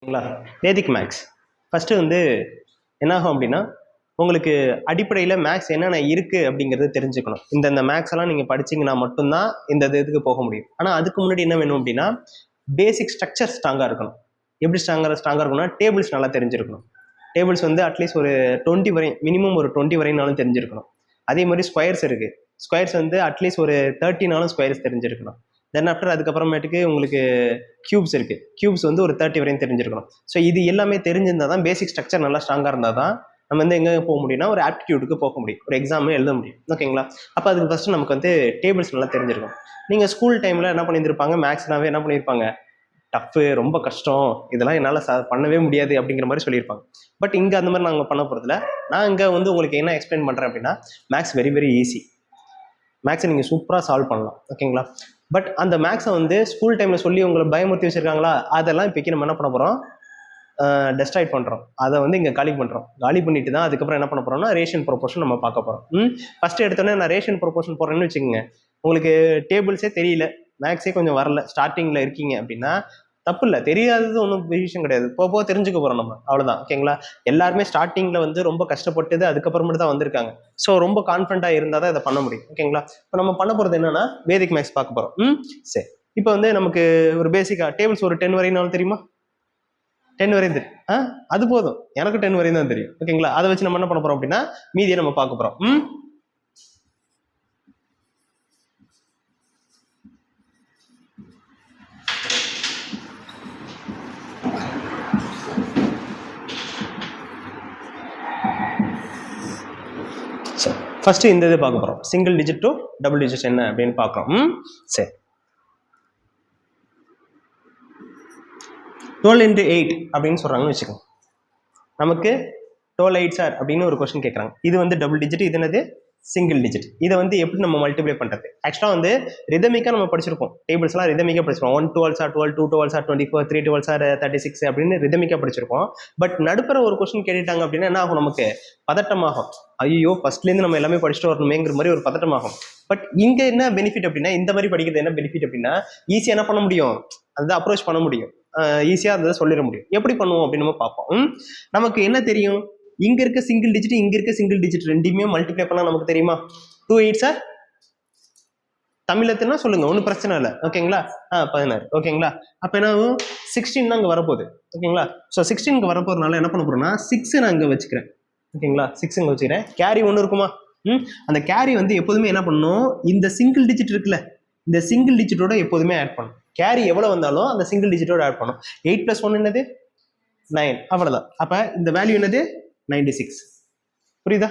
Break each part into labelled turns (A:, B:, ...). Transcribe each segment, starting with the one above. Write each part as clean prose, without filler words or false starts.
A: சரிங்களா? வேதிக் maths first வந்து என்ன ஆகும் அப்படின்னா, உங்களுக்கு அடிப்படையில் மேக்ஸ் என்னென்ன இருக்குது அப்படிங்கிறது தெரிஞ்சுக்கணும். இந்த மேக்ஸ் எல்லாம் நீங்கள் படிச்சீங்கன்னா மட்டும்தான் இந்த இதுக்கு போக முடியும். ஆனால் அதுக்கு முன்னாடி என்ன வேணும் அப்படின்னா, பேசிக் ஸ்ட்ரக்சர் ஸ்ட்ராங்காக இருக்கணும். எப்படி ஸ்ட்ராங்காக இருக்கணும்னா, டேபிள்ஸ் நல்லா தெரிஞ்சிருக்கணும். டேபிள்ஸ் வந்து அட்லீஸ்ட் ஒரு 20 வரை, மினிமம் ஒரு 20 வரைனாலும் தெரிஞ்சிருக்கணும். அதே மாதிரி ஸ்கொயர்ஸ் இருக்குது. ஸ்கொயர்ஸ் வந்து அட்லீஸ்ட் ஒரு 30 ஸ்கொயர்ஸ் தெரிஞ்சிருக்கணும். தென் ஆஃப்டர் அதுக்கப்புறமேட்டுக்கு உங்களுக்கு கியூப்ஸ் இருக்குது. கியூப்ஸ் வந்து ஒரு 30 வரையும் தெரிஞ்சிருக்கணும். ஸோ இது எல்லாமே தெரிஞ்சிருந்தால் தான், பேசிக் ஸ்ட்ரக்சர் நல்லா ஸ்ட்ராங்காக இருந்தால் தான் நம்ம வந்து எங்கே போக முடியும்னா ஒரு ஆப்டிடியூடுக்கு போக முடியும், ஒரு எக்ஸாமே எழுத முடியும். ஓகேங்களா? அப்போ அதுக்கு ஃபஸ்ட்டு நமக்கு வந்து டேபிள்ஸ் நல்லா தெரிஞ்சிருக்கும். நீங்கள் ஸ்கூல் டைமில் என்ன பண்ணியிருப்பாங்க, மேக்ஸ்னாவே என்ன பண்ணியிருப்பாங்க, டஃப்பு, ரொம்ப கஷ்டம், இதெல்லாம் என்னால் பண்ணவே முடியாது அப்படிங்கிற மாதிரி சொல்லியிருப்பாங்க. பட் இங்கே அந்த மாதிரி நாங்கள் பண்ண போகிறதில்ல. நான் இங்கே வந்து உங்களுக்கு என்ன எக்ஸ்பிளைன் பண்ணுறேன் அப்படின்னா, மேக்ஸ் வெரி வெரி ஈஸி. மேக்ஸை நீங்கள் சூப்பராக சால்வ் பண்ணலாம். ஓகேங்களா? பட் அந்த மேக்ஸை வந்து ஸ்கூல் டைமில் சொல்லி உங்களை பயமுறுத்தி வச்சுருக்காங்களா, அதெல்லாம் இப்போக்கி நம்ம என்ன பண்ண போகிறோம், டெஸ்ட்ராய்ட் பண்ணுறோம். அதை வந்து இங்கே காலி பண்ணுறோம். காலி பண்ணிட்டு தான் அதுக்கப்புறம் என்ன பண்ண போகிறோம்னா, ரேஷன் ப்ரொபோர்ஷன் நம்ம பார்க்க போகிறோம். ஃபஸ்ட்டு எடுத்தோன்னே நான் ரேஷன் ப்ரொபோர்ஷன் போடுறேன்னு வச்சுக்கோங்க, உங்களுக்கு டேபிள்ஸே தெரியல, மேக்ஸே கொஞ்சம் வரல, ஸ்டார்டிங்கில் இருக்கீங்க அப்படின்னா தப்பு இல்லை, தெரியாதது ஒன்றும் விஷயம் கிடையாது, போக தெரிஞ்சுக்க போகிறோம் நம்ம, அவ்வளோதான். ஓகேங்களா? எல்லாருமே ஸ்டார்டிங்கில் வந்து ரொம்ப கஷ்டப்பட்டது அதுக்கப்புறமேட்டு தான் வந்திருக்காங்க. ஸோ ரொம்ப கான்ஃபிடண்ட்டாக இருந்தால் தான் இதை பண்ண முடியும். ஓகேங்களா? இப்போ நம்ம பண்ண போகிறது என்னன்னா, வேதிக் மேக்ஸ் பார்க்க போகிறோம். சரி, இப்போ வந்து நமக்கு ஒரு பேசிக்காக டேபிள்ஸ் ஒரு 10 வரைனாலும் தெரியுமா? 10 வரையும் தெரியும். அது போதும், எனக்கு 10 வரையும் தான் தெரியும். ஓகேங்களா? அதை வச்சு நம்ம என்ன பண்ண போகிறோம் அப்படின்னா, மீதியை நம்ம பார்க்க போகிறோம். ஃபர்ஸ்ட் இந்த இது பார்க்க போறோம், single digit to double digit என்ன அப்படின்னு பார்க்குறோம். சரி, 12 into 8 அப்படின்னு சொல்றாங்கன்னு வச்சுக்கோங்க. நமக்கு 12 8 சார் அப்படின்னு ஒரு கொஸ்டின் கேட்குறாங்க. இது வந்து டபுள் டிஜிட், இது என்னது சிங்கிள் டிஜிட். இதை வந்து எப்படி நம்ம மல்டிப்ளை பண்றது? ஆக்சுவலாக வந்து ரிதமிக்கா நம்ம படிச்சிருப்போம், டேபிள்ஸ்லாம் ரிதமிக்கா படிச்சிருப்போம். 1 12 ஆர் 12, 2 12 ஆர் 24, 3 12 ஆர் 36 அப்படின்னு ரிதமிக்கா படிச்சிருப்போம். பட் நடுப்புற ஒரு கொஸ்டின் கேட்டுட்டாங்க அப்படின்னா என்ன ஆகும், நமக்கு பதட்டமாகும். ஐயோ, ஃபர்ஸ்ட்லேருந்து நம்ம எல்லாமே படிச்சுட்டு வரணுமேங்கிற மாதிரி ஒரு பதட்டமாகும். பட் இங்க என்ன பெனிஃபிட் அப்படின்னா, இந்த மாதிரி படிக்கிறது என்ன பெனிஃபிட் அப்படின்னா, ஈஸியாக என்ன பண்ண முடியும், அதுதான் அப்ரோச் பண்ண முடியும், ஈஸியாக அதை சொல்லிட முடியும். எப்படி பண்ணுவோம் அப்படின்னு நம்ம பார்ப்போம். நமக்கு என்ன தெரியும், இங்க இருக்க சிங்கிள் டிஜிட், இங்க இருக்க சிங்கிள் டிஜிட் ரெண்டுமே மல்டிப்ளை பண்ணா நமக்கு தெரியுமா? 2 8 சார் தமிழத்துனா சொல்லுங்க, ஒன்றும் பிரச்சனை இல்லை. ஓகேங்களா? 16. ஓகேங்களா? அப்போ என்ன ஆகும், 16 தான் அங்கே வரப்போகுது. ஓகேங்களா? ஸோ 16 வரப்போறதுனால என்ன பண்ண போறோம்னா, 6 நான் இங்கே வச்சுக்கிறேன். ஓகேங்களா? 6 இங்கே வச்சுக்கிறேன். கேரி ஒன்று இருக்குமா? அந்த கேரி வந்து எப்போதுமே என்ன பண்ணணும், இந்த சிங்கிள் டிஜிட் இருக்குல்ல, இந்த சிங்கிள் டிஜிட்டோட எப்போதுமே ஆட் பண்ணணும். கேரி எவ்வளோ வந்தாலும் அந்த சிங்கிள் டிஜிட்டோட ஆட் பண்ணணும். 8 + 1 என்னது 9, அவ்வளோதான். அப்போ இந்த வேல்யூ என்னது 96. புரியுதா?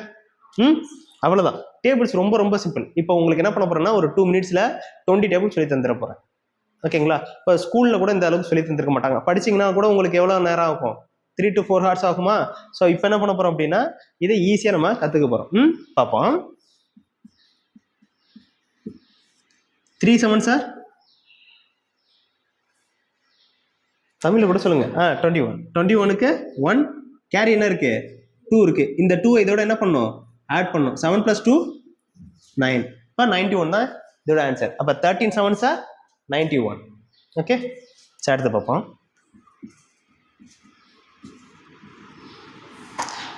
A: அவ்வளோதான். டேபிள்ஸ் ரொம்ப ரொம்ப சிம்பிள். இப்போ உங்களுக்கு என்ன பண்ண போறேன்னா, ஒரு 2 minutesல 20 டேபிள் சொல்லி தந்துட போறேன். ஓகேங்களா? இப்போ ஸ்கூலில் கூட இந்த அளவுக்கு சொல்லி தந்துருக்க மாட்டாங்க. படிச்சிங்கன்னா கூட உங்களுக்கு எவ்வளோ நேரம் ஆகும், 3 to 4 hours ஆகுமா? ஸோ இப்போ என்ன பண்ண போறோம் அப்படின்னா, இதை ஈஸியாக நம்ம கற்றுக்க போகிறோம். பார்ப்போம். 3 7 சார் தமிழில் கூட சொல்லுங்க. 21. 21க்கு 1 கேரி என்ன இருக்கு, 2 இருக்கு. இந்த 2 இதோட என்ன பண்ணும், ஆட் பண்ணும். 7 + 2 9. இப்போ 91 தான் இதோட ஆன்சர். அப்போ 13 7 சார் 91. ஓகே, அடுத்து பார்ப்போம்.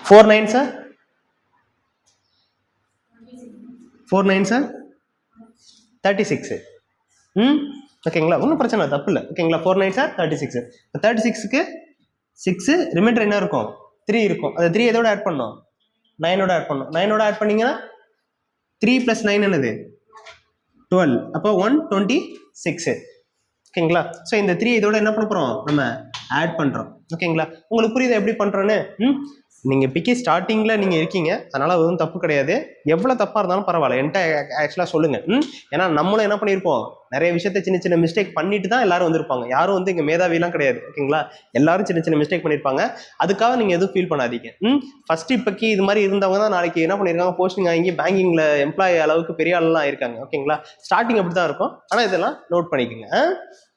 A: 4 9 சார் 4 9 சார் 36. ஓகேங்களா? ஒன்றும் பிரச்சனை இல்லை, தப்பு இல்லை. ஓகேங்களா? 4 9 சார் 36. 36க்கு 6 ரிமைண்டர் என்ன இருக்கும், 3 இருக்கும். அது 3 எதோட ஆட் பண்ணோம், 9ஓட ஆட் பண்ணோம். 9ஓட ஆட் பண்ணீங்கன்னா 3 + 9 என்னது 12. அப்போ 126. ஓகேங்களா? ஸோ இந்த 3 இதோட என்ன பண்ண போகிறோம், நம்ம ஆட் பண்ணுறோம். ஓகேங்களா? உங்களுக்கு புரியுது எப்படி பண்ணுறோன்னு? நீங்கள் இப்போக்கி ஸ்டார்டிங்கில் நீங்கள் இருக்கீங்க, அதனால் அது ஒன்றும் தப்பு கிடையாது. எவ்வளோ தப்பாக இருந்தாலும் பரவாயில்ல, என்கிட்ட ஆக்சுவலாக சொல்லுங்கள். ஏன்னா நம்மளும் என்ன பண்ணியிருப்போம், நிறைய விஷயத்த சின்ன சின்ன மிஸ்டேக் பண்ணிட்டு தான் எல்லாரும் வந்திருப்பாங்க. யாரும் வந்து இங்கே மேதாவிலாம் கிடையாது. ஓகேங்களா? எல்லாரும் சின்ன சின்ன மிஸ்டேக் பண்ணியிருப்பாங்க. அதுக்காக நீங்கள் எதுவும் ஃபீல் பண்ணாதீங்க. ஃபர்ஸ்ட் இப்போக்கி இது மாதிரி இருந்தவங்க தான் நாளைக்கு என்ன பண்ணியிருக்காங்க, போஸ்டிங் ஆகி பேங்கிங்கில் எம்ப்ளாயி அளவுக்கு பெரிய ஆளெலாம் இருக்காங்க. ஓகேங்களா? ஸ்டார்டிங் அப்படி தான் இருக்கும். ஆனால் இதெல்லாம் நோட் பண்ணிக்கோங்க.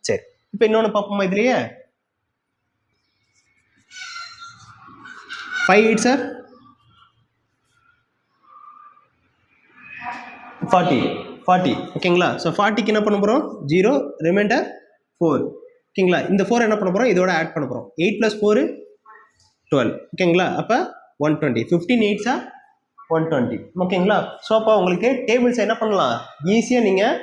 A: சரி, இப்போ இன்னொன்று பார்ப்போமா இதுலேயே. 5 8 சார் 40. ஓகேங்களா? ஸோ 40க்கு என்ன பண்ண போகிறோம், 0 ரிமைண்டர் 4. ஓகேங்களா? இந்த 4 என்ன பண்ண போகிறோம், இதோட ஆட் பண்ண போகிறோம். 8 + 4 12. ஓகேங்களா? அப்போ 120. 15 8s are 120. ஓகேங்களா? ஸோ அப்போ உங்களுக்கு டேபிள்ஸ் என்ன பண்ணலாம், ஈஸியாக நீங்கள்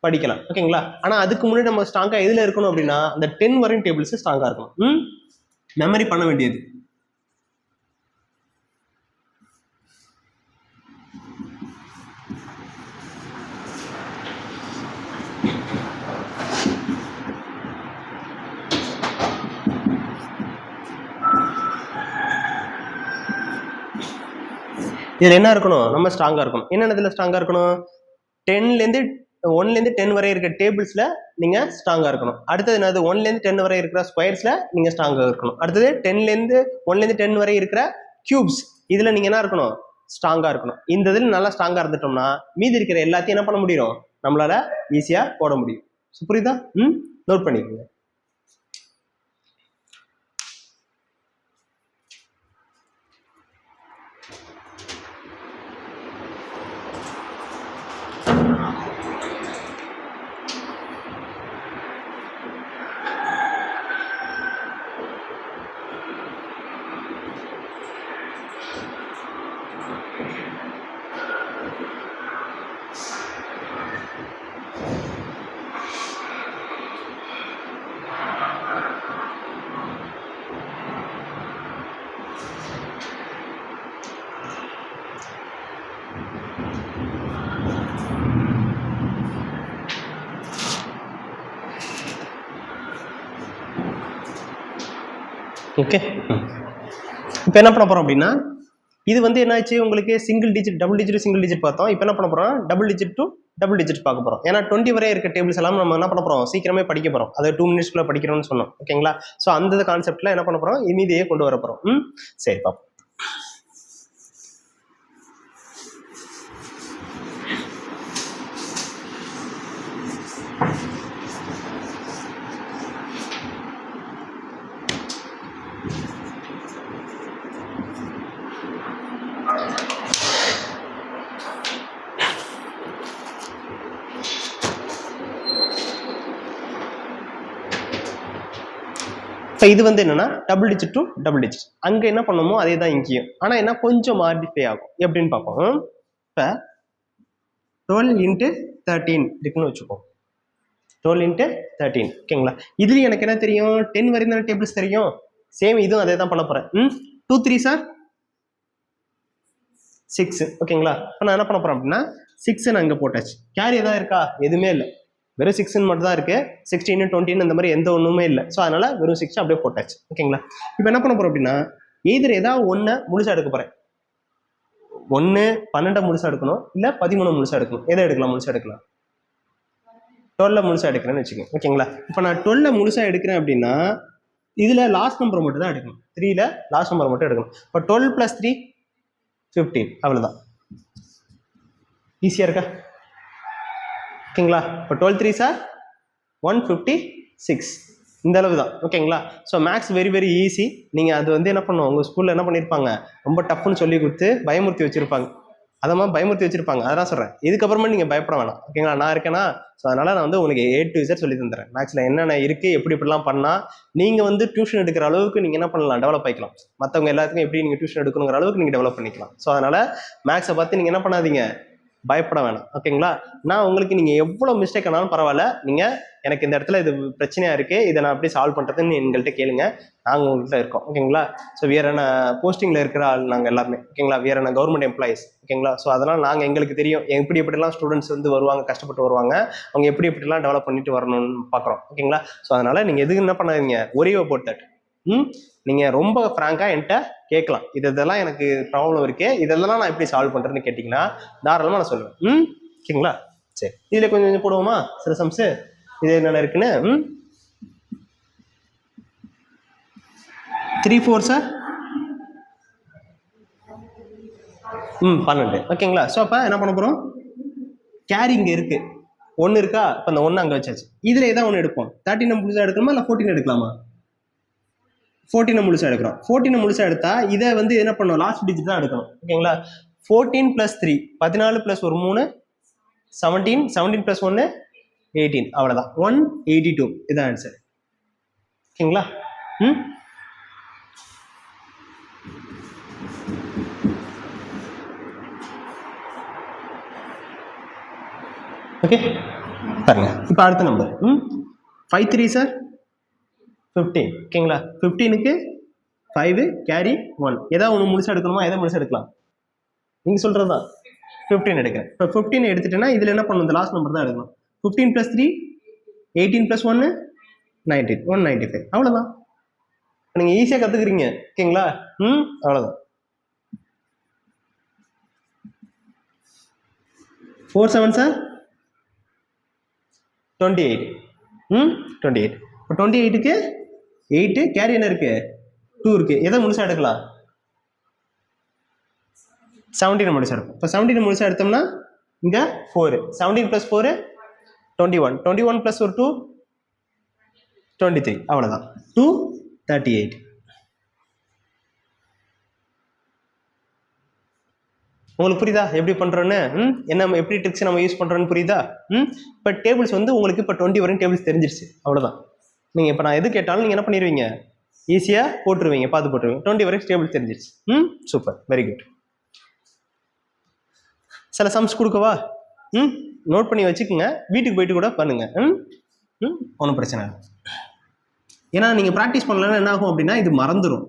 A: படிக்கலாம். ஓகேங்களா? ஆனால் அதுக்கு முன்னாடி நம்ம ஸ்ட்ராங்காக எதில் இருக்கணும் அப்படின்னா அந்த 10 வரையும் டேபிள்ஸ் ஸ்ட்ராங்காக இருக்கணும். மெமரி பண்ண வேண்டியது. இதில் என்ன இருக்கணும், நம்ம ஸ்ட்ராங்காக இருக்கணும். என்னென்ன இதில் ஸ்ட்ராங்காக இருக்கணும், 10லேருந்து 1லேருந்து 10 வரை இருக்கிற டேபிள்ஸில் நீங்கள் ஸ்ட்ராங்காக இருக்கணும். அடுத்தது என்னது, 1லேருந்து 10 வரை இருக்கிற ஸ்கொயர்ஸில் நீங்கள் ஸ்ட்ராங்காக இருக்கணும். அடுத்தது 1லேருந்து 10 வரை இருக்கிற கியூப்ஸ், இதில் நீங்கள் என்ன இருக்கணும், ஸ்ட்ராங்காக இருக்கணும். இந்த இதில் நல்லா ஸ்ட்ராங்காக இருந்துட்டோம்னா மீதி இருக்கிற எல்லாத்தையும் என்ன பண்ண முடியும், நம்மளால ஈஸியாக போட முடியும். ஸோ புரியுதா? நோட் பண்ணிக்கோங்க. ஓகே, இப்போ என்ன பண்ண போகிறோம் அப்படின்னா, இது வந்து என்னாச்சு உங்களுக்கு single digit, double digit, single digit பார்த்தோம். இப்போ என்ன பண்ண போகிறோம், double digit to double digit பார்க்க போகிறோம். ஏன்னா 20 வரை இருக்க டேபிள்ஸ் எல்லாம் நம்ம என்ன பண்ண போகிறோம், சீக்கிரமே படிக்க போகிறோம். அதை 2 மினிட்ஸ்க்குள்ளே படிக்கிறோம்னு சொன்னோம். ஓகேங்களா? ஸோ அந்த கான்செப்டில் என்ன பண்ண போகிறோம், இமீதியே கொண்டு வர போகிறோம். சரி பார்ப்போம். ஸோ இது வந்து என்னன்னா double digit to double digit. அங்கே என்ன பண்ணுமோ அதே தான் இங்கேயும். ஆனால் என்ன கொஞ்சம் மாடிஃபை ஆகும். எப்படின்னு பார்ப்போம். இப்போ 12 × 13 இருக்குன்னு வச்சுப்போம். 12 × 13. ஓகேங்களா? இதுலேயும் எனக்கு என்ன தெரியும், 10 வரையும் தானே டேபிள்ஸ் தெரியும். சேம் இதுவும் அதே தான் பண்ண போகிறேன். 2 3s are 6. ஓகேங்களா? இப்போ நான் என்ன பண்ண போகிறேன் அப்படின்னா 6 நான் இங்கே போட்டாச்சு. கேரி எதாவது இருக்கா, எதுவுமே இல்லை, வெறும் 6 மட்டும் தான் இருக்கு. 16 20 இந்த மாதிரி எந்த ஒன்றுமே இல்லை. ஸோ அதனால வெறும் 6 அப்படியே போட்டாச்சு. ஓகேங்களா? இப்போ என்ன பண்ண போறோம் அப்படின்னா எதிர் ஏதாவது 1 முழுசா எடுக்க போறேன். 1 12 முழுசா எடுக்கணும், இல்லை 13 முழுசா எடுக்கணும். எதை எடுக்கலாம், முழுசா எடுக்கலாம். 12 முழுசா எடுக்கிறேன்னு வச்சுக்கோங்க. ஓகேங்களா? இப்போ நான் 12 முழுசா எடுக்கிறேன் அப்படின்னா இதுல லாஸ்ட் நம்பர் மட்டும் தான் எடுக்கணும். 3ல லாஸ்ட் நம்பர் மட்டும் எடுக்கணும். இப்போ 12 + 3 15. அவ்வளோதான். ஈஸியா இருக்கா? ஓகேங்களா? இப்போ 12 3s are 156. இந்த அளவு தான். ஓகேங்களா? So makes very very easy. நீங்கள் அது வந்து என்ன பண்ணுவோம், உங்கள் ஸ்கூலில் என்ன பண்ணியிருப்பாங்க, ரொம்ப டஃப்னு சொல்லி கொடுத்து பயமுறுத்தி வச்சுருப்பாங்க. அதை மாதிரி பயமுறுத்தி வச்சுருப்பாங்க. அதான் சொல்கிறேன், இதுக்கப்புறமா நீங்கள் பயப்பட வேணாம். ஓகேங்களா? நான் இருக்கேன்னா, ஸோ அதனால் நான் வந்து உங்களுக்கு A to Z சொல்லி தந்துடுறேன். மேக்ஸில் என்னென்ன இருக்குது, எப்படி இப்படிலாம் பண்ணால் நீங்கள் வந்து டியூஷன் எடுக்கிற அளவுக்கு நீங்கள் என்ன பண்ணலாம், டெவலப் ஆகிக்கலாம். மற்றவங்க எல்லாத்துக்கும் எப்படி நீங்கள் டியூஷன் எடுக்கணுங்கிற அளவுக்கு நீங்கள் டெவலப் பண்ணிக்கலாம். ஸோ அதனால் மேக்ஸை பார்த்து நீங்கள் என்ன பண்ணாதீங்க, பயப்பட வேணாம். ஓகேங்களா? நான் உங்களுக்கு நீங்கள் எவ்வளோ மிஸ்டேக் ஆனாலும் பரவாயில்ல, நீங்கள் எனக்கு இந்த இடத்துல இது பிரச்சனையாக இருக்குது, இதை நான் எப்படி சால்வ் பண்ணுறதுன்னு எங்கள்கிட்ட கேளுங்க. நாங்கள் உங்கள்கிட்ட இருக்கோம். ஓகேங்களா? ஸோ வேற என்ன போஸ்டிங்கில் இருக்கிற ஆள் நாங்கள் எல்லாருமே. ஓகேங்களா? வேற என்ன கவர்மெண்ட் எம்ப்ளாயிஸ். ஓகேங்களா? ஸோ அதெல்லாம் நாங்கள் எங்களுக்கு தெரியும் எப்படி எப்படிலாம் ஸ்டூடெண்ட்ஸ் வந்து வருவாங்க, கஷ்டப்பட்டு வருவாங்க, அவங்க எப்படி எப்படிலாம் டெவலப் பண்ணிட்டு வரணும்னு பார்க்குறோம். ஓகேங்களா? ஸோ அதனால் நீங்கள் எதுக்கு என்ன பண்ணாதீங்க, ஒரே அபவுட் தட். நீங்கள் ரொம்ப ஃப்ராங்காக என்கிட்ட கேட்கலாம், இதெல்லாம் எனக்கு ப்ராப்ளம் இருக்கு, இதெல்லாம் நான் எப்படி சால்வ் பண்ணுறேன்னு கேட்டிங்கன்னா தாராளமாக நான் சொல்லுவேன். ஓகேங்களா? சரி, இதில் கொஞ்சம் கொஞ்சம் போடுவோமா சில சம்ஸு, இது என்னென்ன இருக்குன்னு. 3 4s are 12. ஓகேங்களா? ஸோ அப்போ என்ன பண்ண போகிறோம், கேரி இங்கே இருக்கு, 1 இருக்கா, இப்போ அந்த 1 அங்கே வச்சாச்சு. இதில் எதாவது ஒன்று எடுப்போம். 13 முழுசாக எடுக்கணுமா இல்லை 14 எடுக்கலாமா? 14 முழுசா எடுக்கிறோம். 14 முழுசா எடுத்தா இதை வந்து என்ன பண்ணணும், லாஸ்ட் டிஜிட் தான் எடுக்கணும். ஓகேங்களா? 14 + 3 14 + 1 3 17 17 + 1 18. அவ்வளோதான், 182. இதான் ஆன்சர். ஓகேங்களா? ம் ஓகே பாருங்க. இப்போ அடுத்த நம்பர் 5 3 சார் 15. ஓகேங்களா? 15க்கு 5 கேரி 1. ஏதாவது ஒன்று முழுசா எடுக்கணுமா? எதை முழுசா எடுக்கலாம்? நீங்கள் சொல்கிறது தான். 15 எடுக்கிறேன். இப்போ 15 எடுத்துட்டேன்னா இதில் என்ன பண்ணணும்? இந்த லாஸ்ட் நம்பர் தான் எடுக்கணும். 15 + 3 18 + 1 19 195. அவ்வளோதான். நீங்கள் ஈஸியாக கற்றுக்குறீங்க. ஓகேங்களா? அவ்வளோதான். 4 7 சார் 28. 28. இப்போ 28க்கு 8 கேரி என்ன இருக்கு? 2 இருக்கு. எதை முழுசா எடுக்கலாம்? 17 முழுசா எடுக்கும். இப்போ 17 முழுசா எடுத்தோம்னா இங்கே 4. 17 + 4 21. 21 + ஒரு 2 23. அவ்வளோதான். 238. உங்களுக்கு புரியுதா எப்படி பண்றோன்னு? என்ன எப்படி ட்ரிக்ஸ் நம்ம யூஸ் பண்றோன்னு புரியுதா? இப்போ டேபிள்ஸ் வந்து உங்களுக்கு இப்போ 20 வரைக்கும் டேபிள்ஸ் தெரிஞ்சிருச்சு. அவ்வளோதான். நீங்கள் இப்போ நான் எது கேட்டாலும் நீங்கள் என்ன பண்ணிடுவீங்க? ஈஸியாக போட்டுருவீங்க, பார்த்து போட்டுருவீங்க. 20 வரைக்கும் டேபிள்ஸ் தெரிஞ்சிருச்சு. Super, very good. சில சம்ஸ் கொடுக்கவா? நோட் பண்ணி வச்சுக்கோங்க, வீட்டுக்கு போயிட்டு கூட பண்ணுங்க. ஒன்றும் பிரச்சனை இல்லை. ஏன்னா நீங்கள் ப்ராக்டிஸ் பண்ணலன்னா என்ன ஆகும் அப்படின்னா இது மறந்துடும்.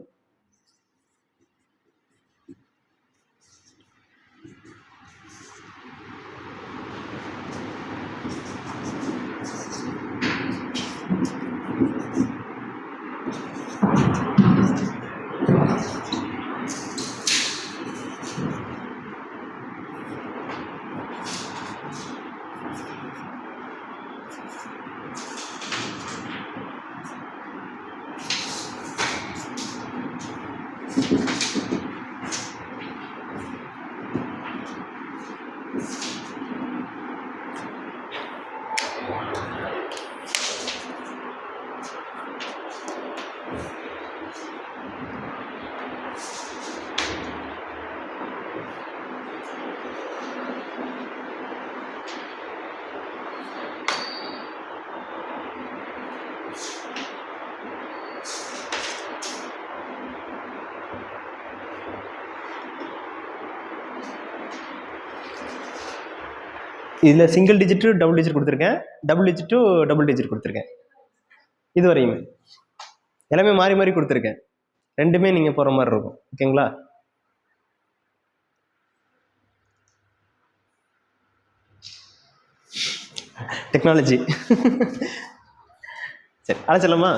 A: இதில் single digit to double digit கொடுத்துருக்கேன், double digit to double digit கொடுத்துருக்கேன். இது வரையுமே எல்லாமே மாறி மாறி கொடுத்துருக்கேன். ரெண்டுமே நீங்கள் போகிற மாதிரி இருக்கும். ஓகேங்களா? டெக்னாலஜி. சரி, அழைச்சலாமா?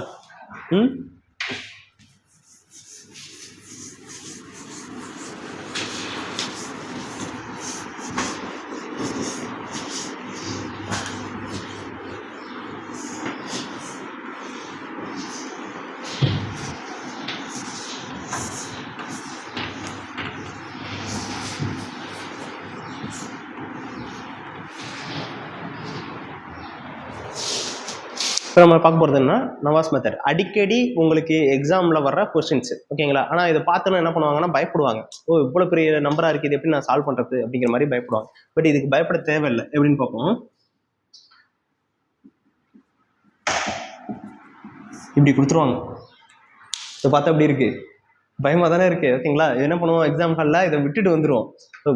A: இப்போ நம்ம பார்க்க போகிறது என்ன, நவாஸ் மெத்தட். அடிக்கடி உங்களுக்கு எக்ஸாமில் வர்ற கொஸ்டின்ஸ். ஓகேங்களா? ஆனால் இதை பார்த்தோன்னா என்ன பண்ணுவாங்கன்னா பயப்படுவாங்க. ஓ, இவ்வளோ பெரிய நம்பராக இருக்குது, இது எப்படி நான் சால்வ் பண்ணுறது அப்படிங்கிற மாதிரி பயப்படுவாங்க. பட் இதுக்கு பயப்பட தேவையில்லை. எப்படின்னு பார்ப்போம். இப்படி கொடுத்துருவாங்க. இதை பார்த்தா எப்படி இருக்குது? பயமாக தானே இருக்குது. ஓகேங்களா? என்ன பண்ணுவோம், எக்ஸாம் ஹாலில் இதை விட்டுட்டு வந்துடுவோம்.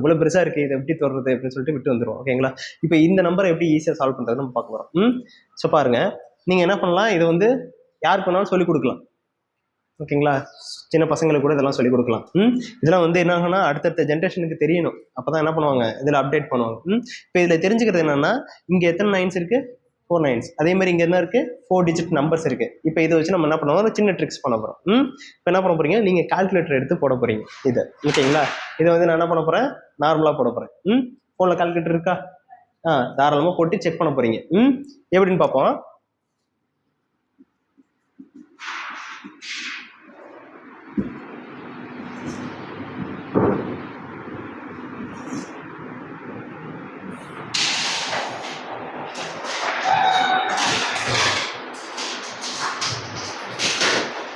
A: இவ்வளோ பெருசாக இருக்குது, இதை எப்படி தொடர்றது அப்படின்னு சொல்லிட்டு விட்டு வந்துடுவோம். ஓகேங்களா? இப்போ இந்த நம்பரை எப்படி ஈஸியாக சால்வ் பண்ணுறது நம்ம பார்க்க போகிறோம். ஸோ பாருங்கள், நீங்கள் என்ன பண்ணலாம், இதை வந்து யாருக்கு வேணாலும் சொல்லிக் கொடுக்கலாம். ஓகேங்களா? சின்ன பசங்களுக்கு கூட இதெல்லாம் சொல்லிக் கொடுக்கலாம். இதெல்லாம் வந்து என்ன ஆகுனா அடுத்தடுத்த ஜென்ரேஷனுக்கு தெரியணும். அப்போ தான் என்ன பண்ணுவாங்க, இதில் அப்டேட் பண்ணுவாங்க. இப்போ இதில் தெரிஞ்சுக்கிறது என்னென்னா, இங்கே எத்தனை 9s இருக்குது? 4 9s. அதே மாதிரி இங்கே என்ன இருக்குது? 4 டிஜிட் நம்பர்ஸ் இருக்குது. இப்போ இதை வச்சு நம்ம என்ன பண்ணுவோம், ஒரு சின்ன ட்ரிக்ஸ் பண்ண போகிறோம். இப்போ என்ன பண்ண போகிறீங்க, நீங்கள் கால்குலேட்டர் எடுத்து போட போகிறீங்க. இதை ஓகேங்களா? இதை வந்து நான் என்ன பண்ண போகிறேன், நார்மலாக போட போகிறேன். ஃபோனில் கால்குலேட்டர் இருக்கா? தாராளமாக போட்டு செக் பண்ண போகிறீங்க. எப்படின்னு பார்ப்போம்.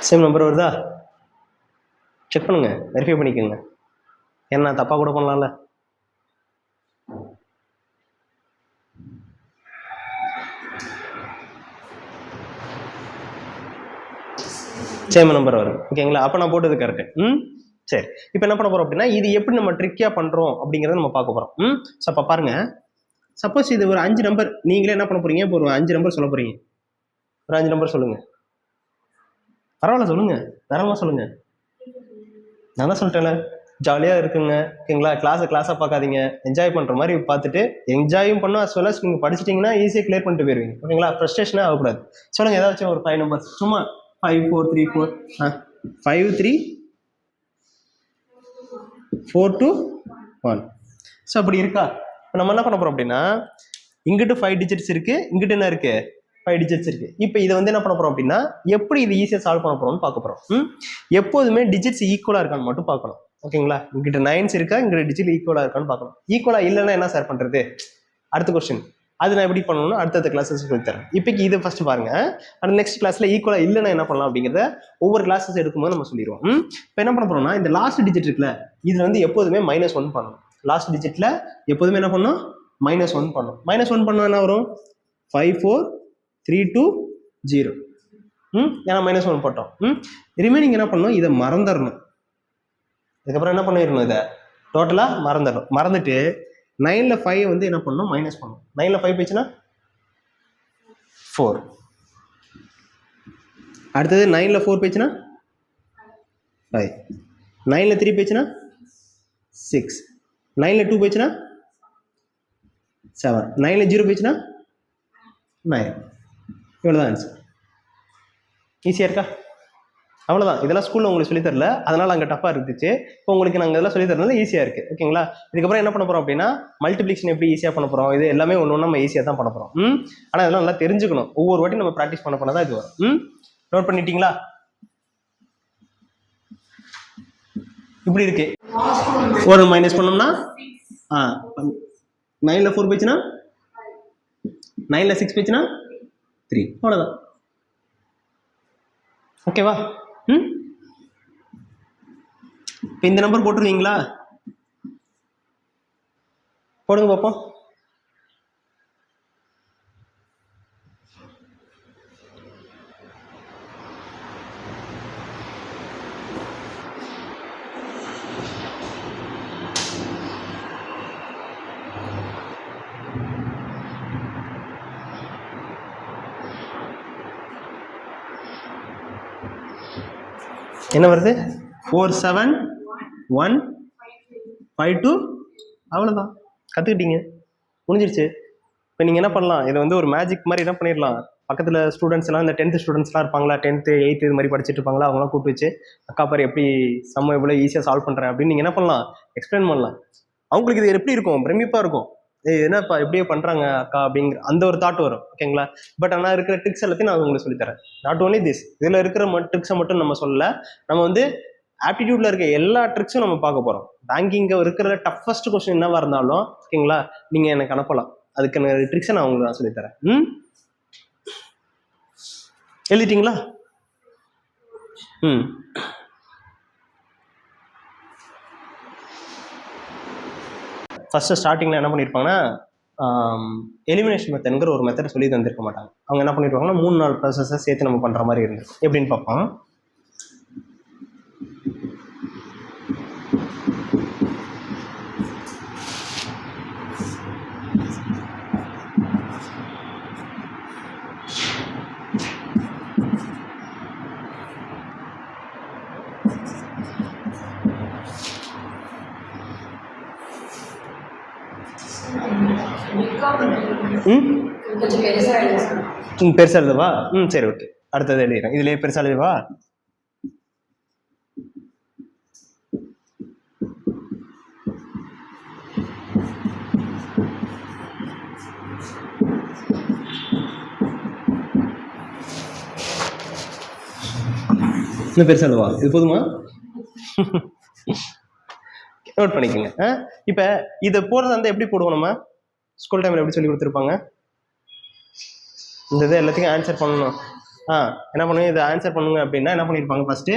A: சேம் நம்பர் வருதா? செக் பண்ணுங்க, வெரிஃபை பண்ணிக்கோங்க. ஏன்னா தப்பாக கூட பண்ணலாம்ல. சேம் நம்பர் வரும். ஓகேங்களா? அப்போ நான் போட்டது கரெக்ட். சரி, இப்போ என்ன பண்ண போறோம் அப்படின்னா இது எப்படி நம்ம ட்ரிக்கியா பண்றோம் அப்படிங்கறத நம்ம பார்க்க போறோம். ஸோ அப்போ பாருங்க, சப்போஸ் இது ஒரு 5 நம்பர், நீங்களே என்ன பண்ண போறீங்க, இப்போ ஒரு 5 நம்பர் சொல்ல போறீங்க. ஒரு 5 நம்பர் சொல்லுங்க. பரவாயில்ல, சொல்லுங்க, தரமா சொல்லுங்க. நான் தான் சொல்லிட்டேன்ல, ஜாலியாக இருக்குங்க. ஓகேங்களா? கிளாஸை பார்க்காதீங்க, என்ஜாய் பண்ணுற மாதிரி பார்த்துட்டு என்ஜாயும் பண்ணும், அஸ் வெல் அஸ் நீங்கள் படிச்சிட்டிங்கன்னா ஈஸியாக கிளியர் பண்ணிட்டு போயிருவீங்க. ஓகேங்களா? ஃப்ரஸ்ட்ரேஷனே ஆகக்கூடாது. சொல்லுங்கள் ஏதாச்சும் ஒரு 5 நம்பர், சும்மா 5 4 3 4 5 3 4 2 1. ஸோ அப்படி இருக்கா? இப்போ நம்ம என்ன பண்ண போகிறோம் அப்படின்னா, இங்கிட்டு 5 டிஜிட்ஸ் இருக்கு, இங்கிட்டு என்ன இருக்கு, 5 டிஜிட்ஸ் இருக்கு. இப்போ இதை வந்து என்ன பண்ண போறோம் அப்படின்னா, எப்படி இது ஈஸியாக சால்வ் பண்ண போறோம்னு பார்க்க போறோம். எப்போதுமே டிஜிட்ஸ் ஈக்குவலா இருக்கான்னு மட்டும் பார்க்கணும். ஓகேங்களா? இங்கிட்ட 9s இருக்கா, இங்கிட்ட டிஜிட் ஈக்குவலா இருக்கான்னு பார்க்கணும். ஈக்குவலா இல்லைன்னா என்ன சார் பண்றது? அடுத்த கொஸ்டின். அது நான் எப்படி பண்ணணும்னு அடுத்த கிளாஸஸ் சொல்லி தரேன். இப்போக்கு இது ஃபர்ஸ்ட் பாருங்க, அந்த நெக்ஸ்ட் கிளாஸ்ல ஈக்குவலா இல்லைன்னா என்ன பண்ணலாம் அப்படிங்கிறத ஒவ்வொரு கிளாஸஸ் எடுக்கும்போது நம்ம சொல்லிடுவோம். இப்போ என்ன பண்ண போறோம்னா, இந்த லாஸ்ட் டிஜிட் இருக்குல்ல, இதுல வந்து எப்போதுமே -1 பண்ணணும். லாஸ்ட் டிஜிட்ல எப்போதுமே என்ன பண்ணணும், -1 பண்ணணும். -1 பண்ணா என்ன வரும், 5 4 3 2 0. ஏன்னா -1 போட்டோம். ரிமைனிங் என்ன பண்ணணும், இதை மறந்துடணும். அதுக்கப்புறம் என்ன பண்ணிடணும், இதை டோட்டலா மறந்துடணும். மறந்துட்டு 9ல 5 வந்து என்ன பண்ணணும், மைனஸ் பண்ணணும். 9ல 5 போயிடுச்சுன்னா 4. அடுத்தது 9ல 4 போயிடுச்சுன்னா 5. 9ல 3 போயிடுச்சுன்னா 6. 9ல 2 போயிடுச்சுன்னா 7. 9ல 0 போயிடுச்சுன்னா 9. இவ்வளோதான் ஆன்சர். ஈஸியாக இருக்கா? அவ்வளோதான். இதெல்லாம் ஸ்கூலில் உங்களுக்கு சொல்லித்தரல, அதனால் அங்கே டஃபாக இருந்துச்சு. இப்போ உங்களுக்கு நாங்கள் இதெல்லாம் சொல்லித்தரனால ஈஸியாக இருக்குது. ஓகேங்களா? இதுக்கப்புறம் என்ன பண்ண போகிறோம் அப்படின்னா, மல்டிப்ளிகேஷன் எப்படி ஈஸியாக பண்ண போகிறோம், இது எல்லாமே ஒன்று நம்ம ஈஸியாக தான் பண்ண போகிறோம். ஆனால் இதெல்லாம் நல்லா தெரிஞ்சுக்கணும். ஒவ்வொரு வாட்டி நம்ம ப்ராக்டிஸ் பண்ண தான் இது வரும். நோட் பண்ணிட்டீங்களா? இப்படி இருக்கு. ஒரு மைனஸ் பண்ணோம்னா 9ல 4 போயிடுச்சுன்னா 9ல 6 போயிடுச்சுன்னா 3. அவ்வளோதான். ஓகேவா? இப்போ இந்த நம்பர் போட்டுருவீங்களா? போடுங்க பார்ப்போம். என்ன வருது? 4 7 1 5 2. அவ்வளோதான், கற்றுக்கிட்டீங்க, முடிஞ்சிருச்சு. இப்போ நீங்கள் என்ன பண்ணலாம், இதை வந்து ஒரு மேஜிக் மாதிரி என்ன பண்ணிடலாம், பக்கத்தில் ஸ்டூடெண்ட்ஸ் எல்லாம், இந்த 10th ஸ்டூடெண்ட்ஸ்லாம் இருப்பாங்களா, 10th 8th இது மாதிரி படிச்சுட்டு இருப்பாங்களா, அவங்களாம் கூப்பிட்டு வச்சு, அக்கா பாரு எப்படி சம்ம இவ்வளோ ஈஸியாக சால்வ் பண்ணுறேன் அப்படின்னு நீங்கள் என்ன பண்ணலாம், எக்ஸ்பிளைன் பண்ணலாம். அவங்களுக்கு இது எப்படி இருக்கும், பிரமிப்பாக இருக்கும். என்னப்பா எப்படியே பண்ணுறாங்க அக்கா அப்படிங்கிற அந்த ஒரு தாட் வரும். ஓகேங்களா? பட் ஆனால் இருக்கிற ட்ரிக்ஸ் எல்லாத்தையும் நான் உங்களுக்கு சொல்லித்தரேன். நாட் ஓன்லி திஸ், இதில் இருக்கிற ட்ரிக்ஸை மட்டும் நம்ம சொல்லல, நம்ம வந்து ஆப்டிடியூட்ல இருக்க எல்லா ட்ரிக்ஸும் நம்ம பார்க்க போகிறோம். பேங்கிங்க இருக்கிற டஃபஸ்ட் கொஸ்டின் என்னவா இருந்தாலும் ஓகேங்களா, நீங்கள் எனக்கு அனுப்பலாம், அதுக்கான ட்ரிக்ஸை நான் உங்களுக்கு சொல்லித்தரேன். எழுதிட்டீங்களா? ஃபர்ஸ்ட் ஸ்டார்டிங்ல என்ன பண்ணியிருப்பாங்கன்னா, எலிமினேஷன் மெத்தட்ங்கிற ஒரு மெத்தட் சொல்லி தந்திருக்க மாட்டாங்க. அவங்க என்ன பண்ணிருப்பாங்கன்னா 3-4 ப்ராசஸை சேர்த்து நம்ம பண்ற மாதிரி இருந்திருக்கும். எப்படின்னு பார்ப்போம். பெருசா எழுதுவா? சரி, ஓகே. அடுத்தது எழுதுறேன். இதுலயே பெருசா எழுதுவா? இன்னும் பெருசா எழுதுவா? இது போதுமா? நோட் பண்ணிக்கோங்க. இப்ப இதை போடுறது வந்து எப்படி போடுவோம், நம்ம ஸ்கூல் டைம்ல எப்படி சொல்லி கொடுத்துருப்பாங்க, இந்த இதை எல்லாத்தையும் ஆன்சர் பண்ணணும். என்ன பண்ணுங்க, இதை ஆன்சர் பண்ணுங்க அப்படின்னா என்ன பண்ணியிருப்பாங்க, ஃபர்ஸ்ட்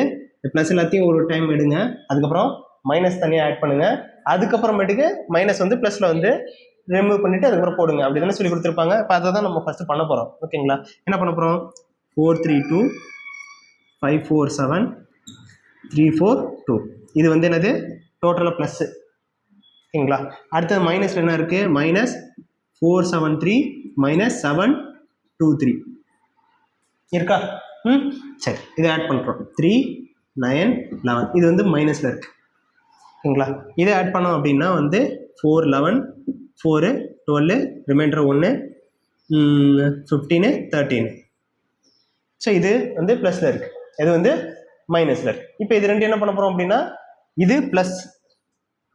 A: ப்ளஸ் எல்லாத்தையும் ஒரு டைம் எடுங்க, அதுக்கப்புறம் மைனஸ் தனியாக ஆட் பண்ணுங்க, அதுக்கப்புறமேட்டுக்கு மைனஸ் வந்து ப்ளஸ்ல வந்து ரிமூவ் பண்ணிட்டு அதுக்கப்புறம் போடுங்க, அப்படி தானே சொல்லி கொடுத்துருப்பாங்க. இப்போ அதை தான் நம்ம ஃபர்ஸ்ட் பண்ண போறோம். ஓகேங்களா? என்ன பண்ண போறோம், 4 3 2 5 4 7 3 4 2. இது வந்து என்னது டோட்டலாக ப்ளஸ்ஸு. ஓகேங்களா? அடுத்தது மைனஸில் என்ன இருக்குது? -473 -7 2 3 இருக்கா? சரி, இதை ஆட் பண்ணுறோம். 3 9 11. இது வந்து மைனஸில் இருக்குது. ஓகேங்களா? இதை ஆட் பண்ணோம் அப்படின்னா வந்து 4 11 4 12 ரிமைண்டர் 1 15 13. ஸோ இது வந்து ப்ளஸில் இருக்குது, இது வந்து மைனஸில் இருக்குது. இப்போ இது ரெண்டு என்ன பண்ண போகிறோம் அப்படின்னா, இது ப்ளஸ்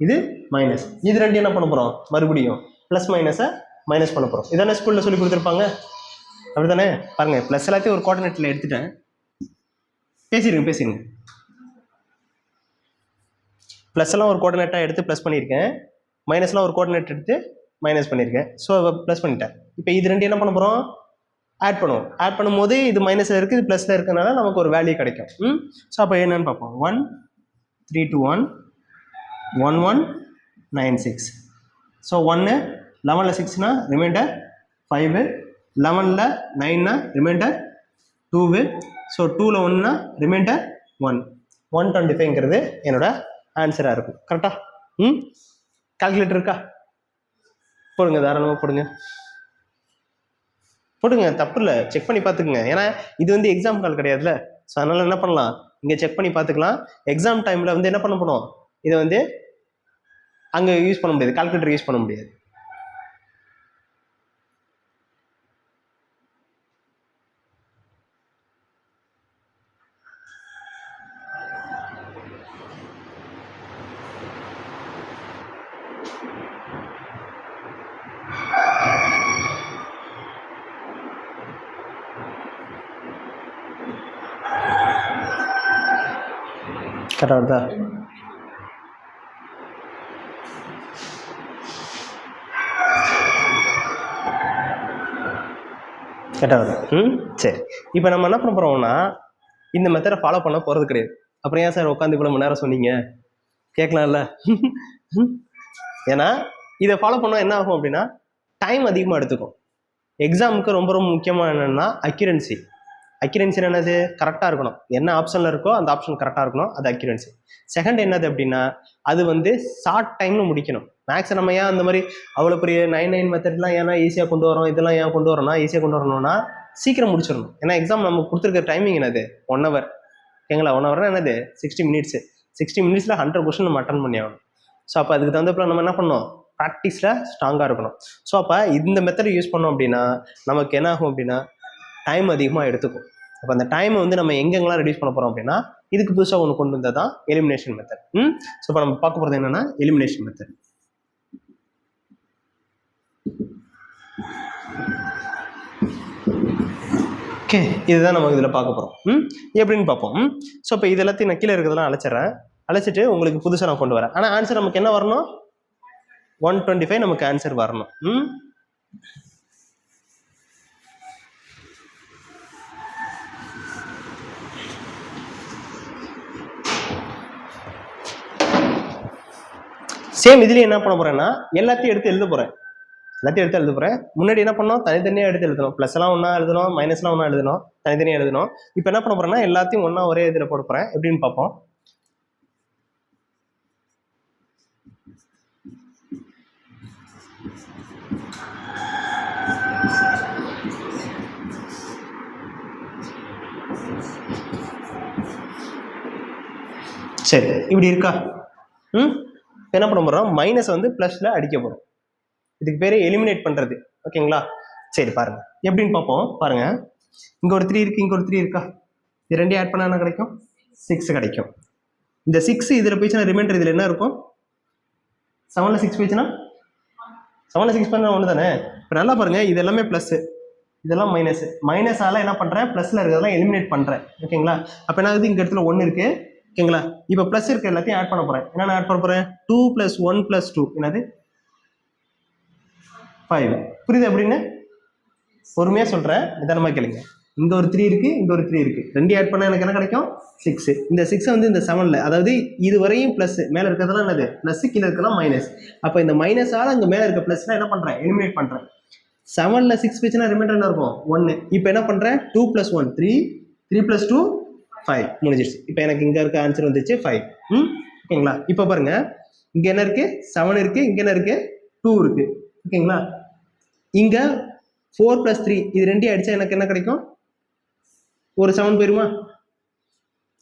A: இது மைனஸ், இது ரெண்டு என்ன பண்ண போகிறோம்? மறுபடியும் ப்ளஸ் மைனஸை மைனஸ் பண்ண போகிறோம். இதானே ஸ்கூலில் சொல்லி கொடுத்துருப்பாங்க, அப்படி தானே? பாருங்கள், ப்ளஸ் எல்லாத்தையும் ஒரு கோஆர்டினேட்டில் எடுத்துட்டேன். பேசிடுங்க. ப்ளஸ் எல்லாம் ஒரு கோஆர்டினேட்டாக எடுத்து ப்ளஸ் பண்ணியிருக்கேன், மைனஸ்லாம் ஒரு கோஆர்டினேட் எடுத்து மைனஸ் பண்ணியிருக்கேன். ஸோ ப்ளஸ் பண்ணிட்டேன். இப்போ இது ரெண்டு என்ன பண்ண போகிறோம்? ஆட் பண்ணுவோம். ஆட் பண்ணும்போது இது மைனஸில் இருக்குது, இது ப்ளஸில் இருக்கிறதுனால நமக்கு ஒரு வேல்யூ கிடைக்கும். ஸோ அப்போ என்னன்னு பார்ப்போம். 1 3 2 1 1 1 9 6. ஸோ 1 11ல் 6னா ரிமைண்டர் 5, 11ல் 9னா ரிமைண்டர் 2, ஸோ 2ல் 1னா ரிமைண்டர் 1. 125ங்கிறது என்னோட ஆன்சராக இருக்கும். கரெக்டா? கால்குலேட்டர் இருக்கா? போடுங்க, தாராளமாக போடுங்க, தப்பு இல்லை, செக் பண்ணி பார்த்துக்குங்க. ஏன்னா இது வந்து எக்ஸாம் கால் கிடையாதுல்ல. ஸோ அதனால் என்ன பண்ணலாம், இங்கே செக் பண்ணி பார்த்துக்கலாம். எக்ஸாம் டைமில் வந்து என்ன பண்ண போனோம், இதை வந்து அங்கே யூஸ் பண்ண முடியாது, கால்குலேட்டர் யூஸ் பண்ண முடியாது. கரெக்டா? சரி, இப்போ நம்ம என்ன பண்ண போகிறோம்னா, இந்த மெத்தடை ஃபாலோ பண்ண போகிறது கிடையாது. அப்புறம் ஏன் சார் உட்காந்து இவ்வளோ மணி நேரம் சொன்னீங்க கேட்கலாம்ல? ஏன்னா இதை ஃபாலோ பண்ணால் என்ன ஆகும் அப்படின்னா, டைம் அதிகமாக எடுத்துக்கும். எக்ஸாமுக்கு ரொம்ப ரொம்ப முக்கியமாக என்னென்னா அக்யூரன்சி. அக்யூரன்சி என்னது? கரெக்டாக இருக்கணும். என்ன ஆப்ஷனில் இருக்கோ அந்த ஆப்ஷன் கரெக்டாக இருக்கணும், அது அக்யூரன்சி. செகண்ட் என்னது அப்படின்னா, அது வந்து ஷார்ட் டைமில் முடிக்கணும். மேக்ஸ் நம்ம ஏன் அந்த மாதிரி அவ்வளோ பெரிய 9 மெத்தட்லாம் ஏன்னா ஈஸியாக கொண்டு வரோம், இதெல்லாம் ஏன் கொண்டு வரோம்னா, ஈஸியாக கொண்டு வரணும்னா சீக்கிரம் முடிச்சிடணும். ஏன்னா எக்ஸாம் நம்ம கொடுத்துருக்க டைமிங் என்னது? 1 hour. ஓகேங்களா? 1 hourனா என்னது? 60 minutes. 60 minutesல 100 கொஸ்டின் நம்ம அட்டன் பண்ணி ஆகணும். ஸோ அப்போ அதுக்கு தகுந்தப்பல நம்ம என்ன பண்ணணும்? ப்ராக்டிஸில் ஸ்ட்ராங்காக இருக்கணும். ஸோ அப்போ இந்த மெத்தடை யூஸ் பண்ணோம் அப்படின்னா நமக்கு என்ன ஆகும் அப்படின்னா, டைம் அதிகமாக எடுத்துக்கும். அப்போ அந்த டைமை வந்து நம்ம எங்கெங்கெல்லாம் ரெடியூஸ் பண்ண போகிறோம் அப்படின்னா, இதுக்கு புதுசாக ஒன்று கொண்டு வந்தால் தான் எலிமினேஷன் மெத்தட். ஸோ இப்போ நம்ம பார்க்க போகிறது என்னென்னா எலிமினேஷன் மெத்தட். ஓகே, இதுதான் நம்ம இதில் பார்க்க போகிறோம். எப்படின்னு பார்ப்போம். ஸோ இப்போ இது எல்லாத்தையும் நான் கீழே இருக்கிறதெல்லாம் அழைச்சிட்டு உங்களுக்கு புதுசாக நான் கொண்டு வரேன். ஆனால் ஆன்சர் நமக்கு என்ன வரணும்? 125 நமக்கு ஆன்சர் வரணும். சேம் இதுலேயும் என்ன பண்ண போகிறேன்னா, எல்லாத்தையும் எடுத்து எழுத போகிறேன். முன்னாடி என்ன பண்ணோம்? தனித்தனியாக எடுத்து எழுதணும். ப்ளஸ் எல்லாம் ஒன்றா எழுதணும், மைனஸ்லாம் ஒன்றா எழுதணும், தனித்தனியாக எழுதணும். இப்போ என்ன பண்ண போகிறேன்னா, எல்லாத்தையும் ஒன்றா ஒரே இதில் போட போகிறேன். எப்படின்னு பார்ப்போம். சரி, இப்படி இருக்கா? என்ன பண்ண போகிறோம்? மைனஸ் வந்து ப்ளஸில் அடிக்க போகிறோம். இதுக்கு பேர் எலிமினேட் பண்ணுறது. ஓகேங்களா? சரி, பாருங்கள் எப்படின்னு பார்ப்போம். பாருங்கள், இங்கே ஒரு 3 இருக்குது, இங்கே ஒரு 3 இருக்கா? இது ரெண்டையும் ஆட் பண்ணால் என்ன கிடைக்கும்? 6 கிடைக்கும். இந்த 6 இதில் போயிடுச்சுன்னா ரிமைண்டர் இதில் என்ன இருக்கும்? 7ல் 6 போயிடுச்சுன்னா 7ல் 6 பண்ணால் ஒன்று தானே. இப்போ நல்லா பாருங்கள், இது எல்லாமே ப்ளஸ்ஸு, இதெல்லாம் மைனஸால் என்ன பண்ணுறேன்? ப்ளஸில் இருக்கிறதெல்லாம் எலிமினேட் பண்ணுறேன். ஓகேங்களா? அப்போ என்ன ஆகுது? இங்கே இடத்துல 1 இருக்குது. ஓகேங்களா? இப்போ ப்ளஸ் இருக்க எல்லாத்தையும் ஆட் பண்ண போகிறேன். என்னென்ன ஆட் பண்ண போகிறேன்? 2 + 1 + 2 என்னது? 5. புரியுது? அப்படின்னு பொறுமையாக சொல்கிறேன், நிதானமாக கேளுங்க. இங்கே ஒரு 3 இருக்குது, இங்கே ஒரு 3 இருக்குது. ரெண்டு ஆட் பண்ணால் எனக்கு என்ன கிடைக்கும்? 6. இந்த 6 வந்து இந்த 7ல், அதாவது இது வரையும் ப்ளஸ், மேலே இருக்கிறதெல்லாம் என்னது? ப்ளஸ், கீழே இருக்கலாம் மைனஸ். அப்போ இந்த மைனஸால் இங்கே மேலே இருக்க ப்ளஸ்லாம் என்ன பண்ணுறேன்? எலிமினேட் பண்ணுறேன். 7ல் 6 போச்சுன்னா ரிமைண்டர் என்ன இருக்கும்? 1. இப்போ என்ன பண்ணுறேன்? 2 + 1 3, 3 + 2 5 முடிஞ்சிருச்சு. இப்போ எனக்கு இங்கே இருக்க ஆன்சர் வந்துச்சு 5. ஓகேங்களா? இப்போ பாருங்க, இங்கே என்ன இருக்கு? 7 இருக்கு. இங்கே என்ன இருக்கு? 2 இருக்கு. ஓகேங்களா? இங்கே 4 + 3 இது ரெண்டையும் அடிச்சா எனக்கு என்ன கிடைக்கும்? ஒரு 7 போயிருமா?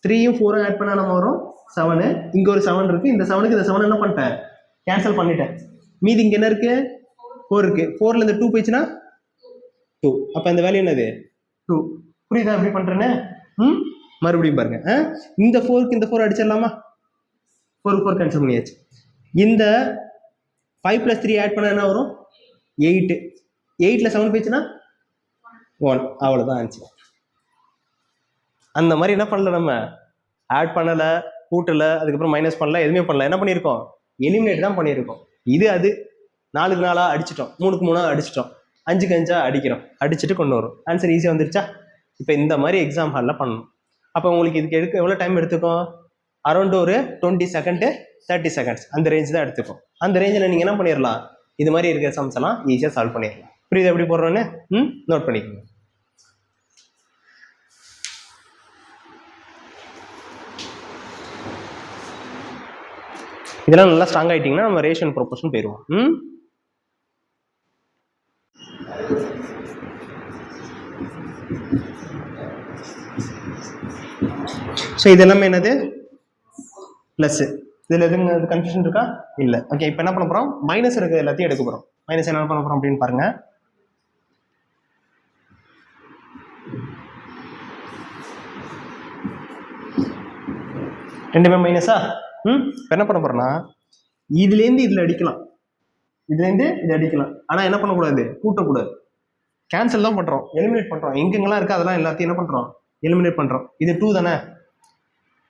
A: 3யும் 4ம் ஆட் பண்ணா நம்ம வரும் 7. இங்கே ஒரு 7 இருக்கு. இந்த 7க்கு இந்த 7 என்ன பண்ணிட்டேன்? கேன்சல் பண்ணிட்டேன். மீதி இங்கே என்ன இருக்கு? 4 இருக்கு. 4ல இந்த 2 போயிடுச்சுன்னா 2. அப்போ இந்த வேல்யூ என்னது? 2. புரியுதா எப்படி பண்றேன்னு? மறுபடியும் பாருங்க. இந்த 4க்கு இந்த 4 அடிச்சிடலாமா? 4 4 கேன்சல் பண்ணியாச்சு. இந்த 5 + 3 ஆட் பண்ண என்ன வரும்? 8. 8ல 7 போயிடுச்சுன்னா 1. அவ்வளோதான் ஆச்சு. அந்த மாதிரி என்ன பண்ணல, நம்ம ஆட் பண்ணல, கூட்டல, அதுக்கப்புறம் மைனஸ் பண்ணல, எதுவுமே பண்ணல. என்ன பண்ணியிருக்கோம்? எலிமினேட் தான் பண்ணியிருக்கோம். இது அது 4க்கு 4 அடிச்சிட்டோம், 3க்கு 3 அடிச்சிட்டோம், 5க்கு 5 அடிக்கிறோம், அடிச்சுட்டு கொண்டு வரும். ஆன்சர் ஈஸியாக வந்துருச்சா? இப்போ இந்த மாதிரி எக்ஸாம் ஹாலில் பண்ணணும். அப்போ உங்களுக்கு இதுக்கு எவ்வளோ டைம் எடுத்துக்கும்? அரௌண்ட் ஒரு 20 செகண்ட் 30 செகண்ட்ஸ் அந்த ரேஞ்ச் தான் எடுத்துக்கும். அந்த ரேஞ்சில் நீங்கள் என்ன பண்ணிடலாம்? இது மாதிரி இருக்கிற சம்ஸ் எல்லாம் ஈஸியாக சால்வ் பண்ணிடலாம். புரியுது எப்படி போடுறோன்னு? நோட் பண்ணிக்கோங்க. இதெல்லாம் நல்லா ஸ்ட்ராங் ஆகிட்டிங்கன்னா நம்ம ரேஷன் ப்ரொபோர்ஷன் போயிடுவோம். ஸோ இது எல்லாமே என்னது? ப்ளஸ்ஸு. இதில் எதுங்க அது கன்ஃபியூஷன் இருக்கா? இல்லை. ஓகே, இப்போ என்ன பண்ண போகிறோம்? மைனஸ் இருக்கிறது எல்லாத்தையும் எடுக்க போகிறோம். மைனஸ் என்ன பண்ண போகிறோம் அப்படின்னு பாருங்கள். ரெண்டுமே மைனஸா? இப்போ என்ன பண்ண போகிறோன்னா, இதுலேருந்து இதில் அடிக்கலாம், இதுலேருந்து இது அடிக்கலாம். ஆனால் என்ன பண்ணக்கூடாது? கூட்டக்கூடாது. கேன்சல் தான் பண்ணுறோம், எலிமினேட் பண்ணுறோம். எங்கெங்கெல்லாம் இருக்கோ அதெல்லாம் எல்லாத்தையும் என்ன பண்ணுறோம்? எலிமினேட் பண்ணுறோம். இது 2 தானே?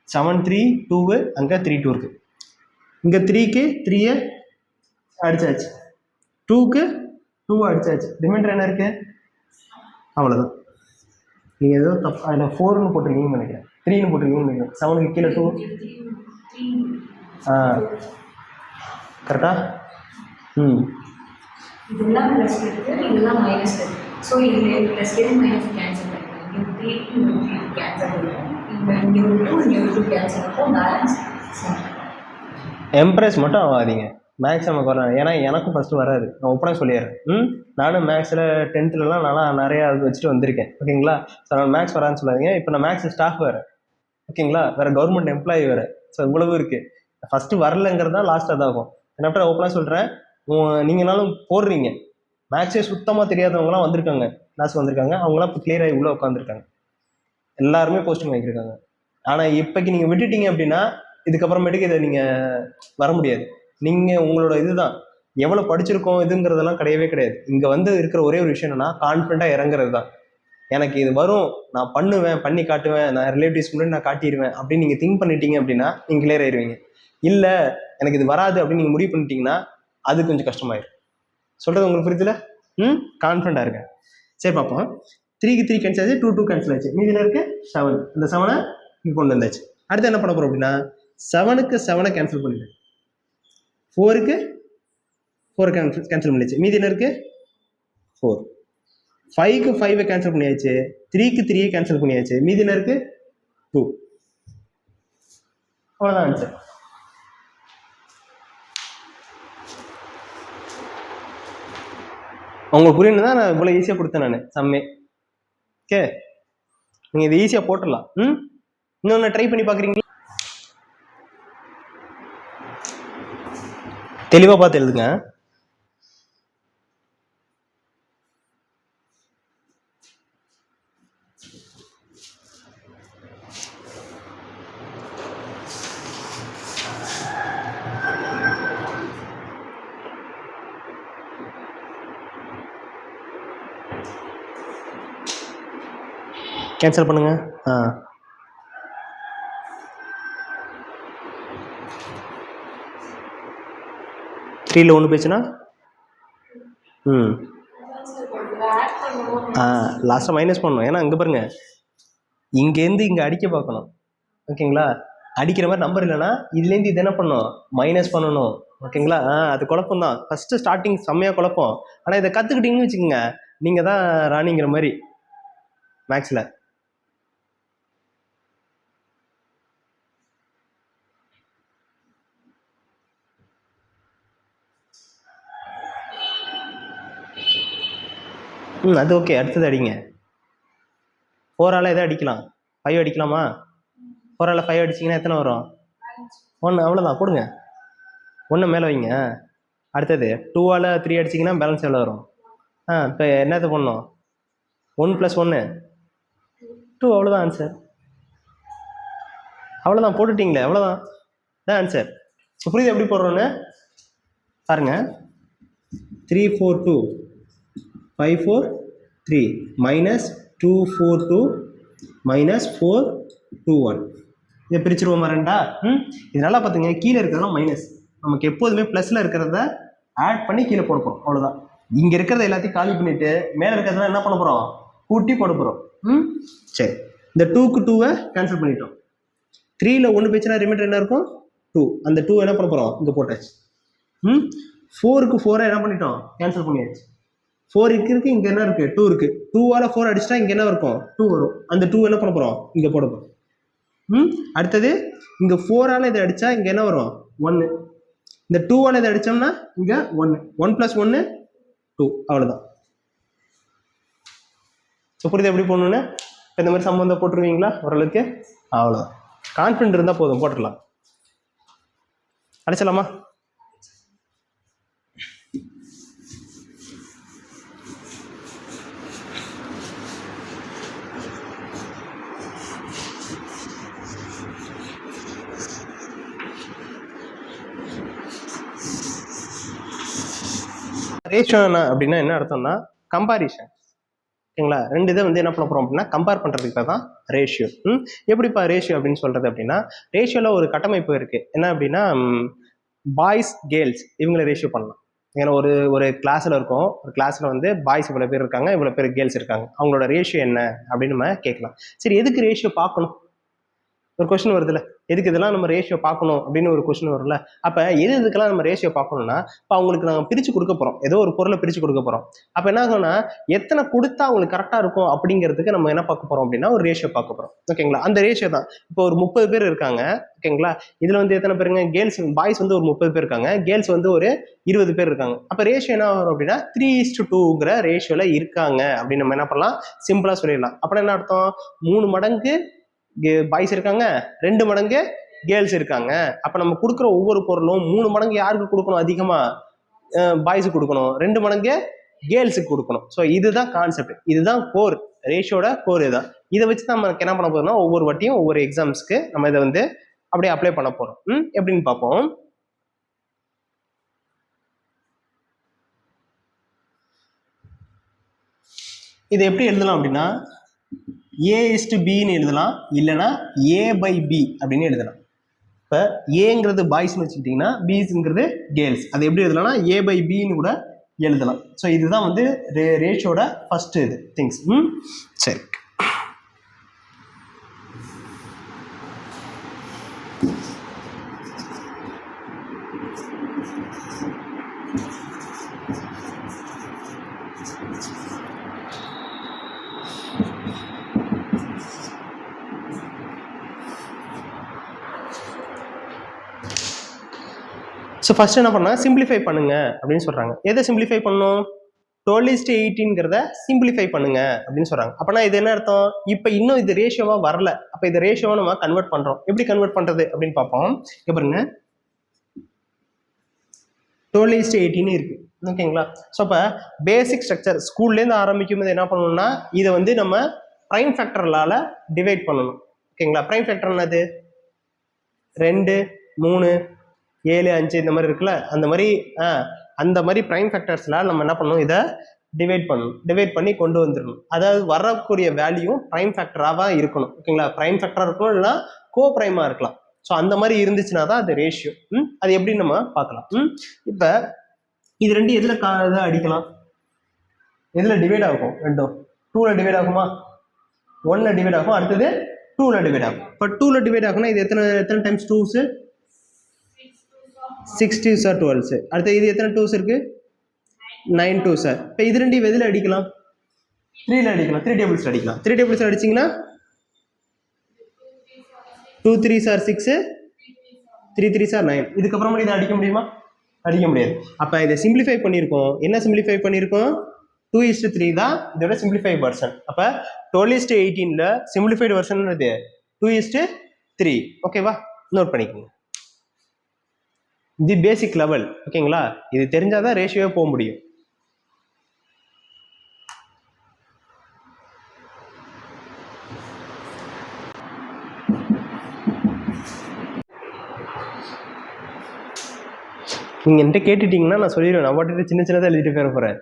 A: 7 3 2, அங்கே 3 2 இருக்குது. இங்கே 3க்கு 3 அடிச்சாச்சு, 2க்கு 2 அடிச்சாச்சு. ரிமைண்டர் என்ன இருக்குது? அவ்வளோதான். நீங்கள் ஏதோ தப்பு அதில் 4ன்னு போட்டிருக்கீங்கன்னு நினைக்கிறேன், 3ன்னு போட்டிருக்கீங்கன்னு நினைக்கிறேன். 7க்கு கீழே 2. கரெக்டா?
B: இதெல்லாம் ப்ளஸ் இருக்கு, இதெல்லாம் மைனஸ் இருக்கு. ஸோ இதில் ப்ளஸ் மைனஸ் கேன்சல் பண்ணிக்கலாம். கேன்சல் பண்ணுவோம். இந்த கேன்சல் பண்ணுவோம். பேலன்ஸ்
A: எம்ப்ரெஸ் மட்டும் ஆகாதீங்க மேக்ஸ் நமக்கு வரலாம். ஏன்னா எனக்கும் ஃபஸ்ட்டு வராது, நான் ஓப்பனாக சொல்லிடுறேன். நானும் மேக்ஸில் 10th நான் நிறையா வச்சுட்டு வந்திருக்கேன். ஓகேங்களா? ஸோ நான் மேக்ஸ் வரான்னு சொல்லாதீங்க. இப்போ நான் மேக்ஸ் ஸ்டாஃப் வேறு, ஓகேங்களா? வேறு கவர்மெண்ட் எம்ப்ளாயி வேறு. ஸோ இவ்வளவு இருக்குது. ஃபஸ்ட்டு வரலங்கிறது தான் லாஸ்ட்டாக தான் ஆகும். என்ன ஓப்பனாக சொல்கிறேன், நீங்களாலும் போடுறீங்க. மேக்ஸே சுத்தமாக தெரியாதவங்களாம் வந்திருக்காங்க, கிளாஸ் வந்திருக்காங்க. அவங்களாம் இப்போ கிளியர் ஆகி உள்ளே உட்காந்துருக்காங்க, எல்லாருமே போஸ்டிங் வாங்கியிருக்காங்க. ஆனால் இப்போக்கி நீங்கள் விட்டுட்டீங்க அப்படின்னா இதுக்கப்புறமேட்டுக்கு இதை நீங்கள் வர முடியாது. நீங்கள் உங்களோட இதுதான் எவ்வளோ படிச்சிருக்கோம் இதுங்கிறதெல்லாம் கிடையவே கிடையாது. இங்கே வந்து இருக்கிற ஒரே ஒரு விஷயம் என்னன்னா, கான்ஃபிடண்ட்டாக இறங்குறது தான். எனக்கு இது வரும், நான் பண்ணுவேன், பண்ணி காட்டுவேன், நான் ரிலேட்டிவ்ஸ் முன்னாடி நான் காட்டிடுவேன் அப்படின்னு நீங்கள் திங்க் பண்ணிட்டீங்க அப்படின்னா நீங்கள் கிளியர் ஆயிடுவீங்க. இல்லை எனக்கு இது வராது அப்படின்னு நீங்கள் முடிவு பண்ணிட்டீங்கன்னா அது கொஞ்சம் கஷ்டமாயிடும். சொல்கிறது உங்களுக்கு புரியுதுல? கான்ஃபிடண்ட்டாக இருக்கேன். சரி பார்ப்போம். 3க்கு 3 கேன்சல் ஆச்சு, 2 2 கேன்சல் ஆச்சு, மீதியில் இருக்கு 7. இந்த 7 இங்கே கொண்டு வந்தாச்சு. அடுத்து என்ன பண்ண போகிறோம் அப்படின்னா, 7க்கு 7 கேன்சல் பண்ணிடுங்க, 4க்கு 4 கேன்சல் பண்ணிடுச்சு, மீதி என்ன இருக்கு 4. 5க்கு 5 கேன்சல் பண்ணியாச்சு, 3க்கு 3 கேன்சல் பண்ணியாச்சு, மீதி என்ன இருக்கு 2. அவ்வளோதான் ஆன்சர். உங்களுக்கு புரியணும் தான் நான் இவ்வளோ ஈஸியாக கொடுத்தேன் நான் சம்மே. ஓகே, நீங்கள் இது ஈஸியாக போட்டுடலாம். இன்னொன்று ட்ரை பண்ணி பார்க்குறீங்களா? தெளிவாக பார்த்து எழுதுங்க. கேன்சல் பண்ணுங்க. 3ல் 1 போயிடுச்சுன்னா லாஸ்ட்டாக மைனஸ் பண்ணணும். ஏன்னா இங்கே பாருங்க, இங்கேருந்து இங்கே அடிக்க பார்க்கணும். ஓகேங்களா? அடிக்கிற மாதிரி நம்பர் இல்லைன்னா இதுலேருந்து இது என்ன பண்ணணும், மைனஸ் பண்ணணும். ஓகேங்களா? அது குழப்பம் தான். ஃபஸ்ட்டு ஸ்டார்டிங் செம்மையாக குழப்பம். ஆனால் இதை கற்றுக்கிட்டீங்கன்னு வச்சுக்கோங்க, நீங்கள் தான் ராணிங்கிற மாதிரி மேக்ஸில். அது ஓகே. அடுத்தது அடிங்க. 4ஆல் எதை அடிக்கலாம்? 5 அடிக்கலாமா? 4ஆல் 5 அடிச்சிங்கன்னா எத்தனை வரும்? 1. அவ்வளோதான், கொடுங்க. 1 மேலே வைங்க. அடுத்தது 2ஆல் 3 அடிச்சிங்கன்னா பேலன்ஸ் எவ்வளோ வரும்? இப்போ என்னது பண்ணணும்? 1 + 1 2. அவ்வளோதான் ஆன்சர். அவ்வளோதான், போட்டுட்டிங்களே, அவ்வளோதான். இதான் ஆன்சர். ஸோ புரியுது எப்படி போடுறோன்னு? பாருங்க. 3 4 2 5 4 3 -2 4 2 -4 2 1. இதை பிரிச்சுருவோமா ரெண்டா? இதனால பார்த்துங்க, கீழே இருக்கிறதெல்லாம் மைனஸ். நமக்கு எப்போதுமே ப்ளஸில் இருக்கிறத ஆட் பண்ணி கீழே போட போகிறோம், அவ்வளோதான். இங்கே இருக்கிறத எல்லாத்தையும் காலி பண்ணிவிட்டு மேலே இருக்கிறதெல்லாம் என்ன பண்ண போகிறோம்? கூட்டி போட போகிறோம். சரி, இந்த 2க்கு 2வை கேன்சல் பண்ணிட்டோம். 3ல் 1 போச்சுன்னா ரிமைண்டர் என்ன இருக்கும்? 2. அந்த 2 என்ன பண்ண போகிறோம்? இங்கே போட்டாச்சு. 4க்கு 4 என்ன பண்ணிட்டோம்? கேன்சல் பண்ணியாச்சு. 4 இருக்கு, இங்கே என்ன இருக்குது? 2 இருக்குது. 2ஆல் 4 அடிச்சிட்டா இங்கே என்ன இருக்கும்? 2 வரும். அந்த 2 என்ன பண்ண போகிறோம்? இங்கே போட போகிறோம். அடுத்தது இங்கே 4ஆல் இதை அடித்தா இங்கே என்ன வரும்? 1. இந்த 2ஆல் இதை அடித்தோம்னா இங்கே 1. 1 + 1 2. அவ்வளோதான். ஸோ புரியுது எப்படி போடணுன்னு? இப்போ இந்த மாதிரி சம்பந்தம் போட்டுருவீங்களா ஓரளவுக்கு? அவ்வளோதான். கான்ஃபிடென்ட் இருந்தால் போதும், போட்டுடலாம். அடிச்சலாமா? ரேஷியோ அப்படின்னா என்ன அர்த்தம்னா கம்பாரிஷன். ஓகேங்களா? ரெண்டு இதை வந்து என்ன பண்ண போகிறோம் அப்படின்னா கம்பேர் பண்ணுறதுக்கு தான் ரேஷியோ. எப்படிப்பா ரேஷியோ அப்படின்னு சொல்கிறது அப்படின்னா, ரேஷியோவில் ஒரு கட்டமைப்பு இருக்குது. என்ன அப்படின்னா, பாய்ஸ் கேர்ள்ஸ் இவங்களை ரேஷியோ பண்ணலாம். ஏன்னா ஒரு கிளாஸில் இருக்கும். ஒரு கிளாஸில் வந்து பாய்ஸ் இவ்வளோ பேர் இருக்காங்க, இவ்வளோ பேர் கேர்ள்ஸ் இருக்காங்க. அவங்களோட ரேஷியோ என்ன அப்படின்னு நம்ம கேட்கலாம். சரி, எதுக்கு ரேஷியோ பார்க்கணும்? ஒரு கொஸ்டின் வருதுல்ல, எதுக்கு இதெல்லாம் நம்ம ரேஷியோ பார்க்கணும் அப்படின்னு ஒரு கொஸ்டின் வரும்ல. அப்போ இதுக்கெல்லாம் நம்ம ரேஷியோ பார்க்கணும்னா, இப்போ அவங்களுக்கு நம்ம பிரித்து கொடுக்க போகிறோம், ஏதோ ஒரு பொருளை பிரித்து கொடுக்க போகிறோம். அப்போ என்ன ஆகும்னா, எத்தனை கொடுத்தா அவங்களுக்கு கரெக்டாக இருக்கும் அப்படிங்கிறதுக்கு நம்ம என்ன பார்க்க போகிறோம் அப்படின்னா ஒரு ரேஷியோ பார்க்க போகிறோம். ஓகேங்களா? அந்த ரேஷியோ தான். இப்போ ஒரு 30 பேர் இருக்காங்க. ஓகேங்களா? இதில் வந்து எத்தனை பேருங்க? கேர்ள்ஸ், பாய்ஸ் வந்து ஒரு 30 பேர் இருக்காங்க, கேர்ள்ஸ் வந்து ஒரு 20 பேர் இருக்காங்க. அப்போ ரேஷியோ என்ன வரும் அப்படின்னா 3:2ங்கிற ரேஷியோவில் இருக்காங்க அப்படின்னு நம்ம என்ன பண்ணலாம்? சிம்பிளாக சொல்லிடலாம். அப்புறம் என்ன அர்த்தம்? 3 மடங்கு பாய்ஸ் இருக்காங்க, 2 மடங்கு கேர்ள்ஸ் இருக்காங்க. அப்ப நம்ம கொடுக்குற ஒவ்வொரு பொருளும் 3 மடங்கு யாருக்கு கொடுக்கணும்? அதிகமா பாய்ஸுக்கு கொடுக்கணும், 2 மடங்கு கேர்ள்ஸுக்கு கொடுக்கணும். ஸோ இதுதான் கான்செப்ட், இதுதான் கோர், ரேஷியோட கோர் இதுதான். இதை வச்சு நம்ம என்ன பண்ண போறோம்னா ஒவ்வொரு வாட்டியும் ஒவ்வொரு எக்ஸாம்ஸ்க்கு நம்ம இதை வந்து அப்படியே அப்ளை பண்ண போறோம். எப்படின்னு பார்ப்போம். இதை எப்படி எழுதலாம் அப்படின்னா A:B எழுதலாம், இல்லைன்னா A/B அப்படின்னு எழுதலாம். இப்போ ஏங்கிறது பாய்ஸ்னு வச்சுக்கிட்டிங்கன்னா பிங்கிறது கேர்ள்ஸ். அது எப்படி எழுதலாம்னா A/Bன்னு கூட எழுதலாம். ஸோ இதுதான் வந்து ரேஷியோட ஃபர்ஸ்ட் இது திங்ஸ். சரி, ஸோ ஃபர்ஸ்ட் என்ன பண்ணால் சிம்பிளிஃபை பண்ணுங்க அப்படின்னு சொல்கிறாங்க. எதை சிம்பிளிஃபை பண்ணணும்? 12:18ங்கிறத சிம்பிளிஃபை பண்ணுங்க அப்படின்னு சொல்கிறாங்க. அப்போனா இது என்ன அர்த்தம்? இப்போ இன்னும் இது ரேஷியோவாக வரல. அப்போ இது ரேஷியோவாக நம்ம கன்வெர்ட் பண்ணுறோம். எப்படி கன்வெர்ட் பண்ணுறது அப்படின்னு பார்ப்போம். இங்கே பாருங்க, 12:18 இருக்குது. ஓகேங்களா? ஸோ அப்போ பேசிக் ஸ்ட்ரக்சர் ஸ்கூல்லேருந்து ஆரம்பிக்கும் போது என்ன பண்ணணும்னா இதை வந்து நம்ம ப்ரைம் ஃபேக்டர்லால் டிவைட் பண்ணணும். ஓகேங்களா? ப்ரைம் ஃபேக்டர் என்னது? 2 3 7 5 இந்த மாதிரி இருக்குல்ல, அந்த மாதிரி ப்ரைம் ஃபேக்டர்ஸ்லாம் நம்ம என்ன பண்ணணும்? இதை டிவைட் பண்ணணும். டிவைட் பண்ணி கொண்டு வந்துடணும். அதாவது வரக்கூடிய வேல்யூ ப்ரைம் ஃபேக்டராக இருக்கணும். ஓகேங்களா? ப்ரைம் ஃபேக்டராக இருக்கணும், இல்லைனா கோ ப்ரைமாக இருக்கலாம். ஸோ அந்த மாதிரி இருந்துச்சுன்னா தான் அது ரேஷியோ. அது எப்படின்னு நம்ம பார்க்கலாம். இப்போ இது ரெண்டு எதில் இதை அடிக்கலாம்? எதில் டிவைட் ஆகும்? ரெண்டும் 2ல் டிவைட் ஆகுமா? 1ல் டிவைட் ஆகும், அடுத்தது 2ல் டிவைட் ஆகும். இப்போ 2ல் டிவைட் ஆகும்னா இது எத்தனை times 2s? 6 2s are 12s. அடுத்து இது எத்தனை 2s இருக்கு? 9 2s. இப்போ இது ரெண்டு எதில் அடிக்கலாம்? 3ல் அடிக்கலாம், 3 tables அடிக்கலாம். 3 tables அடிச்சிங்கன்னா 2 3s are 6, 3 3s are 9. இதுக்கப்புறமா இதை அடிக்க முடியுமா? அடிக்க முடியாது. அப்போ இதை சிம்பிளிஃபை பண்ணியிருக்கோம். என்ன சிம்பிளிஃபை பண்ணியிருக்கோம்? 2:3 தான் இதோட சிம்பிளிஃபைட் வெர்ஷன். அப்போ 12:18ல சிம்பிளிஃபைடு வெர்ஷன் இது 2:3. ஓகேவா, நோட் பண்ணிக்கோங்க. இது பேசிக் லெவல். ஓகேங்களா, இது தெரிஞ்சாதான் ரேஷியோவே போக முடியும். நீங்க என்கிட்ட கேட்டுட்டீங்கன்னா நான் சொல்லிடுவேன். நான் பாட்டுட்டு சின்ன சின்னதாக எழுதிட்டு போறேன்.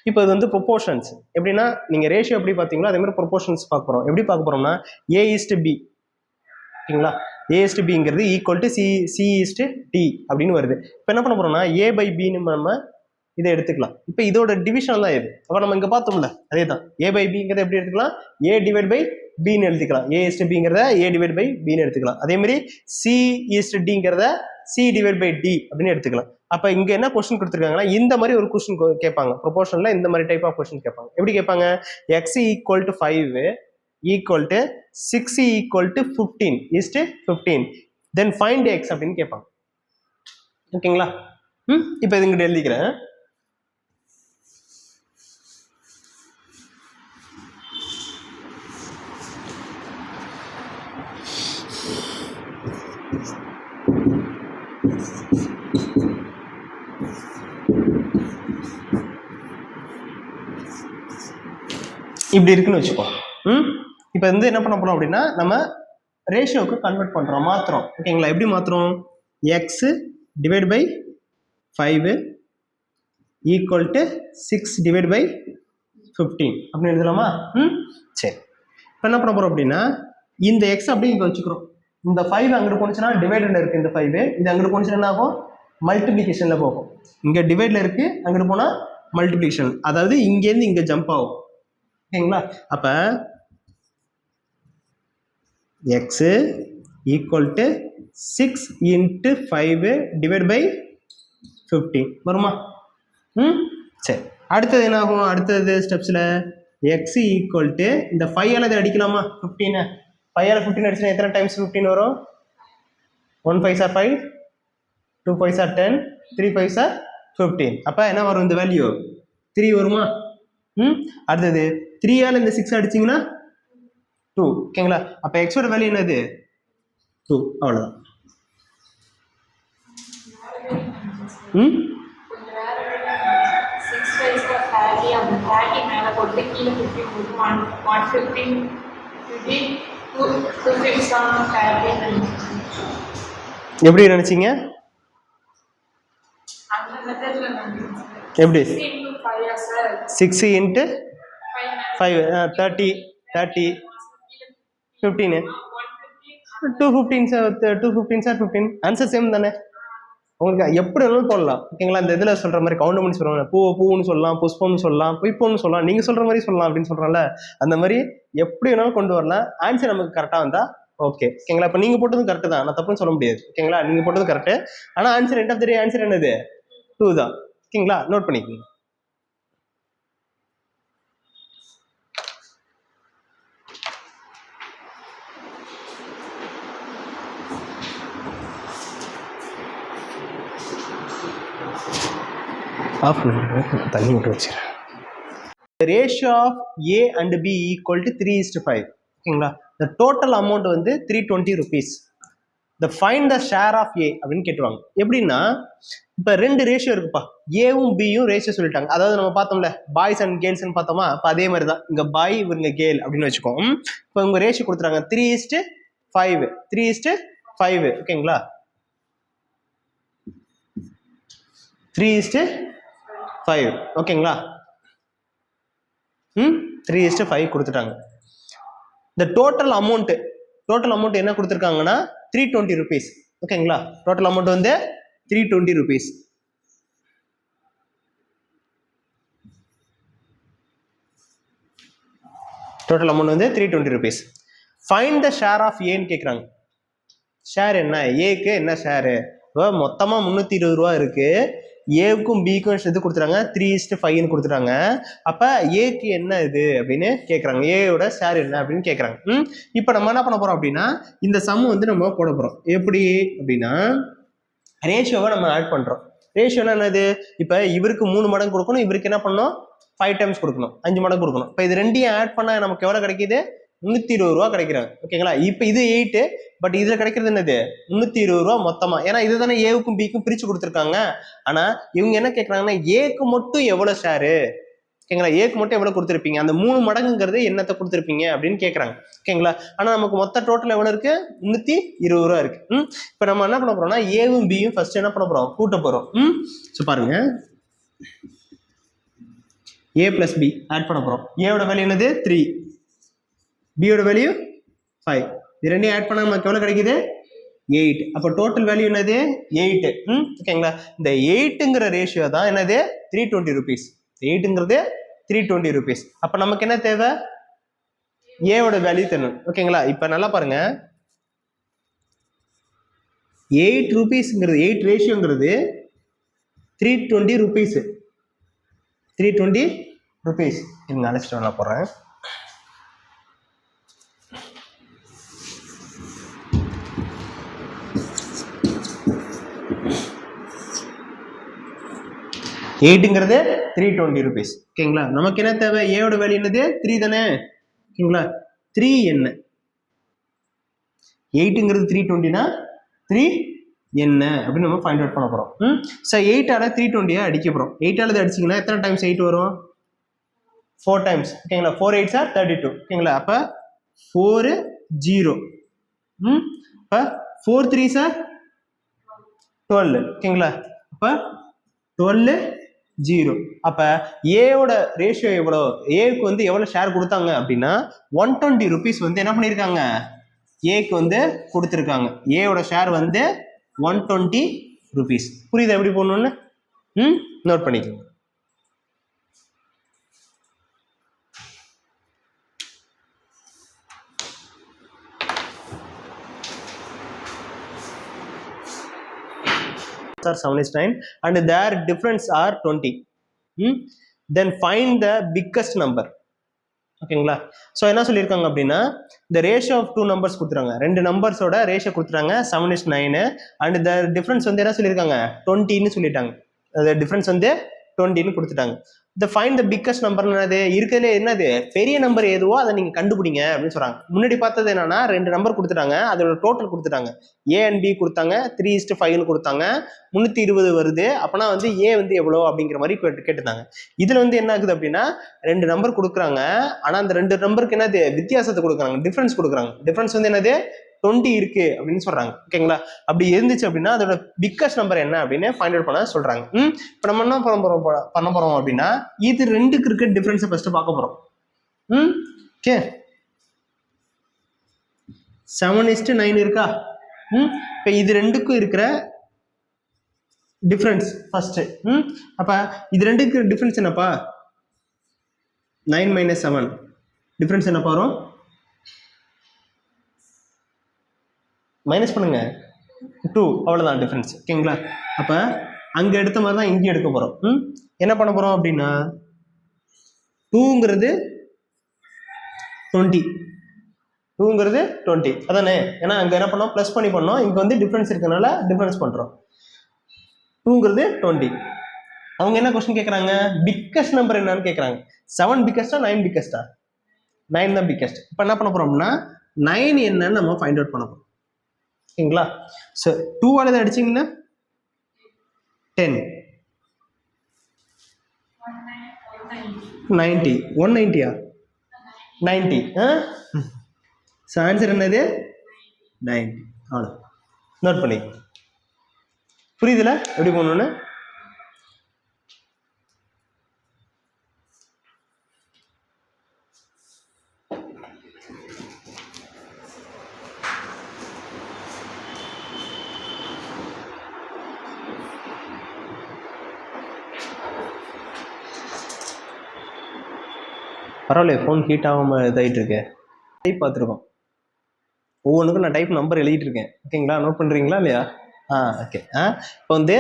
A: இப்போ இது வந்து ப்ரொபோர்ஷன்ஸ். எப்படின்னா நீங்க ரேஷியோ எப்படி பார்த்தீங்களோ அதே மாதிரி ப்ரொபோர்ஷன்ஸ் பார்க்க போறோம். எப்படி பார்க்க போறோம்னா A:B. ஓகேங்களா, A:B ஈக்குவல் டு C:D அப்படின்னு வருது. இப்போ என்ன பண்ண போறோம்னா A/Bன்னு நம்ம இதை எடுத்துக்கலாம். இப்போ இதோட டிவிஷன் தான் இது. அப்போ நம்ம இங்க பார்த்தோம்ல அதே தான். A/Bங்கிறத எப்படி எடுத்துக்கலாம், A/Bன்னு எழுதிக்கலாம். A:B A/Bன்னு எடுத்துக்கலாம். அதே மாதிரி C:D C/D அப்படின்னு எடுத்துக்கலாம். அப்ப இங்க என்ன கொஸ்டின் கொடுத்துருக்காங்கன்னா இந்த மாதிரி ஒரு கொஸ்டின் கேட்பாங்க. ப்ரொபோர்ஷன்ல இந்த மாதிரி டைப் ஆஃப் கொஸ்டின் கேட்பாங்க. எப்படி கேட்பாங்க, x = 5 = 6 = 15 தென் ஃபைண்ட் x அப்படின்னு கேட்பாங்க. ஓகேங்களா, இப்போ இது இங்கிட்ட எழுதிக்கிறேன். இப்படி இருக்குன்னு வச்சுக்கோ. இப்போ வந்து என்ன பண்ண போறோம் அப்படின்னா நம்ம ரேஷியோவுக்கு கன்வெர்ட் பண்றோம், மாத்துறோம். ஓகேங்களா, எப்படி மாத்துறோம், x / 5 = 6 / 15 அப்படின்னு எழுதலாமா? சரி, இப்போ என்ன பண்ண போறோம் அப்படின்னா இந்த x அப்படியே இங்க வச்சுக்கிறோம். இந்த 5 அங்கிட்டு போனுச்சுன்னா டிவைடட்ல இருக்கு. இந்த 5 இது அங்கிட்டு போனுச்சுன்னா என்ன ஆகும், மல்டிபிளிகேஷன்ல போகும். இங்க டிவைட்ல இருக்கு, அங்கிட்டு போனா மல்டிபிளிகேஷன், அதாவது இங்கேருந்து இங்க ஜம்ப் ஆகும். ஓகேங்களா, அப்ப x = 6 × 5 / 15 வருமா? சரி, அடுத்தது என்ன ஆகும், அடுத்தது ஸ்டெப்ஸ்ல x = இந்த 5 இதை அடிக்கலாமா, 15 5 15 அடிச்சுன்னா எத்தனை டைம்ஸ் 15 வரும், 1 5s are 5, 2 5s are 10, 3 5s are 15. அப்ப என்ன வரும், இந்த வேல்யூ 3 வருமா? அடுத்தது 3 இந்த 6 அடிச்சிங்கன்னா 2. ஓகேங்களா, அப்ப x ஓட வேல்யூ என்னது, 2. அவ்வளவுதான். எப்படி நினைச்சீங்க, எப்படி 6 × 5 30 30 15 2 15s are 15. ஆன்சர் சேம் தானே, உங்களுக்கு எப்படி வேணாலும் போடலாம். ஓகேங்களா, இந்த இதில் சொல்ற மாதிரி கவுண்ட் பண்ணி சொல்லுவாங்க, பூன்னு சொல்லலாம், புஷ்பம்னு சொல்லலாம், பொய்ப்போன்னு சொல்லலாம், நீங்க சொல்ற மாதிரி சொல்லலாம் அப்படின்னு சொல்றோம்ல, அந்த மாதிரி எப்படி வேணாலும் கொண்டு வரலாம். ஆன்சர் நமக்கு கரெக்டாக வந்தா ஓகே. ஓகேங்களா, இப்போ நீங்க போட்டதும் கரெக்ட் தான், நான் தப்புன்னு சொல்ல முடியாது. ஓகேங்களா, நீங்க போட்டதும் கரெக்ட், ஆனால் answer end of the day answer என்னது, 2 தான். ஓகேங்களா, நோட் பண்ணிக்கோங்க. தண்ணி விட்டு வச்சுக்கிறேன். Ratio of A and B = 3:5. ஓகேங்களா, the total amount வந்து 320 rupees. the find the share of A அப்படின்னு கேட்டுவாங்க. எப்படின்னா இப்போ 2 ரேஷியோ இருக்குப்பா, ஏவும் பியும் ரேஷியோ சொல்லிட்டாங்க. அதாவது நம்ம பார்த்தோம்ல பாய்ஸ் அண்ட் கேர்ள்ஸ்ன்னு பார்த்தோமா, இப்போ அதே மாதிரி தான் இங்க பாய் இவங்க கேர்ள் அப்படின்னு வச்சுக்கோம். இப்போ இவங்க ரேஷியோ கொடுத்துறாங்க 3:5 3:5. ஓகேங்களா, 3:5. ஓகேங்களா, 3:5 கொடுத்துட்டாங்க. இந்த டோட்டல் அமௌண்ட் என்ன கொடுத்துருக்காங்கன்னா 320 rupees. ஓகேங்களா, டோட்டல் அமௌண்ட் வந்து 320 rupees. டோட்டல் அமௌண்ட் வந்து 320 rupees. Find the share of ஏன்னு கேட்குறாங்க. ஷேர் என்ன, ஏக்கு என்ன ஷேரு, மொத்தமாக 320 ரூபா இருக்கு. ஏவுக்கும் பிக்கும் இது கொடுத்துறாங்க 3:5 கொடுத்துட்டாங்க. அப்ப ஏக்கு என்ன இது அப்படின்னு கேட்கறாங்க, ஏயோட ஷேர் என்ன அப்படின்னு கேட்கறாங்க. இப்போ நம்ம என்ன பண்ண போறோம் அப்படின்னா இந்த சம் வந்து நம்ம போட போறோம். எப்படி அப்படின்னா ரேஷியோவை நம்ம ஆட் பண்றோம். ரேஷியோனா என்னது? இப்போ இவருக்கு 3 மடங்கு கொடுக்கணும், இவருக்கு என்ன பண்ணணும் 5 டைம்ஸ் கொடுக்கணும், 5 மடங்கு கொடுக்கணும். இப்போ இது ரெண்டையும் ஆட் பண்ணா நமக்கு எவ்வளவு கிடைக்குது? 320 ரூபா கிடைக்கிறாங்க. ஓகேங்களா? இப்போ இது 8, பட் இதுல கிடைக்கிறது என்னது? 320 ரூபா மொத்தமா. ஏன்னா இதுதானே ஏவுக்கும் பிக்கும் பிரிச்சு கொடுத்துருக்காங்க. ஆனா இவங்க என்ன கேட்கறாங்கன்னா ஏக்கு மட்டும் எவ்வளவு ஷேரு, ஓகேங்களா, ஏக்கு மட்டும் எவ்வளவு கொடுத்துருப்பீங்க, அந்த 3 மடங்குங்கிறது என்னத்தை கொடுத்துருப்பீங்க அப்படின்னு கேட்கறாங்க. ஓகேங்களா? ஆனா நமக்கு மொத்த டோட்டல் எவ்வளவு இருக்கு? 320 ரூபா இருக்கு. இப்ப நம்ம என்ன பண்ண போறோம்னா ஏவும் பியும் ஃபர்ஸ்ட் என்ன பண்ண போறோம்? கூட்ட போறோம். பாருங்க, a plus b ஆட் பண்ண போறோம். ஏவோட வேல்யூ என்னது? 3, பியோட வேல்யூ 5. இது ரெண்டையும் ஆட் பண்ணா நமக்கு எவ்வளவு கிடைக்குது? 8. அப்போ டோட்டல் வேல்யூ என்னது? 8. ஓகேங்களா? இந்த 8ங்கிற ரேஷியோ தான் என்னது? 320 rupees. 8ங்கிறது 320 rupees. அப்ப நமக்கு என்ன தேவை? ஏவோட வேல்யூ தெரியணும். ஓகேங்களா? இப்ப நல்லா பாருங்க, 8 rupeesங்கிறது 8 ரேஷியோங்கிறது 320 rupees. 320 rupees. இங்க அழைச்சிட்டு வரலாம் போறேன். எயிட்டுங்கிறது 320 rupees. ஓகேங்களா? நமக்கு என்ன தேவை? ஏவோட வேல்யூ என்னது? 3 தானே. ஓகேங்களா? 3 என்ன? 8ங்கிறது 320னா 3 என்ன அப்படின்னு நம்ம ஃபைண்ட் அவுட் பண்ண போறோம். சார் 8ஆல 320 அடிக்க போறோம். 8ஆல அடிச்சிங்கன்னா எத்தனை டைம்ஸ் 8 வரும்? 4 டைம்ஸ். ஓகேங்களா? 4 8s are 32. ஓகேங்களா? அப்ப 4 0. அப்ப 4 3s are 12. ஓகேங்களா? அப்ப 12 0. அப்ப ஏவோட ரேஷியோ எவ்வளோ? ஏக்கு வந்து எவ்வளவு ஷேர் கொடுத்தாங்க அப்படின்னா 120 rupees வந்து என்ன பண்ணிருக்காங்க? ஏக்கு வந்து கொடுத்துருக்காங்க. ஏவோட ஷேர் வந்து 120 rupees. புரியுதா எப்படி போடணும்னு? நோட் பண்ணிக்கோங்க. are 7:9 and their difference are 20. Then find the biggest number. ஓகேங்களா? ஸோ என்ன சொல்லியிருக்காங்க அப்படின்னா இந்த ரேஷியோ ஆஃப் 2 numbers கொடுத்துறாங்க. 2 நம்பர்ஸோட ரேஷியோ கொடுத்துறாங்க 7:9 அண்ட் த டிஃபரன்ஸ் வந்து என்ன சொல்லியிருக்காங்க? 20ன்னு சொல்லிட்டாங்க. அந்த டிஃபரன்ஸ் வந்து 20ன்னு கொடுத்துட்டாங்க. இந்த ஃபைண்ட் த பிக்கஸ்ட் நம்பர் என்னது? இருக்கிறதுல என்னது பெரிய நம்பர் எதுவோ அதை நீங்க கண்டுபிடிங்க அப்படின்னு சொல்றாங்க. முன்னாடி பார்த்தது என்னன்னா 2 நம்பர் கொடுத்துட்டாங்க, அதோட டோட்டல் கொடுத்துட்டாங்க. ஏ அண்ட் பி கொடுத்தாங்க, 3:5ன்னு கொடுத்தாங்க, 320 வருது. அப்பனா வந்து ஏ வந்து எவ்வளோ அப்படிங்கிற மாதிரி கேட்டுட்டாங்க. இதுல வந்து என்ன ஆகுது அப்படின்னா 2 நம்பர் கொடுக்குறாங்க, ஆனா அந்த 2 நம்பருக்கு என்னது வித்தியாசத்தை கொடுக்குறாங்க, டிஃபரன்ஸ் கொடுக்குறாங்க. டிஃபரன்ஸ் வந்து என்னது 20 இருக்கு அப்படின்னு சொல்றாங்க. ஓகேங்களா? அப்படி இருந்துச்சு அப்படின்னா அதோட பிக்கஸ்ட் நம்பர் என்ன அப்படின்னு ஃபைண்ட் அவுட் பண்ண சொல்றாங்க. இப்போ நம்ம என்ன பண்ண போறோம் அப்படின்னா இது ரெண்டுக்கு இருக்க டிஃபரன்ஸை ஃபர்ஸ்ட் பார்க்க போறோம். ஓகே, 7:9 இருக்கா? இப்போ இது ரெண்டுக்கும் இருக்கிற டிஃபரன்ஸ் ஃபர்ஸ்ட். அப்ப இது ரெண்டுக்கு டிஃபரன்ஸ் என்னப்பா? 9 - 7 டிஃபரன்ஸ் என்னப்பா வரும்? மைனஸ் பண்ணுங்க 2, அவ்வளவுதான் டிஃபரன்ஸ். ஓகேங்களா? அப்ப அங்க எடுத்த மாதிரி தான் இங்கே எடுக்க போறோம். என்ன பண்ண போறோம் அப்படின்னா 2ங்கிறது 20, 2ங்கிறது 20 அதானே. ஏன்னா அங்க என்ன பண்ணோம்? பிளஸ் பண்ணி பண்ணோம். இங்க வந்து டிஃபரன்ஸ் இருக்கனால டிஃபரன்ஸ் பண்றோம். 2ங்கிறது 20. அவங்க என்ன கொஸ்டின் கேட்கறாங்க? பிக்கஸ்ட் நம்பர் என்னன்னு கேட்கறாங்க. 7 பிக்கஸ்டா 9 பிக்கஸ்டா? 9 தான் பிக்கஸ்ட். இப்போ என்ன பண்ண போறோம்னா 9 என்னன்னு நம்ம ஃபைண்ட் அவுட் பண்ண போறோம். ஓகேங்களா? ஸோ 2ஆல அடிச்சிங்கன்னா 10, 90, 190 90. ஸோ ஆன்சர் என்னது? 90. அவ்வளோ நோட் பண்ணி. புரியுதுல எப்படி போகணும்னு? பரவாயில்ல, ஃபோன் ஹீட் ஆகாமல் இதாகிட்டு இருக்கேன். டைப் பார்த்துருக்கோம், ஒவ்வொன்றுக்கும் நான் டைப் நம்பர் எழுதிட்டு இருக்கேன். ஓகேங்களா? நோட் பண்ணுறீங்களா இல்லையா? ஓகே. இப்போ வந்து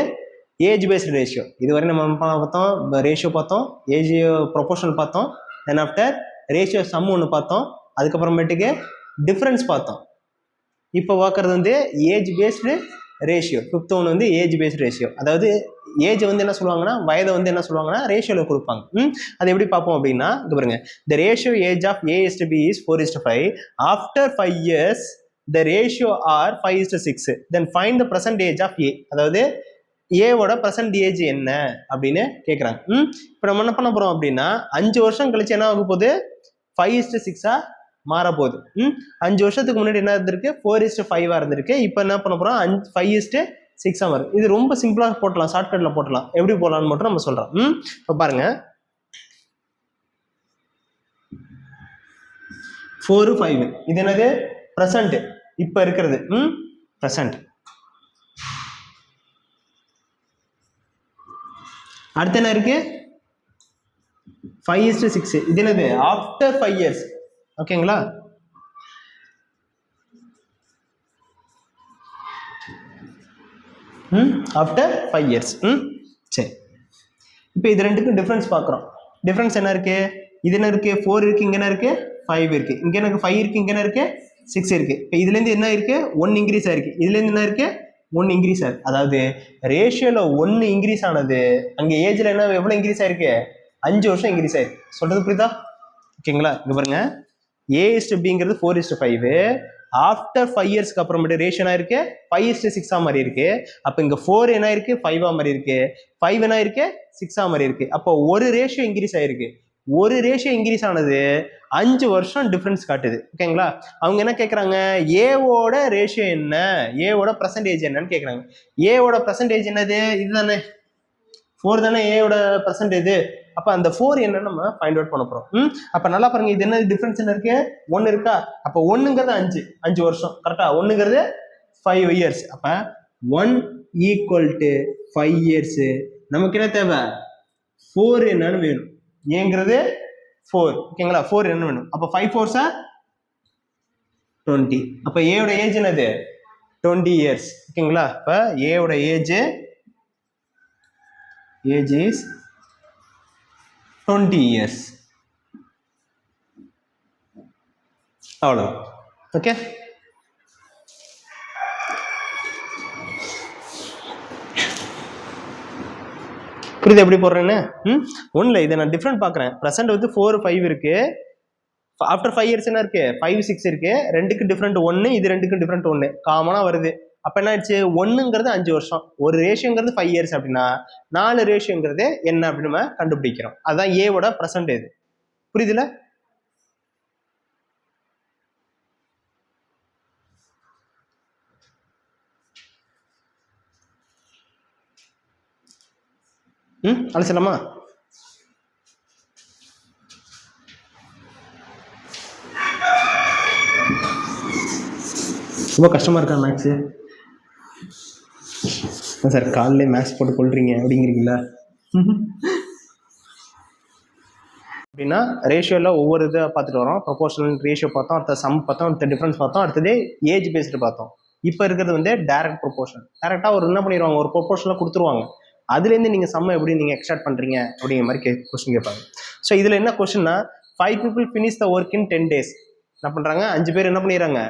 A: ஏஜ் பேஸ்டு ரேஷியோ இதுவரை நம்ம பார்த்தோம். ரேஷியோ பார்த்தோம், ஏஜ் ப்ரொபோர்ஷனல் பார்த்தோம், தென் ஆஃப்டர் ரேஷியோ சம் ஒன்று பார்த்தோம், அதுக்கப்புறமேட்டுக்கு டிஃப்ரென்ஸ் பார்த்தோம். இப்போ பார்க்குறது வந்து age based ratio. Fifth one வந்து ஏஜ் பேஸ்ட் ரேஷியோ. அதாவது ஏஜ் வந்து என்ன சொல்லுவாங்கன்னா, வயதை வந்து என்ன சொல்லுவாங்கன்னா ரேஷியோவில் கொடுப்பாங்க. அது எப்படி பார்ப்போம் அப்படின்னா, இங்க பாருங்க, the ratio age of A:B is 4:5. After 5 years the ratio are 5:6. then find the present age of A. அதாவது ஏவோட ப்ரெசன்ட் ஏஜ் என்ன அப்படின்னு கேட்குறாங்க. இப்போ நம்ம என்ன பண்ண போறோம் அப்படின்னா, 5 வருஷம் கழிச்சு என்ன ஆக போகுது, 5:6 மாற போகுது. 5 வருஷத்துக்கு முன்னாடி என்ன இருந்திருக்கு, 4:5 இருந்திருக்கு. இப்போ என்ன பண்ண போறோம், 5:6 வரும். இது ரொம்ப சிம்பிளா போட்டலாம், ஷார்ட்கட்ல போட்டலாம். எப்படி போடலாம்னு மட்டும் நம்ம சொல்றோம். இப்போ பாருங்க, 4, 5 இது என்னது, ப்ரெசன்ட், இப்ப இருக்கிறது ப்ரெசன்ட். அடுத்து என்ன இருக்கு, 5:6 இது என்னது, ஆஃப்டர் 5 years. ஓகேங்களா, ஆஃப்டர் 5 years. சரி, இப்போ இது ரெண்டுக்கும் டிஃபரன்ஸ் பார்க்குறோம். டிஃபரன்ஸ் என்ன இருக்கு, இது என்ன இருக்கு, 4 இருக்கு, இங்க என்ன இருக்கு, 5 இருக்கு, இங்க எனக்கு 5 இருக்கு, இங்க என்ன இருக்கு, 6 இருக்கு. இப்போ இதுல இருந்து என்ன இருக்கு, 1 இன்க்ரீஸ் ஆயிருக்கு, இதுல இருந்து என்ன இருக்கு, 1 இன்க்ரீஸ் ஆயிருக்கு. அதாவது ரேஷியோல 1 இன்க்ரீஸ் ஆனது, அங்க ஏஜ்ல என்ன எவ்வளவு இன்க்ரீஸ் ஆயிருக்கு, 5 வருஷம் இன்க்ரீஸ் ஆயிருக்கு. சொல்றது புரியுதா? ஓகேங்களா, இங்க பாருங்க, A:B 4:5. ஆஃப்டர் 5 இயர்ஸ்க்கு அப்புறமேட்டு ரேஷியோ என்ன இருக்கு, 5:6 மாதிரி இருக்கு. அப்ப இங்க 4 என்ன இருக்கு, 5 மாதிரி இருக்கு, 5 என்ன இருக்கு, 6 மாதிரி இருக்கு. அப்போ ஒரு ரேஷியோ இன்க்ரீஸ் ஆயிருக்கு. ஒரு ரேஷியோ இன்க்ரீஸ் ஆனது 5 வருஷம் டிஃபரன்ஸ் காட்டுது. ஓகேங்களா, அவங்க என்ன கேட்கறாங்க, ஏவோட ரேஷியோ என்ன, ஏவோட பர்சன்டேஜ் என்னன்னு கேட்கறாங்க. ஏவோட பர்சன்டேஜ் என்னது, இதுதானே 4 தானே ஏவோட பர்சன்டேஜ். அப்ப அந்த 4 என்னன்னு நம்ம ஃபைண்ட் அவுட் பண்ண போறோம். அப்ப நல்லா பாருங்க, இது என்ன டிஃபரன்ஸ் என்ன இருக்கு, 1 இருக்கா. அப்ப 1ங்கிறது 5 வருஷம் கரெக்டா, 1ங்கிறது 5 years. அப்ப 1 = 5 years. நமக்கு என்ன தேவை, 4 என்னன்னு வேணும். ஏங்கிறது 4. ஓகேங்களா, 4 என்ன வேணும். அப்ப 5 4s are 20. அப்ப ஏவோட ஏஜ் என்னது, 20 years. ஓகேங்களா, அப்ப ஏவோட ஏஜ் is 20 years. அவ்வளோ. ஓகே, புரியுது எப்படி போடுறேன்னு. ஒன்றும் இதை நான் டிஃப்ரெண்ட் பார்க்குறேன். ப்ரெசென்ட் வந்து 4 5 இருக்கு, ஆஃப்டர் 5 years என்ன இருக்கு, 5 6 இருக்கு. ரெண்டுக்கு டிஃப்ரெண்ட் 1, இது ரெண்டுக்கும் டிஃப்ரெண்ட் 1 காமனா வருது. அப்ப என்ன ஆயிடுச்சு, 1ங்கிறது 5 வருஷம், ஒரு ரேஷியோங்கிறது 5 years அப்படின்னா 4 ரேஷியோங்கிறது என்ன அப்படின்னு நம்ம கண்டுபிடிக்கிறோம். அதுதான் ஏவோட பர்சன்டேஜ். புரியுதுல? அழைச்சலாமா? ரொம்ப கஷ்டமா இருக்கா மேக்ஸு சார்? காலையிலே மேக்ஸ் போட்டு கொள்றீங்க அப்படிங்கிறீங்களா? அப்படின்னா ரேஷியோவில் ஒவ்வொரு இதை பார்த்துட்டு வரோம். ப்ரொபோர்ஷனல் ரேஷியோ பார்த்தோம், அடுத்த சம் பார்த்தோம், அடுத்த டிஃபரன்ஸ் பார்த்தோம், அடுத்தது ஏஜ் பேஸ்டு பார்த்தோம். இப்போ இருக்கிறது வந்து டைரக்ட் ப்ரொபோர்ஷன். டேரெக்டாக ஒரு என்ன பண்ணிடுவாங்க, ஒரு ப்ரொபோர்ஷனில் கொடுத்துருவாங்க. அதுலேருந்து நீங்கள் சம்மை எப்படி நீங்கள் எக்ஸ்ட்ராக்ட் பண்ணுறீங்க அப்படிங்கிற மாதிரி கொஸ்டின் கேட்பாங்க. ஸோ இதில் என்ன கொஸ்டின்னா, 5 people finish the work in 10 days. என்ன பண்ணுறாங்க, 5 பேர் என்ன பண்ணிடுறாங்க,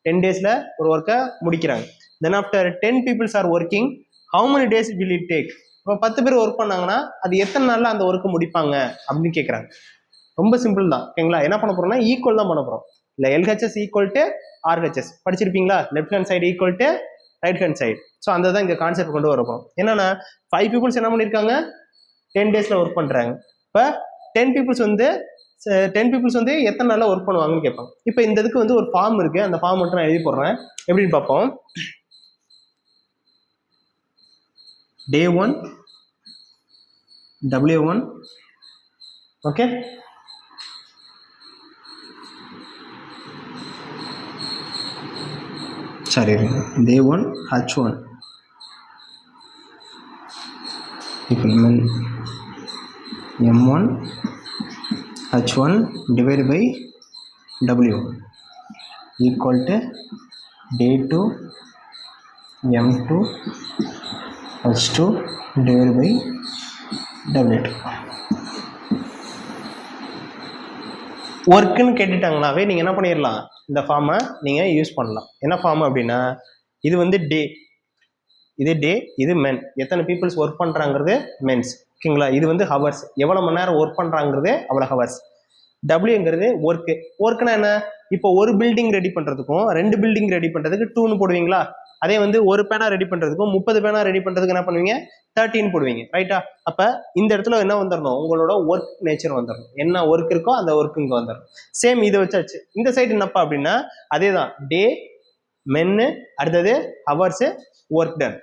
A: 10 daysல ஒரு ஒர்க்கை முடிக்கிறாங்க. Then after 10 people are working, how many days will it take? இப்போ 10 பேர் ஒர்க் பண்ணாங்கன்னா அது எத்தனை நாளில் அந்த ஒர்க்கை முடிப்பாங்க அப்படின்னு கேட்குறாங்க. ரொம்ப சிம்பிள் தான். ஓகேங்களா, என்ன பண்ண போறோம்னா ஈக்குவல் தான் பண்ண போகிறோம். இல்லை LHS = RHS படிச்சிருப்பீங்களா, left hand side = right hand side. So அந்த தான் இங்கே கான்செப்ட் கொண்டு வரப்போம். என்னன்னா 5 people என்ன பண்ணியிருக்காங்க, 10 daysல ஒர்க் பண்ணுறாங்க. இப்போ 10 people வந்து எத்தனை நாளில் ஒர்க் பண்ணுவாங்கன்னு கேட்பாங்க. இப்போ இந்த இதுக்கு வந்து ஒரு ஃபார்ம் இருக்கு, அந்த ஃபார்ம் மட்டும் நான் எழுதி போடுறேன். எப்படின்னு பார்ப்போம். Day 1 W1, ஓகே, சரி, Day 1 H1 equal M1 H1 divided by W1 equal to Day 2 M2 H2 divided by W2. ஒர்க்குன்னு கேட்டுட்டாங்கனாவே நீங்கள் என்ன பண்ணிடலாம், இந்த ஃபார்மை நீங்கள் யூஸ் பண்ணலாம். என்ன ஃபார்ம் அப்படின்னா, இது வந்து டே, இது டே, இது மென். எத்தனை பீப்புள்ஸ் ஒர்க் பண்ணுறாங்கிறது மென்ஸ். ஓகேங்களா? இது வந்து ஹவர்ஸ், எவ்வளோ மணி நேரம் ஒர்க் பண்ணுறாங்கிறது அவ்வளோ ஹவர்ஸ். டபிள்யூங்கிறது ஒர்க்கு. ஒர்க்குனா என்ன? இப்போ ஒரு பில்டிங் ரெடி பண்ணுறதுக்கும் 2 பில்டிங் ரெடி பண்ணுறதுக்கு 2ன்னு போடுவீங்களா? அதே வந்து ஒரு பேனா ரெடி பண்ணுறதுக்கும் 30 பேனா ரெடி பண்ணுறதுக்கு என்ன பண்ணுவீங்க? 13 போடுவீங்க. ரைட்டா? அப்போ இந்த இடத்துல என்ன வந்துடணும்? உங்களோட ஒர்க் நேச்சர் வந்துடணும். என்ன ஒர்க் இருக்கோ அந்த ஒர்க்கு இங்கே வந்துடணும். சேம் இதை வச்சாச்சு. இந்த சைடு என்னப்பா அப்படின்னா அதே தான், டே, மென்னு, அடுத்தது ஹவர்ஸு, ஒர்க் டன்.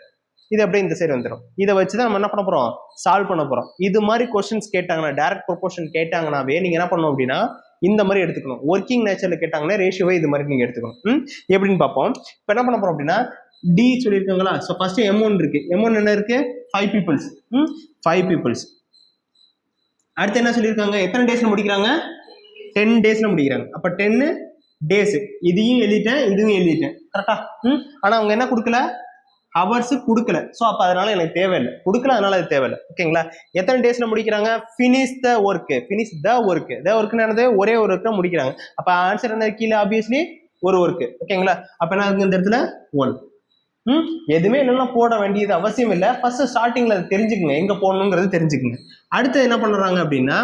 A: இது அப்படியே இந்த சைடு வந்துடும். இதை வச்சு தான் நம்ம என்ன பண்ண போகிறோம்? சால்வ் பண்ண போகிறோம். இது மாதிரி கொஸ்டின்ஸ் கேட்டாங்கன்னா, டைரக்ட் ப்ரொபோர்ஷன் கேட்டாங்கன்னாவே நீங்கள் என்ன பண்ணணும் அப்படின்னா இந்த மாதிரி எடுத்துக்கணும். ஒர்க்கிங் நேச்சரில் கேட்டாங்கன்னா ரேஷியோவை இது மாதிரி நீங்கள் எடுத்துக்கணும். எப்படின்னு பார்ப்போம். இப்போ என்ன பண்ண போகிறோம் அப்படின்னா டி சொல்லியிருக்காங்களா? ஸோ ஃபர்ஸ்ட் M1 இருக்கு. M1 என்ன இருக்கு? 5 பீப்புள்ஸ். 5 பீப்புள்ஸ். அடுத்து என்ன சொல்லியிருக்காங்க? எத்தனை டேஸ்ல முடிக்கிறாங்க? 10 டேஸ்ல முடிக்கிறாங்க. அப்போ 10 டேஸ். இதையும் எழுதிட்டேன், இதுவும் எழுதிட்டேன். கரெக்டா? ஆனால் அவங்க என்ன கொடுக்கல? ஹவர்ஸ் கொடுக்கல. ஸோ அப்போ அதனால எனக்கு தேவையில்லை. கொடுக்கல, அதனால அது தேவையில்லை. ஓகேங்களா? எத்தனை டேஸ்ல முடிக்கிறாங்க? Finish the work. Finish the work. The ஒர்க்னு என்னது? ஒரே ஒரு ஒர்க்கை முடிக்கிறாங்க. அப்போ ஆன்சர் என்ன? கீழே ஆப்வியஸ்லி ஒரு ஒர்க்கு. ஓகேங்களா? அப்போ என்ன இந்த இடத்துல 1. எதுவுமே இல்லைன்னா போட வேண்டியது அவசியம் இல்லை. ஃபர்ஸ்ட் ஸ்டார்டிங்ல அதை தெரிஞ்சுக்குங்க, எங்க போடணுங்கிறது தெரிஞ்சுக்குங்க. அடுத்து என்ன பண்றாங்க அப்படின்னா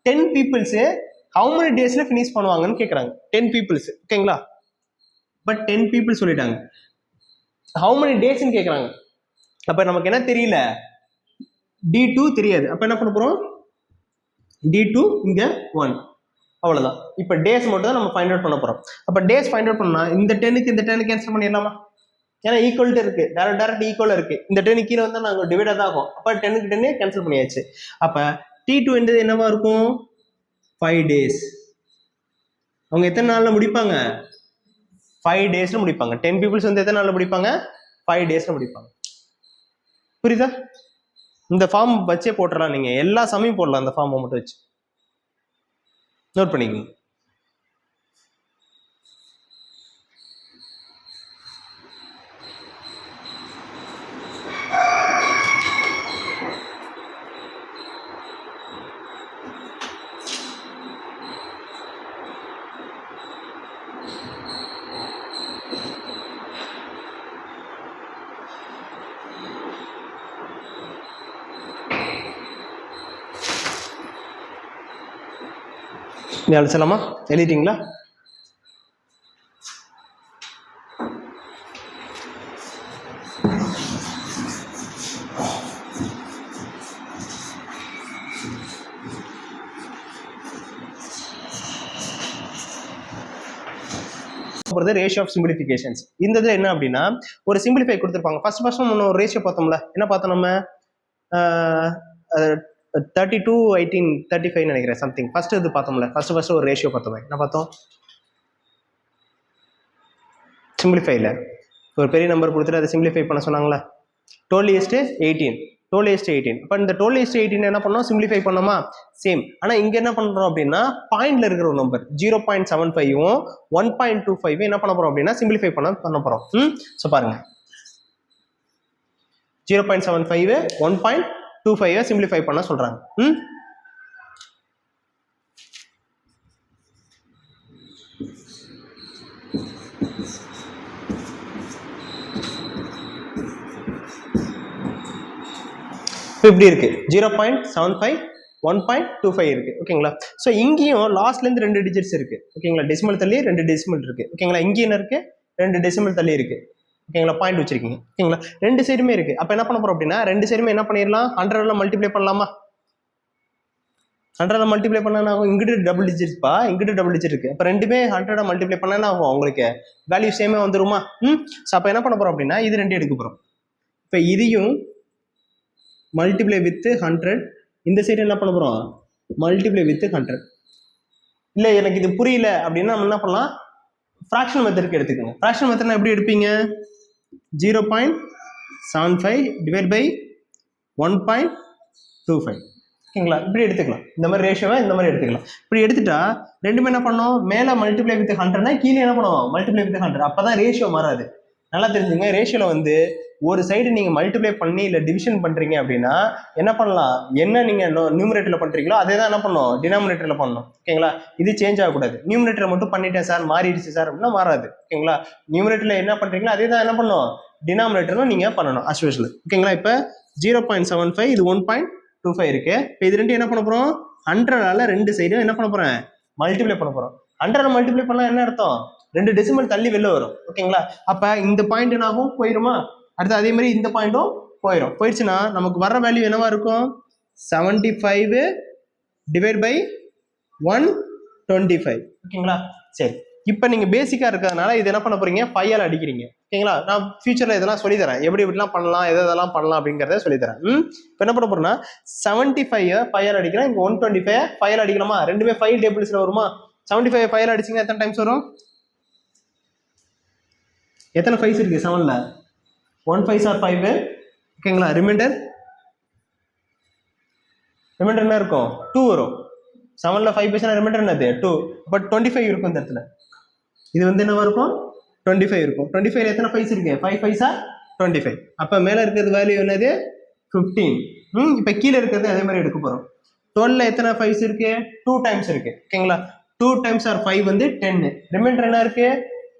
A: 10 பீப்புள்ஸ் ஹவு மெனி டேஸ்ல ஃபினிஷ் பண்ணுவாங்கன்னு கேட்குறாங்க. 10 பீப்புள்ஸ். ஓகேங்களா? பட் 10 பீப்புள் சொல்லிட்டாங்க. ஹவு மெனி டேஸ்ன்னு கேட்குறாங்க. அப்போ நமக்கு என்ன தெரியல? D2 தெரியாது. அப்போ என்ன பண்ண போறோம்? D2 இங்க 1. அவ்வளோதான். இப்போ டேஸ் மட்டும் தான் நம்ம ஃபைண்ட் அவுட் பண்ண போறோம். அப்போ டேஸ் ஃபைண்ட் அவுட் பண்ணா இந்த 10க்கு இந்த 10 கேன்சல் பண்ணிடலாமா? ஏன்னா ஈக்குவல்ட்டு இருக்கு, டேரக்ட் ஈக்குவலாக இருக்கு. இந்த 10 கீழே வந்து நாங்கள் டிவைடாக தான் ஆகும். அப்போ 10க்கு 10 கேன்சல் பண்ணியாச்சு. அப்போ T2 என்றது என்னவா இருக்கும்? 5 டேஸ். அவங்க எத்தனை நாளில் முடிப்பாங்க? 5 டேஸ்ல முடிப்பாங்க. 10 பீப்புள்ஸ் வந்து எத்தனை நாளில் முடிப்பாங்க? 5 டேஸ்ல முடிப்பாங்க. புரியுதா? இந்த ஃபார்ம் வச்சே போட்டுடலாம். நீங்கள் எல்லா சமயம் போடலாம். அந்த ஃபார்மை மட்டும் வச்சு நோட் பண்ணிக்கோங்க. நீ அழைச்சலாமா? எழுதிட்டீங்களா? Ratio of simplifications. இந்த இதில் என்ன அப்படின்னா ஒரு சிம்பிளிஃபை கொடுத்துருப்பாங்க. ஃபர்ஸ்ட் நம்ம ஒரு ரேஷியோ பார்த்தோம்ல. என்ன பார்த்தோம் நம்ம? 32, 18, 35 நினைக்கிறேன் சம்திங். ஃபர்ஸ்ட் இது பார்த்தோம்ல. ஃபர்ஸ்ட் ஒரு ரேஷியோ பார்த்தோம். என்ன பார்த்தோம்? சிம்பிளிஃபைல ஒரு பெரிய நம்பர் கொடுத்துட்டு அதை சிம்பிளிஃபை பண்ண சொன்னாங்களா? 12:18. 12:18. அப்போ இந்த 12:18 என்ன பண்ணோம்? சிம்பிளிஃபை பண்ணோமா? சேம். ஆனால் இங்கே என்ன பண்ணுறோம் அப்படின்னா பாயிண்ட்ல இருக்கிற ஒரு நம்பர் 0.75ம் 1.25 என்ன பண்ண போறோம் அப்படின்னா சிம்பிளிஃபை பண்ண போறோம். ஸோ பாருங்க, 0.75 1.25 சிம்பிளிஃபை பண்ண சொல்றாங்க. இப்படி இருக்கு. 0.75 1.25 இருக்கு. ஓகேங்களா? ஸோ இங்கேயும் லாஸ்ட்ல இருந்து 2 டிஜிட்ஸ் இருக்கு. ஓகேங்களா? டெசிமல் தள்ளி 2 டெசிமல் இருக்கு. ஓகேங்களா? இங்கேயும் என்ன இருக்கு? 2 டெசிமல் தள்ளி இருக்கு. ஓகேங்களா? பாயிண்ட் வச்சிருக்கீங்க. ஓகேங்களா? 2 சைடுமே இருக்கு. அப்ப என்ன பண்ண போறோம் அப்படின்னா 2 சைடுமே என்ன பண்ணிடலாம்? 100ல மல்டிப்ளை பண்ணலாமா? 100ல மல்டிப்ளை பண்ணா ஆகும். இங்கிட்டு டபுள் டிஜிட்ஸ்பா, இங்கிட்டு டபுள் டிஜிட் இருக்கு. அப்ப ரெண்டுமே 100 மல்டிப்ளை பண்ணா ஆகும். உங்களுக்கு வேல்யூ சேமே வந்துருமா? ஸோ அப்ப என்ன பண்ண போறோம் அப்படின்னா இது 2 எடுக்க போறோம். இப்ப இதையும் மல்டிப்ளை வித் 100, இந்த சைடு என்ன பண்ண போறோம்? Multiply with 100. இல்லை எனக்கு இது புரியல அப்படின்னா நம்ம என்ன பண்ணலாம்? ஃப்ராக்ஷன் மெத்தடுக்கு எடுத்துக்கோங்க. ஃப்ராக்ஷன் மெத்தட் எப்படி எடுப்பீங்க? 0.75 டிவைட் பை 1.25. ஓகேங்களா? இப்படி எடுத்துக்கலாம். இந்த மாதிரி ரேஷியோவை இந்த மாதிரி எடுத்துக்கலாம். இப்படி எடுத்துட்டா ரெண்டுமே என்ன பண்ணோம்? மேலே மல்டிப்ளை வித் 100னா கீழே என்ன பண்ணுவோம்? Multiply with 100. அப்பதான் ரேஷியோ மாறாது. நல்லா தெரிஞ்சுங்க. ரேஷியோல வந்து ஒரு சைடு நீங்க மல்டிப்ளை பண்ணி இல்லை டிவிஷன் பண்றீங்க அப்படின்னா என்ன பண்ணலாம், என்ன நீங்க நியூமரேட்டர்ல பண்றீங்களோ அதே தான் என்ன பண்ணும் டினாமினேட்டர்ல பண்ணணும். ஓகேங்களா, இது சேஞ்ச் ஆகக்கூடாது. நியூமரேட்டர் மட்டும் பண்ணிட்டேன் சார் மாறிடுச்சு சார் அப்படின்னா மாறாது. ஓகேங்களா, நியூமரேட்டர்ல என்ன பண்றீங்களோ அதே தான் என்ன பண்ணும் டினாமினேட்டரும் நீங்க பண்ணணும் as usual. ஓகேங்களா, இப்போ 0.75 இது 1.25 இருக்கு. இப்போ இது ரெண்டு என்ன பண்ண போறோம் 100ஆல ரெண்டு சைடும் என்ன பண்ண போறேன் மல்டிப்ளை பண்ண போறோம். 100 மல்டிப்ளை பண்ணா என்ன அர்த்தம், ரெண்டு டெசிமல் தள்ளி வெளில வரும். ஓகேங்களா, அப்ப இந்த பாயிண்ட் என்னாகும் போயிருமா, அடுத்து அதே மாதிரி இந்த பாயிண்ட்டும் போயிடுச்சுன்னா நமக்கு வர்ற வேல்யூ என்னவா இருக்கும் 75 டிவைட் பை 125. ஓகேங்களா, சரி இப்போ நீங்க பேசிக்கா இருக்கிறதுனால இது என்ன பண்ண போறீங்க 5ஆல அடிக்கிறீங்க. ஓகேங்களா, நான் ஃபியூச்சர்ல இதெல்லாம் சொல்லி தரேன், எப்படி எப்படிலாம் பண்ணலாம் எதெல்லாம் பண்ணலாம் அப்படிங்கிறத சொல்லி தரேன். இப்போ என்ன பண்ண போறோம்னா 75 5ஆல அடிக்கிறேன், இங்க 125 5ஆல அடிக்கலாமா, ரெண்டுமே 5 டேபிள்ஸ்ல வருமா. 75 5ஆல அடிச்சீங்கன்னா எத்தனை டைம்ஸ் வரும், எத்தனை 5s இருக்கு 7ல 1 5s are 5. ஓகேங்களா, ரிமைண்டர் என்ன இருக்கும் 2 வரும். 7ல 5 பேசினா ரிமைண்டர் என்னது 2, பட் 25 இருக்கும் இந்த இடத்துல. இது வந்து என்னவா இருக்கும் 25 இருக்கும். 25ல எத்தனை 5s இருக்கு 5 5s are 25. அப்ப மேல இருக்கிறது வேல்யூ என்னது 15. இப்ப கீழே இருக்கிறது அதே மாதிரி எடுக்க போறோம். 12ல எத்தனை 5s இருக்கு 2 டைம்ஸ் இருக்கு. ஓகேங்களா, 2 டைம்ஸ் ஆர் 5 வந்து 10. ரிமைண்டர் என்ன இருக்கு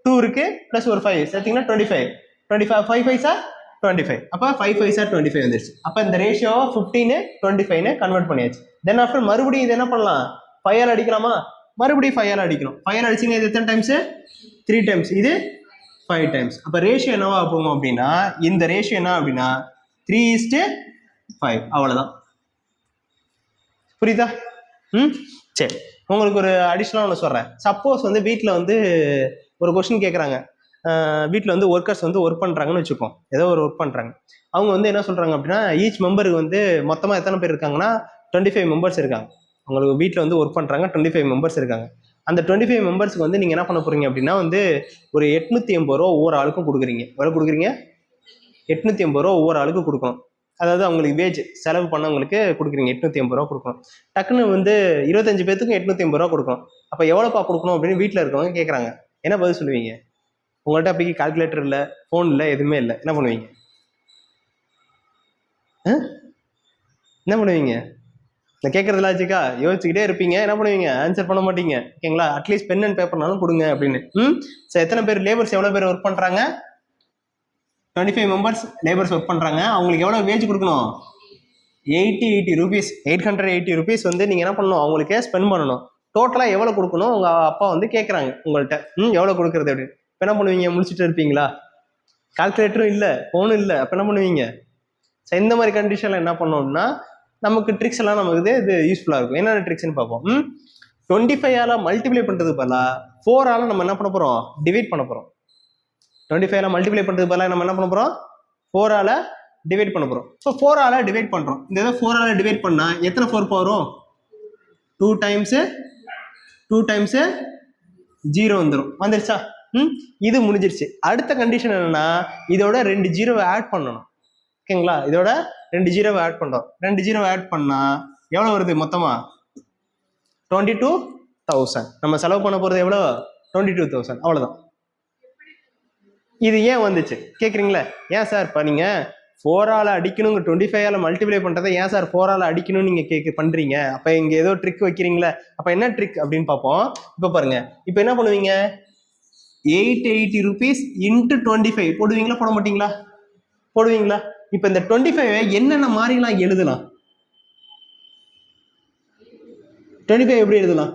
A: 2 இருக்கு பிளஸ் ஒரு 5 சேர்த்தீங்கன்னா 25. 5 5s are 25. அப்ப 5 5s are 25 வந்துருச்சு. அப்ப இந்த ரேஷியோ 15 25 கன்வெர்ட் பண்ணியாச்சு. தென் ஆஃப்டர் மறுபடியும் இது என்ன பண்ணலாம் 5ஆல அடிக்கலாமா, மறுபடியும் 5ஆல அடிக்கணும். 5ஆல அடிச்சீங்க இது எத்தனை டைம்ஸ் 3 டைம்ஸ், இது 5 டைம்ஸ். அப்ப ரேஷியோ என்னவா போகும் அப்படின்னா இந்த ரேஷியோ என்ன அப்படின்னா 3:5. அவ்வளவுதான், புரியுதா. சரி, உங்களுக்கு ஒரு அடிஷ்னலாக ஒன்று சொல்கிறேன். சப்போஸ் வந்து வீட்டில் வந்து ஒரு கொஸ்டின் கேட்குறாங்க, வீட்டில் வந்து ஒர்க்கர்ஸ் வந்து ஒர்க் பண்ணுறாங்கன்னு வச்சுக்கோம், ஏதோ ஒரு ஒர்க் பண்ணுறாங்க. அவங்க வந்து என்ன சொல்கிறாங்க அப்படின்னா ஈச் மெம்பருக்கு வந்து மொத்தமாக எத்தனை பேர் இருக்காங்கன்னா 25 மெம்பர்ஸ் இருக்காங்க. உங்களுக்கு வீட்டில் வந்து ஒர்க் பண்ணுறாங்க 25 மெம்பர்ஸ் இருக்காங்க. அந்த 25 மெம்பர்ஸ்க்கு வந்து நீங்கள் என்ன பண்ண போகிறீங்க அப்படின்னா வந்து ஒரு 880 ரூபா ஒவ்வொரு ஆளுக்கும் கொடுக்குறீங்க. எவ்வளோ கொடுக்குறீங்க 880 ரூபா ஒவ்வொரு ஆளுக்கும் கொடுக்கணும். அதாவது அவங்களுக்கு வேஜ் செலவு பண்ணவங்களுக்கு கொடுக்குறீங்க 880 ரூபா கொடுக்கணும். டக்குன்னு வந்து 25 பேத்துக்கும் 880 ரூபா கொடுக்கணும். அப்போ எவ்வளோப்பா கொடுக்கணும் அப்படின்னு வீட்டில் இருக்கவங்க கேட்குறாங்க, என்ன பதில் சொல்லுவீங்க? உங்கள்கிட்ட அப்படி கால்குலேட்டர் இல்லை, ஃபோன் இல்லை, எதுவுமே இல்லை, என்ன பண்ணுவீங்க? என்ன பண்ணுவீங்க? நான் கேட்கறது லாஜிக்கா யோசிச்சுக்கிட்டே இருப்பீங்க, என்ன பண்ணுவீங்க ஆன்சர் பண்ண மாட்டீங்க. ஓகேங்களா, அட்லீஸ்ட் பென் அண்ட் பேப்பர்னாலும் கொடுங்க அப்படின்னு. சரி, எத்தனை பேர் லேபர்ஸ் எவ்வளோ பேர் ஒர்க் பண்ணுறாங்க 25 மெம்பர்ஸ் லேபர்ஸ் ஒர்க் பண்ணுறாங்க. அவங்களுக்கு எவ்வளோ வேஜ் கொடுக்கணும் 80 rupees 880 rupees வந்து நீங்கள் என்ன பண்ணணும் அவங்களுக்கே ஸ்பெண்ட் பண்ணணும். டோட்டலாக எவ்வளோ கொடுக்கணும் உங்கள் அப்பா வந்து கேட்குறாங்க உங்கள்கிட்ட, எவ்வளோ கொடுக்குறது அப்படின்னு. இப்போ என்ன பண்ணுவீங்க, முடிச்சுட்டு இருப்பீங்களா? கால்குலேட்டரும் இல்லை, ஃபோனும் இல்லை, அப்போ என்ன பண்ணுவீங்க? ஸோ இந்த மாதிரி கண்டிஷனில் என்ன பண்ணோம்னா நமக்கு ட்ரிக்ஸ் எல்லாம் நமக்கு இது யூஸ்ஃபுல்லாக இருக்கும். என்னென்ன ட்ரிக்ஸ்ன்னு பார்ப்போம். 25ஆல மல்டிப்ளை பண்ணுறது பதிலாக 4ஆல நம்ம என்ன பண்ண போகிறோம் டிவைட் பண்ண போகிறோம். 25ஆல மல்டிப்ளை பண்ணுறது பதிலாக நம்ம என்ன பண்ண போகிறோம் 4ஆல டிவைட் பண்ண போகிறோம். ஸோ 4ஆல டிவைட் பண்ணுறோம். இந்த இதை 4ஆல டிவைட் பண்ணால் எத்தனை 4 வரும் 2 டைம்ஸு 0 வந்துடும். வந்துருச்சா? இது முடிஞ்சிருச்சு. அடுத்த கண்டிஷன் என்னன்னா இதோட 2 ஜீரோவை ஆட் பண்ணணும். ஓகேங்களா, இதோட 2 ஜீரோவை ஆட் பண்ணுறோம். 2 ஜீரோவை ஆட் பண்ணால் எவ்வளோ வருது மொத்தமா 22,000. நம்ம செலவு பண்ண போகிறது எவ்வளோ 22,000. அவ்வளோதான். இது ஏன் வந்துச்சு கேட்குறீங்களா? ஏன் சார் இப்போ நீங்கள் 4ஆல அடிக்கணுங்க 25ஆல மல்டிப்ளை பண்ணுறதை ஏன் சார் 4ஆல அடிக்கணும்னு நீங்கள் பண்ணுறீங்க? அப்போ இங்கே ஏதோ ட்ரிக் வைக்கிறீங்களா? அப்போ என்ன ட்ரிக் அப்படின்னு பார்ப்போம். இப்போ பாருங்க, இப்போ என்ன பண்ணுவீங்க 880 rupees இன்ட்டு 25 போடுவீங்களா போட மாட்டீங்களா? போடுவீங்களா? இப்போ இந்த 25 என்னென்ன மாதிரிலாம் எழுதலாம்? 25 எப்படி எழுதலாம்?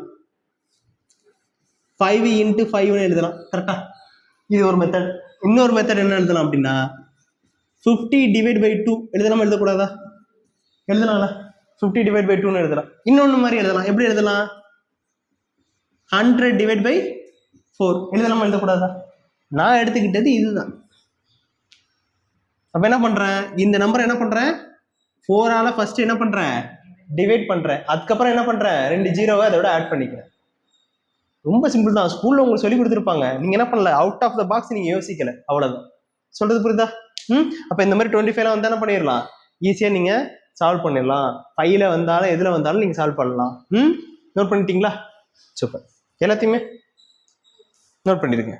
A: 5 இன்ட்டு 5ன்னு எழுதலாம். கரெக்டா? இது ஒரு மெத்தட். இன்னொரு மெத்தட் என்ன எழுதலாம் அப்படின்னா 50 டிவைட் பை 2 எழுதலாமா எழுதக்கூடாதா? எழுதலாம்ல. 50 டிவைட் பை 2ன்னு எழுதலாம். இன்னொன்று மாதிரி எழுதலாம். எப்படி எழுதலாம் 100 டிவைட் பை 4 எழுதலாமா எழுதக்கூடாதா? நான் எடுத்துக்கிட்டது இதுதான். அப்ப என்ன பண்றேன், இந்த நம்பரை என்ன பண்றேன் 4ஆல ஃபர்ஸ்ட் என்ன பண்றேன் டிவைட் பண்றேன். அதுக்கப்புறம் என்ன பண்றேன் 2 ஜீரோவை அதோட ஆட் பண்ணிக்கிறேன். ரொம்ப சிம்பிள் தான். ஸ்கூல்ல உங்களுக்கு சொல்லி கொடுத்துருப்பாங்க. நீங்க என்ன பண்ணல அவுட் ஆஃப் த பாக்ஸ் நீங்க யோசிக்கல, அவ்வளவுதான். சொல்றது புரியுதா? அப்ப இந்த மாதிரி 25ல வந்து என்ன பண்ணிடலாம் ஈஸியா நீங்க சால்வ் பண்ணிடலாம். 5ல வந்தாலும் எதுல வந்தாலும் நீங்க சால்வ் பண்ணலாம். நோட் பண்ணிட்டீங்களா? சூப்பர். எல்லாத்தையுமே நோட் பண்ணிருங்க.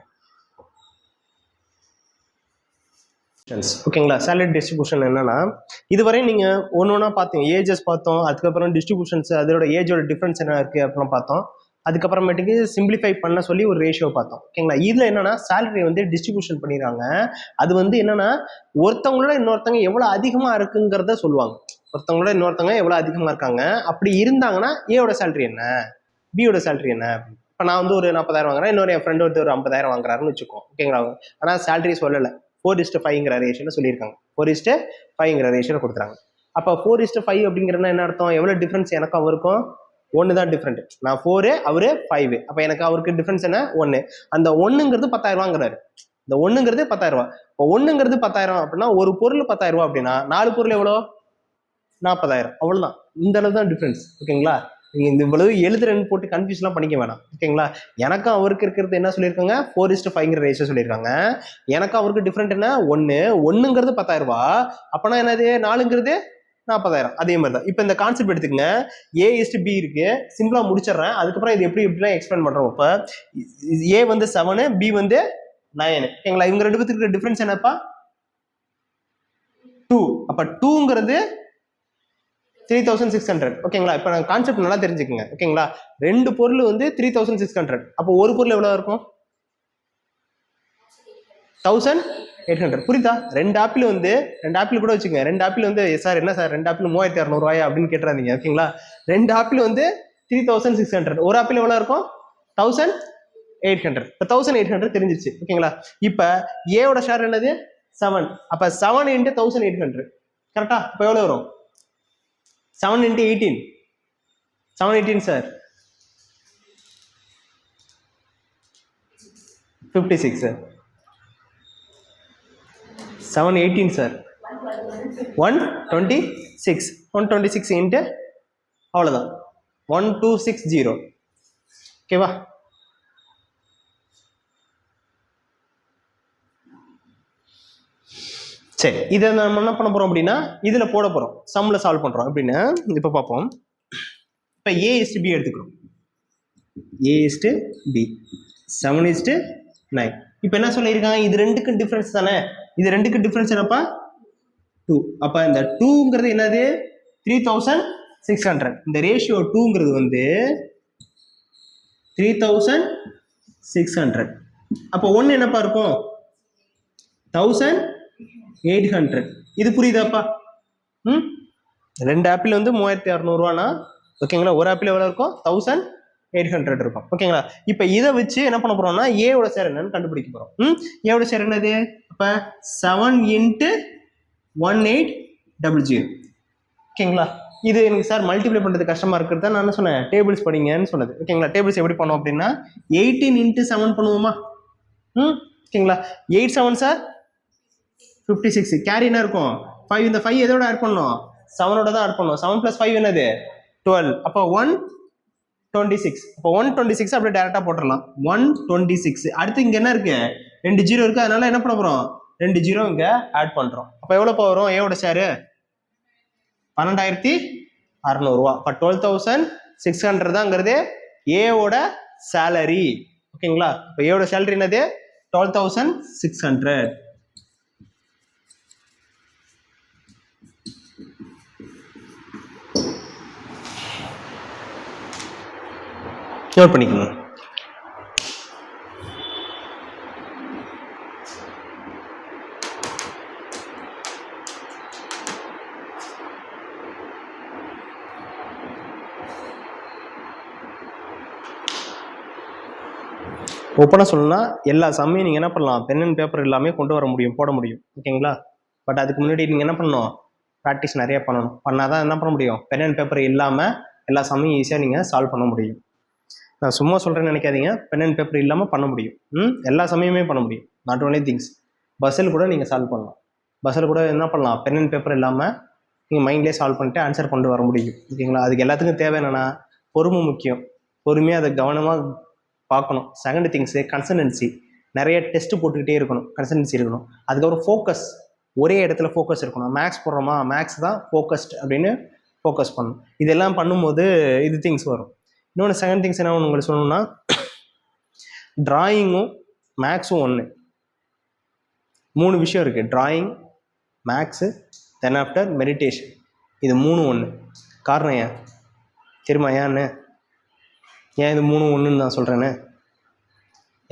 A: ஓகேங்களா. சேலரி டிஸ்ட்ரிபியூஷன் என்னன்னா, இதுவரை நீங்க ஒன்னொன்னா பார்த்தீங்க, ஏஜஸ் பார்த்தோம், அதுக்கப்புறம் டிஸ்ட்ரிபியூஷன்ஸ் அதோட ஏஜோட டிஃபரன்ஸ் என்ன இருக்கு அப்படின்னு பார்த்தோம். அதுக்கப்புறமேட்டுக்கு சிம்பிளிஃபை பண்ண சொல்லி ஒரு ரேஷியோ பார்த்தோம். ஓகேங்களா. இதுல என்னன்னா சேலரி வந்து டிஸ்ட்ரிபியூஷன் பண்ணிடுறாங்க. அது வந்து என்னன்னா ஒருத்தவங்களோட இன்னொருத்தவங்க எவ்வளவு அதிகமா இருக்குங்கிறத சொல்லுவாங்க. ஒருத்தவங்களோட இன்னொருத்தவங்க எவ்வளவு அதிகமா இருக்காங்க, அப்படி இருந்தாங்கன்னா ஏயோட சேலரி என்ன, பியோட சேலரி என்ன. இப்போ நான் வந்து ஒரு 40,000 வாங்குறேன், இன்னொரு என் ஃப்ரெண்டு ஒரு 50,000 வாங்குறாருன்னு வச்சுக்கோம். ஓகேங்களா. ஆனால் சேலரி சொல்லலை, 4:5ங்கிற ரேஷியோல சொல்லியிருக்காங்க. 4:5ங்கிற ரேஷியோல கொடுத்துறாங்க. அப்போ 4:5 அப்படிங்கிறதுனா என்ன அர்த்தம், எவ்வளோ டிஃப்ரென்ஸ் எனக்கும் அவருக்கும்? 1 தான் டிஃப்ரெண்ட். நான் 4, அவரு 5. அப்போ எனக்கு அவருக்கு டிஃப்ரென்ஸ் என்ன? 1. அந்த 1ங்கிறது 10,000 ரூபாங்கிறாரு. இந்த 1ங்கிறது 10,000 ரூபாய். இப்போ 1ங்கிறது 10,000 அப்படின்னா ஒரு பொருள் 10,000 ரூபாய் அப்படின்னா 4 பொருள் எவ்வளோ? 40,000. அவ்வளவுதான். இந்த அளவு தான் டிஃபரன்ஸ். ஓகேங்களா. நீங்க இந்த இவ்வளவு எழுதுறேன்னு போட்டு கன்ஃபியூஸ்லாம் பண்ணிக்க வேணாம். ஓகேங்களா. எனக்கும் அவருக்கு இருக்கிறது என்ன சொல்லியிருக்காங்க, 4:5ங்கிற ரேஷியோ சொல்லியிருக்காங்க. எனக்கும் அவருக்கு டிஃபரெண்ட் என்ன? 1ங்கிறது 10,000 ரூபாய். அப்பனா என்னது? 4ங்கிறது 40,000. அதே மாதிரி தான். இப்போ இந்த கான்செப்ட் எடுத்துக்கங்க. A:B இருக்கு, சிம்பிளா முடிச்சிடுறேன். அதுக்கப்புறம் இது எப்படிலாம் எக்ஸ்பிளைன் பண்றோம். இப்போ A வந்து 7, B வந்து 9. ஓகேங்களா. இவங்க ரெண்டு பேருக்கு இருக்கிற டிஃபரன்ஸ் என்னப்பா? 2. அப்ப 2ங்கிறது 3,600. ஓகேங்களா. இப்போ நான் கான்செப்ட் நல்லா தெரிஞ்சுக்கங்க. ஓகேங்களா. ரெண்டு பொருள் வந்து 3,600. அப்போ ஒரு பொருள் எவ்வளவு இருக்கும்? 1,800. புரியுதா? ரெண்டு ஆப்பிள் வந்து, ரெண்டு ஆப்பிள் கூட வச்சுக்கோங்க. ரெண்டு ஆப்பிள் வந்து சார் என்ன சார் ரெண்டு ஆப்பிள் 3,600 ரூபாயா அப்படின்னு கேட்டுறாதீங்க. ஓகேங்களா. ரெண்டு ஆப்பிள் வந்து 3,600. ஒரு ஆப்பிள் எவ்வளவு இருக்கும்? 1,800. இப்போ 1,800 தெரிஞ்சிருச்சு. ஓகேங்களா. இப்போ ஏவோட ஷேர் என்னது? 7. அப்ப 7 × 1,800. கரெக்டா. இப்போ எவ்வளவு வரும்? 7 × 18. 7 18 சார் 56 சார். 7 18 சார் 126. 126 இன்ட்டு அவ்வளோதான் 1260. ஓகேவா. சரி, இதை நம்ம என்ன பண்ண போறோம் அப்படின்னா இதுல போட போறோம், சம்ல சால்வ் பண்றோம் அப்படின்னு. இப்ப பார்ப்போம். இப்ப A:B எடுத்துக்கிறோம். A:B 7:9. இப்ப என்ன சொல்லியிருக்காங்க, இது ரெண்டுக்கும் டிஃபரன்ஸ் தானே. இது ரெண்டுக்கும் டிஃபரன்ஸ் என்னப்பா? 2. அப்ப இந்த 2ங்கிறது என்னது? 3,600. இந்த ரேஷியோ 2ங்கிறது வந்து 3,600. அப்போ 1 என்னப்பா இருக்கும்? 1,800. இது புரியுதாப்பா? ரெண்டு ஆப்பிள் வந்து 3,600 ரூபானா, ஓகேங்களா. ஒரு ஆப்பிள் எவ்வளவு இருக்கும்? 1,800 இருக்கும். ஓகேங்களா. இப்ப இதை வச்சு என்ன பண்ண போறோம்னா ஏவோட ஷேர் என்னன்னு கண்டுபிடிக்க போறோம். ஏவோட ஷேர் என்னது? அப்ப 7 × 1800. ஓகேங்களா. இது எனக்கு சார் மல்டிப்ளை பண்றது கஷ்டமா இருக்கிறது தான் நான் என்ன சொன்னேன், டேபிள்ஸ் படிங்கன்னு சொன்னது. ஓகேங்களா. டேபிள்ஸ் எப்படி பண்ணோம் அப்படின்னா 18 × 7 பண்ணுவோமா? ஓகேங்களா. 8 7 சார் 56. கேரி என்ன இருக்கும்? 5. இந்த 5 எதோட ஆட் பண்ணணும்? 7ஓட தான் ஆட் பண்ணணும். 7 + 5 என்னது? 12. அப்போ 126. அப்போ 126 அப்படியே டைரக்டா போட்டுடலாம். 126. அடுத்து இங்க என்ன இருக்கு? 2 0 இருக்கு. அதனால என்ன பண்ண போறோம்? 2 0 இங்க ஆட் பண்றோம். அப்ப எவ்வளவு வரும் ஏவோட ஷேர்? 12,600 ரூபாய். அப்ப 12,600 தான்ங்கிறது ஏவோட சேலரி. ஓகேங்களா. இப்ப ஏவோட சேலரி என்னது? 12,600. நோட் பண்ணிக்கணும். ஓப்பனாக சொல்லணும்னா எல்லா சம்மையும் நீங்கள் என்ன பண்ணலாம், பென் அண்ட் பேப்பர் எல்லாமே கொண்டு வர முடியும், போட முடியும். ஓகேங்களா. பட் அதுக்கு முன்னாடி நீங்கள் என்ன பண்ணணும், ப்ராக்டிஸ் நிறைய பண்ணணும். பண்ணாதான் என்ன பண்ண முடியும், பென் அண்ட் பேப்பர் இல்லாமல் எல்லா சம்மையும் ஈஸியாக நீங்கள் சால்வ் பண்ண முடியும். நான் சும்மா சொல்கிறேன்னு நினைக்காதீங்க, பென் அண்ட் பேப்பர் இல்லாமல் பண்ண முடியும். எல்லா சமயமே பண்ண முடியும். Not only things. பஸ்ஸில் கூட நீங்கள் சால்வ் பண்ணலாம். பஸ்ஸில் கூட என்ன பண்ணலாம், பென் அண்ட் பேப்பர் இல்லாமல் நீங்கள் மைண்ட்லேயே சால்வ் பண்ணிட்டு ஆன்சர் கொண்டு வர முடியும். ஓகேங்களா. அதுக்கு எல்லாத்துக்கும் தேவை என்னென்னா பொறுமை முக்கியம். பொறுமையாக அதை கவனமாக பார்க்கணும். Second things consonancy. நிறைய டெஸ்ட் போட்டுக்கிட்டே இருக்கணும், கன்சனன்சி இருக்கணும். அதுக்கப்புறம் ஃபோக்கஸ், ஒரே இடத்துல ஃபோக்கஸ் இருக்கணும். மேக்ஸ் போடுறோமா, மேக்ஸ் தான் ஃபோக்கஸ்ட் அப்படின்னு ஃபோக்கஸ் பண்ணணும். இதெல்லாம் பண்ணும்போது இது திங்ஸ் வரும். இன்னொன்று செகண்ட் திங்ஸ் என்ன உங்களுக்கு சொல்லணும்னா, டிராயிங்கும் மேக்ஸும் ஒன்று. 3 விஷயம் இருக்குது. Drawing, maths, then after meditation. இது 3 ஒன்று. காரணம் ஏன் தெரியுமா? ஏன்னு ஏன் இது 3 ஒன்றுன்னு நான் சொல்கிறேன்னு?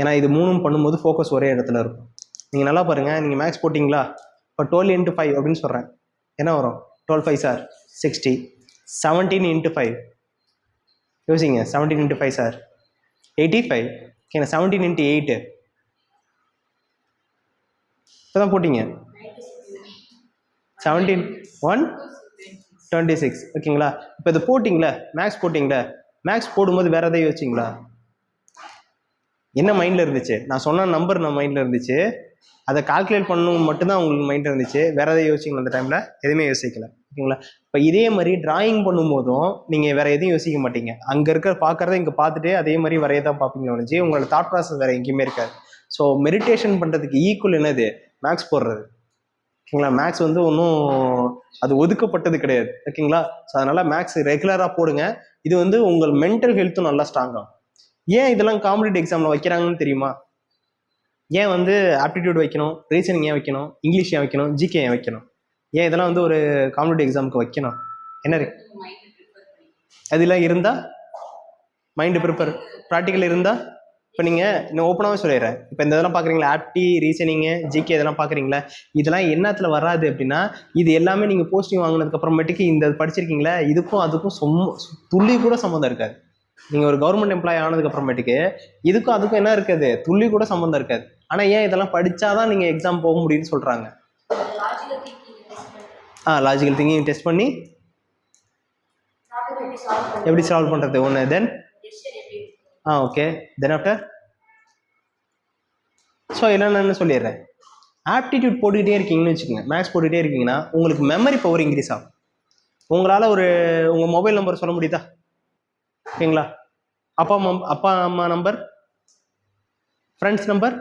A: ஏன்னா இது 3 பண்ணும்போது ஃபோக்கஸ் ஒரே இடத்துல இருக்கும். நீங்கள் நல்லா பாருங்கள், நீங்கள் மேக்ஸ் போட்டிங்களா? இப்போ 12 into 5 அப்படின்னு சொல்கிறேன், என்ன வரும்? 12 5 சார் 60. 17 into 5 யோசிங்க. 17 into 5 சார் 85. ஓகேண்ணா. 17 into 8 இப்போ தான் போட்டிங்க. 17 1 26. ஓகேங்களா? இப்போ இது போட்டிங்களா, மேக்ஸ் போட்டிங்களா? மேக்ஸ் போடும்போது வேறு எதாவது யோசிச்சிங்களா? என்ன மைண்டில் இருந்துச்சு? நான் சொன்ன நம்பர் நம்ம மைண்டில் இருந்துச்சு, அதை கால்குலேட் பண்ணணும் மட்டும்தான் உங்களுக்கு மைண்டில் இருந்துச்சு. வேறு எதாவது யோசிச்சிங்களா அந்த டைமில்? எதுவுமே யோசிக்கல. ஓகேங்களா? இப்போ இதே மாதிரி டிராயிங் பண்ணும்போதும் நீங்கள் வேறு எதுவும் யோசிக்க மாட்டீங்க. அங்கே இருக்க பார்க்குறத இங்கே பார்த்துட்டு அதே மாதிரி வரைய தான் பார்ப்பீங்க ஒழிஞ்சு உங்களோட தாட் ப்ராசஸ் வேறு எங்கேயுமே இருக்காது. ஸோ மெடிடேஷன் பண்ணுறதுக்கு ஈக்குவல் என்னது? மேக்ஸ் போடுறது. ஓகேங்களா? மேக்ஸ் வந்து ஒன்றும் அது ஒதுக்கப்பட்டது கிடையாது. ஓகேங்களா? ஸோ அதனால் மேக்ஸ் ரெகுலராக போடுங்க. இது வந்து உங்கள் மென்டல் ஹெல்த்தும் நல்லா ஸ்ட்ராங்காகும். ஏன் இதெல்லாம் காம்படிட்டிவ் எக்ஸாமில் வைக்கிறாங்கன்னு தெரியுமா? ஏன் வந்து ஆப்டிடியூட் வைக்கணும், ரீசனிங் ஏன் வைக்கணும், இங்கிலீஷ் ஏன் வைக்கணும், ஜிகே ஏன் வைக்கணும்? ஏன் இதெல்லாம் வந்து ஒரு காம்படிட்டிவ் எக்ஸாமுக்கு வைக்கணும்? என்ன அதெல்லாம் இருந்தால் மைண்டு ப்ரிப்பேர், ப்ராக்டிக்கல் இருந்தால். இப்போ நீங்கள் இன்னும் ஓப்பனாகவே சொல்லிடுறேன், இப்போ இந்த இதெல்லாம் பார்க்குறீங்களா, ஆப்டி, ரீசனிங்கு, ஜிகே இதெல்லாம் பார்க்குறீங்களா, இதெல்லாம் என்னத்தில் வராது அப்படின்னா, இது எல்லாமே நீங்கள் போஸ்டிங் வாங்கினதுக்கப்புறமேட்டுக்கு இந்த படிச்சிருக்கீங்களா, இதுக்கும் அதுக்கும் துள்ளி கூட சம்மந்தம் இருக்காது. நீங்கள் ஒரு கவர்மெண்ட் எம்ப்ளாயி ஆனதுக்கப்புறமேட்டுக்கு இதுக்கும் அதுக்கும் என்ன இருக்காது? துள்ளி கூட சம்மந்தம் இருக்காது. ஆனால் ஏன் இதெல்லாம் படித்தாதான் நீங்கள் எக்ஸாம் போக முடியும்னு சொல்கிறாங்க. லாஜிக்கல் திங்கிங் டெஸ்ட் பண்ணி எப்படி சால்வ் பண்ணுறது ஒன்று. Then okay. Then after so என்னென்னு சொல்லிடுறேன். ஆப்டிடியூட் போட்டுக்கிட்டே இருக்கீங்கன்னு வச்சுக்கோங்க, மேக்ஸ் போட்டுக்கிட்டே இருக்கீங்கன்னா உங்களுக்கு மெமரி பவர் இன்க்ரீஸ் ஆகும். உங்களால் உங்கள் மொபைல் நம்பர் சொல்ல முடியுதா? ஓகேங்களா? அப்பா அம்மா number, friends number,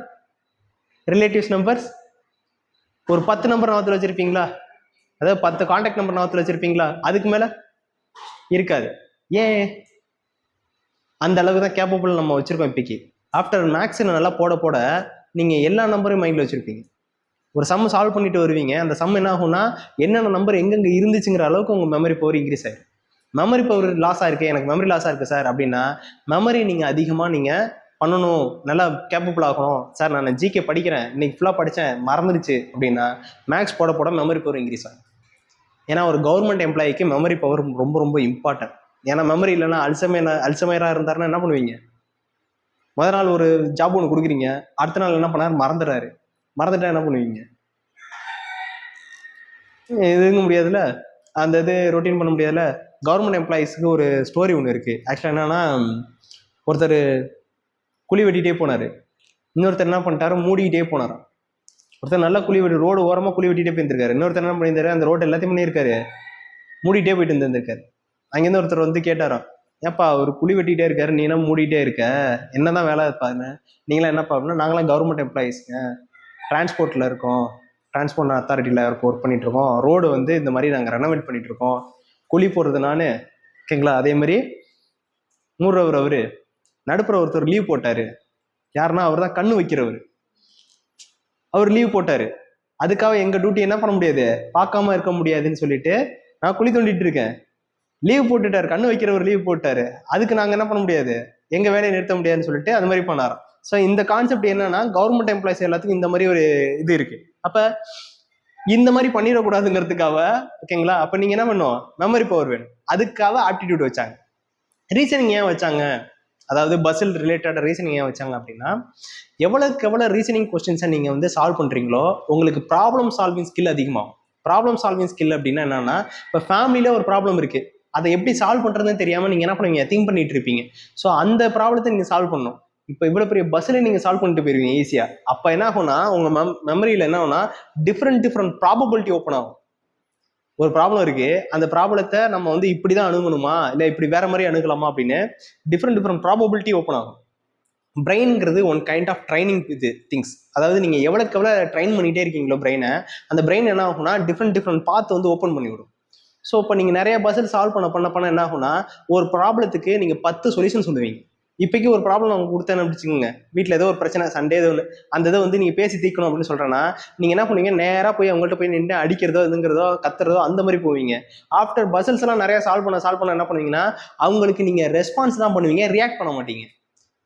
A: relatives numbers, ஒரு 10 நம்பர் நாத்தில் வச்சுருப்பீங்களா? அதாவது 10 கான்டாக்ட் நம்பர் நாத்தில் வச்சுருப்பீங்களா? அதுக்கு மேலே இருக்காது. ஏன்? அந்த அளவுக்கு தான் கேப்பபிள் நம்ம வச்சுருக்கோம் இப்போக்கி. ஆஃப்டர் மேக்ஸ் நல்லா போட போட நீங்கள் எல்லா நம்பரையும் மைண்டில் வச்சுருப்பீங்க. ஒரு சம் சால்வ் பண்ணிட்டு வருவீங்க, அந்த சம் என்ன ஆகும்னா என்னென்ன நம்பர் எங்கெங்கே இருந்துச்சுங்கிற அளவுக்கு உங்கள் மெமரி பவர் இன்க்ரீஸ் ஆகிடும். மெமரி பவர் லாஸ் ஆயிருக்கு, எனக்கு மெமரி லாஸ் ஆயிருக்கு சார் அப்படின்னா, மெமரி நீங்கள் அதிகமாக நீங்கள் பண்ணணும், நல்லா கேப்பபிள் ஆகணும் சார். நான் ஜிகே படிக்கிறேன், இன்னைக்கு ஃபுல்லாக படித்தேன், மறந்துடுச்சு அப்படின்னா மேக்ஸ் போட போட மெமரி பவர் இன்க்ரீஸ் ஆகும். ஏன்னா ஒரு கவர்மெண்ட் எம்ப்ளாயிக்கு மெமரி பவர் ரொம்ப ரொம்ப இம்பார்ட்டன்ட். ஏன்னா மெமரி இல்லைன்னா அல்சமேராக இருந்தாருன்னா என்ன பண்ணுவீங்க? முதல் நாள் ஒரு ஜாப் ஒன்று கொடுக்குறீங்க, அடுத்த நாள் என்ன பண்ணாரு? மறந்துடுறாரு. மறந்துட்டா என்ன பண்ணுவீங்க? எதுங்க முடியாதுல்ல, அந்த இது ரொட்டீன் பண்ண முடியாதுல்ல. கவர்மெண்ட் எம்ப்ளாயீஸுக்கு ஒரு ஸ்டோரி ஒன்று இருக்குது. ஆக்சுவலாக என்னன்னா, ஒருத்தர் குழி வெட்டிகிட்டே போனார், இன்னொருத்தர் என்ன பண்ணிட்டாரு? மூடிக்கிட்டே போனாராம். ஒருத்தர் நல்லா குழி வெட்டி ரோடு ஓரமாக குழி வெட்டிகிட்டே போயிருந்திருக்காரு, இன்னொருத்தர் என்ன பண்ணியிருந்தாரு? அந்த ரோடு எல்லாத்தையும் பண்ணியிருக்காரு, மூடிக்கிட்டே போயிட்டு இருந்திருக்காரு. அங்கேருந்து ஒருத்தர் வந்து கேட்டாராம், ஏப்பா ஒரு குழி வெட்டிகிட்டே இருக்காரு, நீ என்ன மூடிக்கிட்டே இருக்க, என்னதான் வேலை இருப்பாருன்னு? நீங்களாம் என்னப்பா அப்படின்னா, நாங்களாம் கவர்மெண்ட் எம்ப்ளாயீஸுங்க, டிரான்ஸ்போர்ட்டில் இருக்கோம், டிரான்ஸ்போர்ட் அத்தாரிட்டியில் ஒர்க் பண்ணிகிட்ருக்கோம், ரோடு வந்து இந்த மாதிரி நாங்கள் ரெனோவேட் பண்ணிகிட்ருக்கோம், குழி போடுறது நான். ஓகேங்களா? அதே மாதிரி மூடுறவர் அவர், நடுப்புற ஒருத்தர் லீவ் போட்டார். யாருன்னா அவர் தான் கண்ணு வைக்கிறவர். அவர் லீவ் போட்டார். அதுக்காக எங்கள் டியூட்டி என்ன பண்ண முடியாது, பார்க்காம இருக்க முடியாதுன்னு சொல்லிட்டு நான் குழி தோண்டிட்டு இருக்கேன். லீவ் போட்டுட்டார், கண்ணு வைக்கிறவர் லீவ் போட்டார், அதுக்கு நாங்கள் என்ன பண்ண முடியாது, எங்கள் வேலையை நிறுத்த முடியாதுன்னு சொல்லிட்டு அது மாதிரி பண்ணாராம். ஸோ இந்த கான்செப்ட் என்னன்னா, கவர்மெண்ட் எம்ப்ளாயிஸ் எல்லாத்துக்கும் இந்த மாதிரி ஒரு இது இருக்குது. அப்போ இந்த மாதிரி பண்ணிடக்கூடாதுங்கிறதுக்காக, ஓகேங்களா, அப்போ நீங்கள் என்ன பண்ணுவோம்? மெமரி பவர் வேணும். அதுக்காக ஆப்டிடியூட் வச்சாங்க. ரீசனிங் ஏன் வச்சாங்க? அதாவது பஸ்ஸில் ரிலேட்டட் ரீசனிங் ஏன் வச்சாங்க அப்படின்னா, எவ்வளோக்கு எவ்வளோ ரீசனிங் கொஸ்டின்ஸை நீங்கள் வந்து சால்வ் பண்ணுறீங்களோ உங்களுக்கு ப்ராப்ளம் சால்விங் ஸ்கில் அதிகமாகும். ப்ராப்ளம் சால்விங் ஸ்கில் அப்படின்னா என்னன்னா, இப்போ ஃபேமிலியில் ஒரு ப்ராப்ளம் இருக்குது, அதை எப்படி சால்வ் பண்ணுறதுன்னு தெரியாமல் நீங்கள் என்ன பண்ணுவீங்க? திங்க் பண்ணிட்டு இருப்பீங்க. ஸோ அந்த ப்ராப்ளத்தை நீங்கள் சால்வ் பண்ணணும். இப்போ இவ்வளோ பெரிய பஸ்ஸில் நீங்கள் சால்வ் பண்ணிட்டு போயிருவீங்க ஈஸியாக. அப்போ என்ன ஆகும்னா, உங்கள் மெமரியில் என்ன ஆகும்னா, டிஃப்ரெண்ட் ப்ராபபிலிட்டி ஓப்பன் ஆகும். ஒரு ப்ராப்ளம் இருக்கு, அந்த ப்ராப்ளத்தை நம்ம வந்து இப்படி தான் அணுகணுமா, இல்லை இப்படி வேற மாதிரி அணுகலாமா அப்படின்னு டிஃப்ரெண்ட் ப்ராபபிலிட்டி ஓப்பன் ஆகும். பிரெயின்ங்கிறது ஒன் கைண்ட் ஆஃப் ட்ரைனிங் இது திங்ஸ். அதாவது நீங்கள் எவ்வளோக்கு எவ்வளோ ட்ரைன் பண்ணிகிட்டே இருக்கீங்களோ பிரெயினை, அந்த பிரெயின் என்ன ஆகும்னா டிஃப்ரெண்ட் பாத் வந்து ஓப்பன் பண்ணிவிடும். ஸோ இப்போ நீங்கள் நிறைய பஸ்ஸில் சால்வ் பண்ண என்ன ஆகும்னா, ஒரு ப்ராப்ளத்துக்கு நீங்கள் 10 சொல்யூஷன் சொல்லுவீங்க. இப்போக்கி ஒரு ப்ராப்ளம் அவங்க கொடுத்தேன்னு வச்சுக்கோங்க, வீட்டில் ஏதோ ஒரு பிரச்சனை, சண்டே ஏதோ ஒன்று, அந்த இதை வந்து நீங்கள் பேசி தீர்க்கணும் அப்படின்னு சொல்கிறேன்னா நீங்கள் என்ன பண்ணுவீங்க, நேராக போய் அவங்கள்ட்ட போய் நின்று அடிக்கிறதோ இதுங்கிறதோ கத்துறதோ அந்த மாதிரி போவீங்க. ஆஃப்டர் பசில்ஸ் எல்லாம் நிறையா சால்வ் பண்ண என்ன பண்ணுவீங்கன்னா அவங்களுக்கு நீங்கள் ரெஸ்பான்ஸ் தான் பண்ணுவீங்க, ரியாக்ட் பண்ண மாட்டீங்க.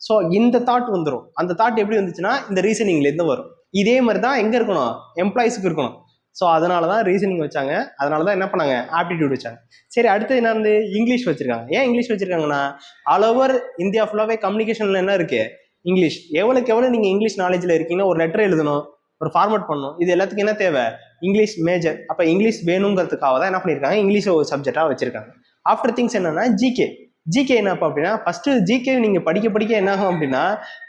A: ஸோ இந்த தாட் வந்துடும். அந்த தாட் எப்படி வந்துச்சுன்னா இந்த ரீசனிங்லேருந்து வரும். இதே மாதிரி தான் எங்கே இருக்கணும், எம்ப்ளாயிஸுக்கு இருக்கணும். ஸோ அதனால தான் ரீசனிங் வச்சாங்க, அதனால தான் என்ன பண்ணாங்க, ஆப்டிடியூட் வச்சாங்க. சரி, அடுத்து என்ன வந்து இங்கிலீஷ் வச்சிருக்காங்க. ஏன் இங்கிலீஷ் வச்சிருக்காங்கன்னா ஆல் ஓவர் இந்தியா ஃபுல்லாகவே கம்யூனிகேஷனில் என்ன இருக்குது, இங்கிலீஷ். எவ்வளோக்கு எவ்வளோ நீங்கள் இங்கிலீஷ் நாலேஜில் இருக்கீங்கன்னா ஒரு லெட்டர் எழுதணும், ஒரு ஃபார்மேட் பண்ணணும், இது எல்லாத்துக்கும் என்ன தேவை, இங்கிலீஷ் மேஜர். அப்போ இங்கிலீஷ் வேணுங்கிறதுக்காக தான் என்ன பண்ணியிருக்காங்க, இங்கிலீஷை ஒரு சப்ஜெக்டாக வச்சிருக்காங்க. ஆஃப்டர் திங்ஸ் என்னன்னா ஜிகே என்னப்பா அப்படின்னா, ஃபர்ஸ்ட் ஜிகே நீங்க படிக்க என்ன ஆகும் அப்படின்னா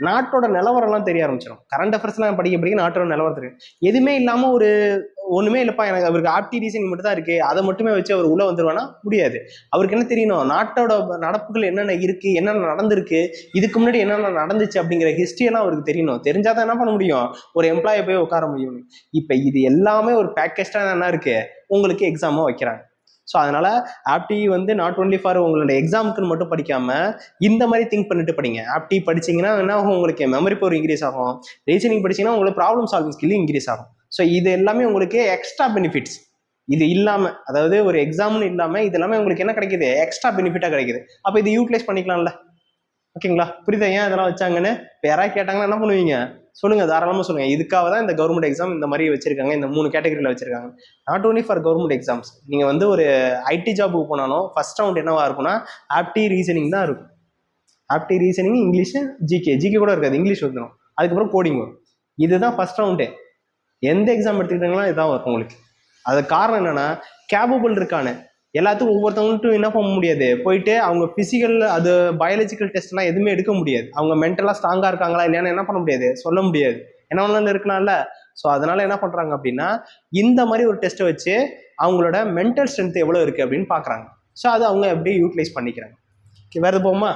A: நாட்டோட நிலவரம்லாம் தெரிய ஆரம்பிச்சிடும். கரண்ட் அஃபேர்ஸ்லாம் படிக்க நாட்டோட நிலவரம் தெரியும். எதுவுமே இல்லாம ஒரு ஒண்ணுமே இல்லப்பா எனக்கு அவருக்கு ஆப்டி ரீசனிங் மட்டும் தான் இருக்கு, அதை மட்டுமே வச்சு அவர் உள்ள வந்துருவானா முடியாது. அவருக்கு என்ன தெரியணும், நாட்டோட நடப்புகள் என்னென்ன இருக்கு, என்னென்ன நடந்திருக்கு, இதுக்கு முன்னாடி என்னென்ன நடந்துச்சு அப்படிங்கிற ஹிஸ்டரி எல்லாம் அவருக்கு தெரியணும். தெரிஞ்சாதான் என்ன பண்ண முடியும், ஒரு எம்ப்ளாயை போய் உட்கார முடியும். இப்ப இது எல்லாமே ஒரு பேக்கேஜா என்ன இருக்கு, உங்களுக்கு எக்ஸாமா வைக்கிறாங்க. ஸோ அதனால ஆப்டி வந்து நாட் ஒன்லி ஃபார் உங்களோட எக்ஸாமுக்குன்னு மட்டும் படிக்காம இந்த மாதிரி திங்க் பண்ணிட்டு படிங்க. ஆப்டி படிச்சீங்கன்னா என்ன ஆகும், உங்களுக்கு மெமரி பவர் இன்க்ரீஸ் ஆகும். ரீசனிங் படிச்சீங்கன்னா உங்களுக்கு ப்ராப்ளம் சால்விங் ஸ்கில் இன்க்ரீஸ் ஆகும். ஸோ இது எல்லாமே உங்களுக்கு எக்ஸ்ட்ரா பெனிஃபிட்ஸ். இது இல்லாமல், அதாவது ஒரு எக்ஸாம்னு இல்லாமல் இது எல்லாமே உங்களுக்கு என்ன கிடைக்குது, எக்ஸ்ட்ரா பெனிஃபிட்டாக கிடைக்குது. அப்போ இது யூட்டிலைஸ் பண்ணிக்கலாம்ல. ஓகேங்களா, புரியுதா ஏன் இதெல்லாம் வச்சாங்கன்னு? இப்போ யாராவது கேட்டாங்கன்னா என்ன பண்ணுவீங்க, சொல்லுங்க, தாராளமாக சொல்லுங்க. இதுக்காக தான் இந்த கவர்மெண்ட் எக்ஸாம் இந்த மாதிரி வச்சிருக்காங்க, இந்த 3 கேட்டகரியில் வச்சிருக்காங்க. Not only for government exams. நீங்கள் வந்து ஒரு ஐடி ஜாபுக்கு போனாலும் ஃபர்ஸ்ட் ரவுண்ட் என்னவா இருக்கும்னா ஆப்டி ரீசனிங் தான் இருக்கும். ஆப்டி ரீசனிங், இங்கிலீஷ், ஜிகே கூட இருக்காது, இங்கிலீஷ் வந்துடும். அதுக்கப்புறம் கோடிங் வரும். இதுதான் ஃபர்ஸ்ட் ரவுண்டே. எந்த எக்ஸாம் எடுத்துக்கிட்டாங்களோ இதுதான் வரும் உங்களுக்கு. அது காரணம் என்னன்னா கேபபிள் இருக்கானு எல்லாத்துக்கும் ஒவ்வொருத்தவங்கள்ட்டும் என்ன பண்ண முடியாது, போயிட்டு அவங்க பிசிக்கல் அது பயாலஜிக்கல் டெஸ்ட்லாம் எதுவுமே எடுக்க முடியாது. அவங்க மென்டலாக ஸ்ட்ராங்காக இருக்காங்களா இல்லையான்னு என்ன பண்ண முடியாது, சொல்ல முடியாது. என்ன ஒன்றும் இருக்கலாம்ல. ஸோ அதனால என்ன பண்ணுறாங்க அப்படின்னா இந்த மாதிரி ஒரு டெஸ்ட்டை வச்சு அவங்களோட மென்டல் ஸ்ட்ரென்த் எவ்வளோ இருக்குது அப்படின்னு பார்க்குறாங்க. ஸோ அது அவங்க எப்படி யூட்டிலைஸ் பண்ணிக்கிறாங்க. வேறு போமா,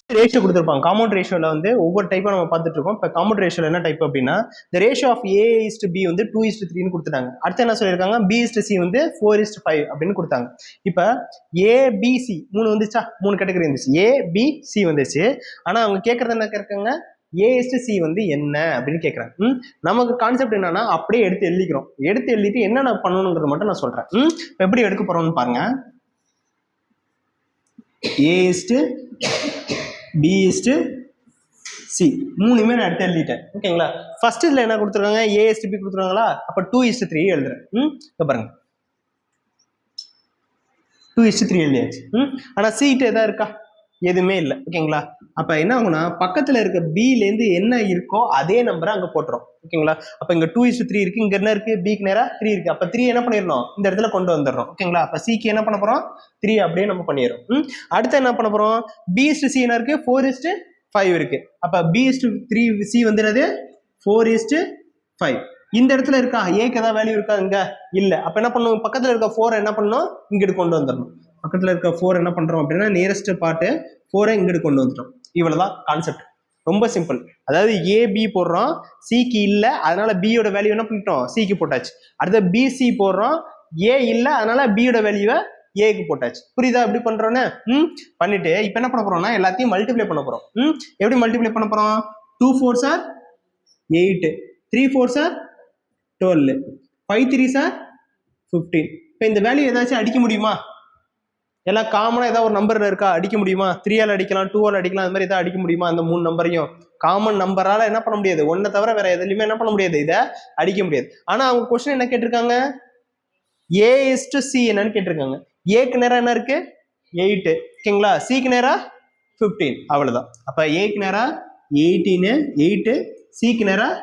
A: ரேஷியோ கொடுத்துருப்பாங்க. காம்பவுண்ட் ரேஷியோவில் வந்து ஒவ்வொரு டைப்பாக நம்ம பார்த்துட்டு இருக்கோம். இப்போ காம்பவுண்ட் ரேஷியோவில் என்ன டைப் அப்படின்னா இந்த ரேஷியோ ஆஃப் A:B வந்து 2:3 கொடுத்துட்டாங்க. அடுத்து என்ன சொல்லியிருக்காங்க, B:C வந்து 4:5 அப்படின்னு கொடுத்தாங்க. இப்போ ABC 3 வந்துச்சா, 3 கேட்டகரி இருந்துச்சு, ABC வந்துச்சு. ஆனால் அவங்க கேட்கறது என்ன கேட்குறாங்க, A:C வந்து என்ன அப்படின்னு கேட்குறாங்க. நமக்கு கான்செப்ட் என்னன்னா அப்படியே எடுத்து எழுதிக்கிறோம். எடுத்து எழுதிட்டு என்னென்ன பண்ணணுங்கிறத மட்டும் நான் சொல்கிறேன். இப்போ எப்படி எடுக்க போகிறோம்னு பாருங்க. A:B:C 3மே நான் எடுத்து எழுதிட்டேன். ஓகேங்களா, ஃபர்ஸ்ட் இதில் என்ன கொடுத்துருக்காங்க, A:B கொடுத்துருக்காங்களா, அப்போ 2:3 எழுதுறேன். இப்போ பாருங்க 2:3 எழுதியாச்சு. ஆனால் சீட்டு எதாவது இருக்கா, எதுவுமே இல்லை. ஓகேங்களா, அப்போ என்ன ஆகும்னா பக்கத்தில் இருக்க பிலேருந்து என்ன இருக்கோ அதே நம்பரை அங்கே போட்டுரும். ஓகேங்களா, அப்போ இங்கே 2:3 இருக்கு, இங்கே என்ன இருக்கு, பிக்கு நேராக 3 இருக்கு. அப்போ 3 என்ன பண்ணிடணும், இந்த இடத்துல கொண்டு வந்துடுறோம். ஓகேங்களா, அப்போ சிக்கு என்ன பண்ண போகிறோம், 3 அப்படியே நம்ம பண்ணிடுறோம். அடுத்து என்ன பண்ண போகிறோம், B:C என்ன இருக்கு, 4:5 இருக்கு. அப்போ B:3C வந்து என்னது, 4:5. இந்த இடத்துல இருக்கா, ஏக்கு ஏதாவது வேல்யூ இருக்கா, இங்க இல்ல. அப்ப என்ன பண்ணுவோம், பக்கத்துல இருக்க 4 என்ன பண்ணணும், இங்கிட்டு கொண்டு வந்துடணும். பக்கத்துல இருக்க 4 என்ன பண்றோம் அப்படின்னா நியரஸ்ட் பார்ட்டு 4 இங்கிட்டு கொண்டு வந்துட்டோம். இவ்வளவுதான் கான்செப்ட், ரொம்ப சிம்பிள். அதாவது AB போடுறோம், சிக்கு இல்ல, அதனால பியோட வேல்யூ என்ன பண்ணிட்டோம், சிக்கு போட்டாச்சு. அடுத்த BC போடுறோம், ஏ இல்ல, அதனால பியோட வேல்யூவை ஏக்கு போட்டாச்சு. புரியுதா எப்படி பண்றோன்னு? பண்ணிட்டு இப்ப என்ன பண்ண போறோம்னா எல்லாத்தையும் மல்டிப்ளை பண்ண போறோம். எப்படி மல்டிப்ளை பண்ண போறோம், 2 4s are 8, 3 4s are 12, 5 3s are 15. இப்போ இந்த வேல்யூ ஏதாச்சும் அடிக்க முடியுமா, எல்லாம் காமனாக ஏதாவது ஒரு நம்பர்ல இருக்கா, அடிக்க முடியுமா, 3ஆல் அடிக்கலாம், 2ஆல் அடிக்கலாம், அது மாதிரி ஏதாவது அடிக்க முடியுமா, அந்த 3 நம்பரையும் காமன் நம்பரால என்ன பண்ண முடியாது, ஒன்றை தவிர வேற எதுலையுமே என்ன பண்ண முடியாது, இதை அடிக்க முடியாது. ஆனா அவங்க கொஸ்டின் என்ன கேட்டிருக்காங்க, A:C என்னன்னு கேட்டிருக்காங்க. ஏக்கு நேரம் என்ன இருக்கு, 8. ஓகேங்களா, சிக்கு நேரம் 15. அவ்வளவுதான். அப்ப ஏக்கு நேரம் 18, 8, சிக்கு நேரம்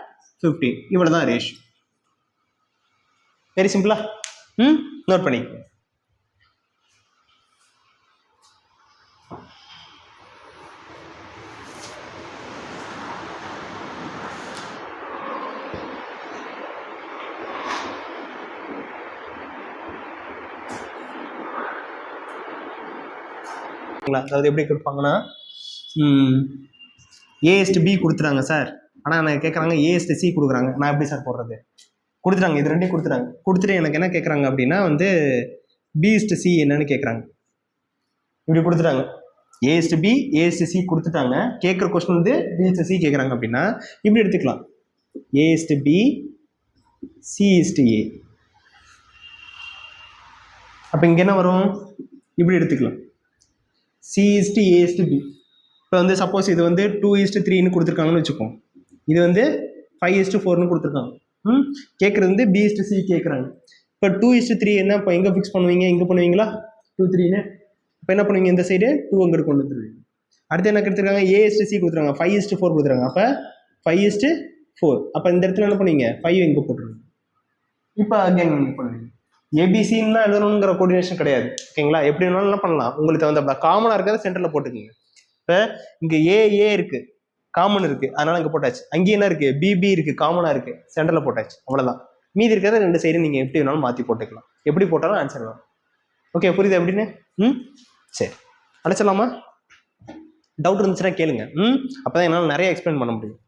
A: 15. இவ்வளவுதான் ரேஷியோ. வெரி சிம்பிளா, நோட் பண்ணி. அதாவது எப்படி கொடுப்பாங்கன்னா A:B கொடுத்துறாங்க சார், ஆனால் நான் கேட்குறாங்க A:C கொடுக்குறாங்க, நான் எப்படி சார் போடுறது, கொடுத்துட்டாங்க, இது ரெண்டையும் கொடுத்துட்டாங்க. கொடுத்துட்டு எனக்கு என்ன கேட்குறாங்க அப்படின்னா வந்து B:C என்னன்னு கேட்குறாங்க. இப்படி கொடுத்துட்டாங்க. A/B A/C கொடுத்துட்டாங்க. கேட்குற கொஸ்டின் வந்து B/C கேட்குறாங்க அப்படின்னா இப்படி எடுத்துக்கலாம். A/B C/A. அப்போ இங்கே என்ன வரும்? இப்படி எடுத்துக்கலாம். C/A/B. இப்போ வந்து சப்போஸ் இது வந்து 2:3ன்னு கொடுத்துருக்காங்கன்னு வச்சுக்கோம். இது வந்து 5:4ன்னு கொடுத்துருக்காங்க. கேட்குறது வந்து B/C கேட்குறாங்க. இப்போ 2:3 என்ன இப்போ எங்கே ஃபிக்ஸ் பண்ணுவீங்க? இங்கே பண்ணுவீங்களா 2 3ன்னு? இப்போ என்ன பண்ணுவீங்க? இந்த சைடு 2 அங்கே கொண்டு வந்துருவீங்க. அடுத்து என்ன கொடுத்துருக்காங்க? A/C கொடுத்துருக்காங்க. 5:4 கொடுத்துருக்காங்க. அப்போ 5:4. அப்போ இந்த இடத்துல என்ன பண்ணுவீங்க? 5 இங்கே போட்டுருவீங்க. இப்போ அங்கே பண்ணுவீங்க. ஏபிசின்னு தான் எழுதணுங்கிற கோஆர்டினேஷன் கிடையாது. ஓகேங்களா? எப்படி வேணாலும் என்ன பண்ணலாம், உங்களுக்கு அந்த காமனாக இருக்கிறத சென்டரில் போட்டுக்கோங்க. இப்போ இங்கே ஏ இருக்கு, காமன் இருக்கு, அதனால இங்கே போட்டாச்சு. அங்கேயே என்ன இருக்கு? பிபி இருக்கு, காமனாக இருக்கு, சென்டரில் போட்டாச்சு. அவ்வளோதான். மீதி இருக்கிறத 2 சைடு நீங்கள் எப்படி வேணாலும் மாற்றி போட்டுக்கலாம். எப்படி போட்டாலும் ஆன்சர் வரும். ஓகே, புரியுது எப்படின்னு? சரி, அழைச்சிடலாமா? டவுட் இருந்துச்சுன்னா கேளுங்க. அப்போதான் என்னால் நிறைய எக்ஸ்பிளைன் பண்ண முடியும்.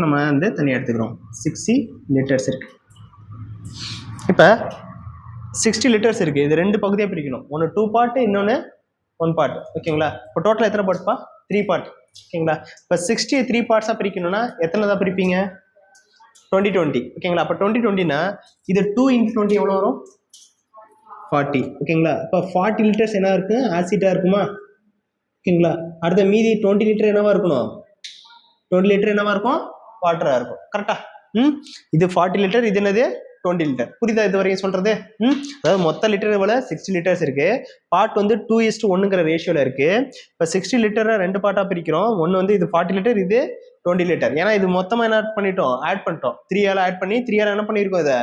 A: நம்ம வந்து தனியாக எடுத்துக்கிறோம். 60 லிட்டர்ஸ் இருக்கு. இப்போ 60 லிட்டர்ஸ் இருக்குது. இது 2 பகுதியாக பிரிக்கணும். ஒன்று 2 பார்ட், இன்னொன்று 1 பார்ட். ஓகேங்களா? இப்போ டோட்டலாக எத்தனை பார்ட்ப்பா? 3 பார்ட். ஓகேங்களா? இப்போ 60 3 பார்ட்ஸாக பிரிக்கணும்னா எத்தனை தான் பிரிப்பீங்க? 20. ஓகேங்களா? அப்போ 20னா இது 2 × 20 எவ்வளோ வரும்? 40. ஓகேங்களா? இப்போ 40 லிட்டர்ஸ் என்ன இருக்கு? ஆசிட்டாக இருக்குமா? ஓகேங்களா? அடுத்த மீதி 20 லிட்டர் என்னவா இருக்கணும்? 20 லிட்டர் என்னவா இருக்கும்? வாட்டராக இருக்கும். கரெக்டா? இது 40 லிட்டர், இது என்னது? 20 லிட்டர். புரியுதா இது வரைக்கும் சொல்றது? அதாவது மொத்த லிட்டர் எவ்வளோ? 60 லிட்டர்ஸ் இருக்கு. பார்ட் வந்து 2:1ங்கிற ரேஷியோல இருக்கு. இப்போ 60 லிட்டரை 2 பார்ட்டாக பிரிக்கிறோம். ஒன்று வந்து இது 40 லிட்டர், இது 20 லிட்டர். ஏன்னா இது மொத்தமாக என்ன பண்ணிட்டோம்? ஆட் பண்ணிட்டோம். 3ஆல் ஆட் பண்ணி 3ஆல் என்ன பண்ணியிருக்கோம்? இதை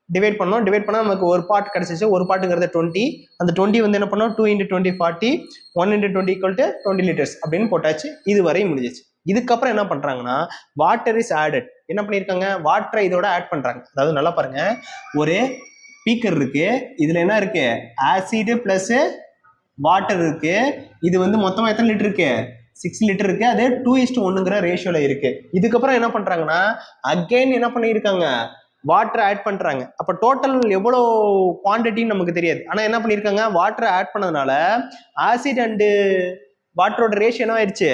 A: டிவைட் பண்ணோம். டிவைட் பண்ணால் நமக்கு ஒரு பார்ட் கிடச்சிச்சு. ஒரு பார்ட்டுங்கிறது 20. அந்த 20 வந்து என்ன பண்ணோம்? 2 × 20 40. 1 × 20 = 20 லிட்டர்ஸ் அப்படின்னு போட்டாச்சு. இது வரையும் முடிஞ்சிச்சு. இதுக்கப்புறம் என்ன பண்றாங்கன்னா வாட்டர் இஸ் ஆடட். என்ன பண்ணியிருக்காங்க? வாட்டரை இதோட ஆட் பண்றாங்க. அதாவது நல்லா பாருங்க, ஒரு பீக்கர் இருக்கு, இதுல என்ன இருக்கு? ஆசிட் பிளஸ் வாட்டர் இருக்கு. இது வந்து மொத்தமா எத்தனை லிட்டர் இருக்கு? 6 லிட்டர் இருக்கு. அது 2:1ங்கிற ரேஷியோல இருக்கு. இதுக்கப்புறம் என்ன பண்றாங்கன்னா அகைன் என்ன பண்ணியிருக்காங்க? வாட்டர் ஆட் பண்றாங்க. அப்ப டோட்டல் எவ்வளோ குவான்டிட்டின்னு நமக்கு தெரியாது. ஆனா என்ன பண்ணியிருக்காங்க? வாட்டரை ஆட் பண்ணதுனால ஆசிட் அண்ட் வாட்டரோட ரேஷியோ என்ன ஆயிடுச்சு?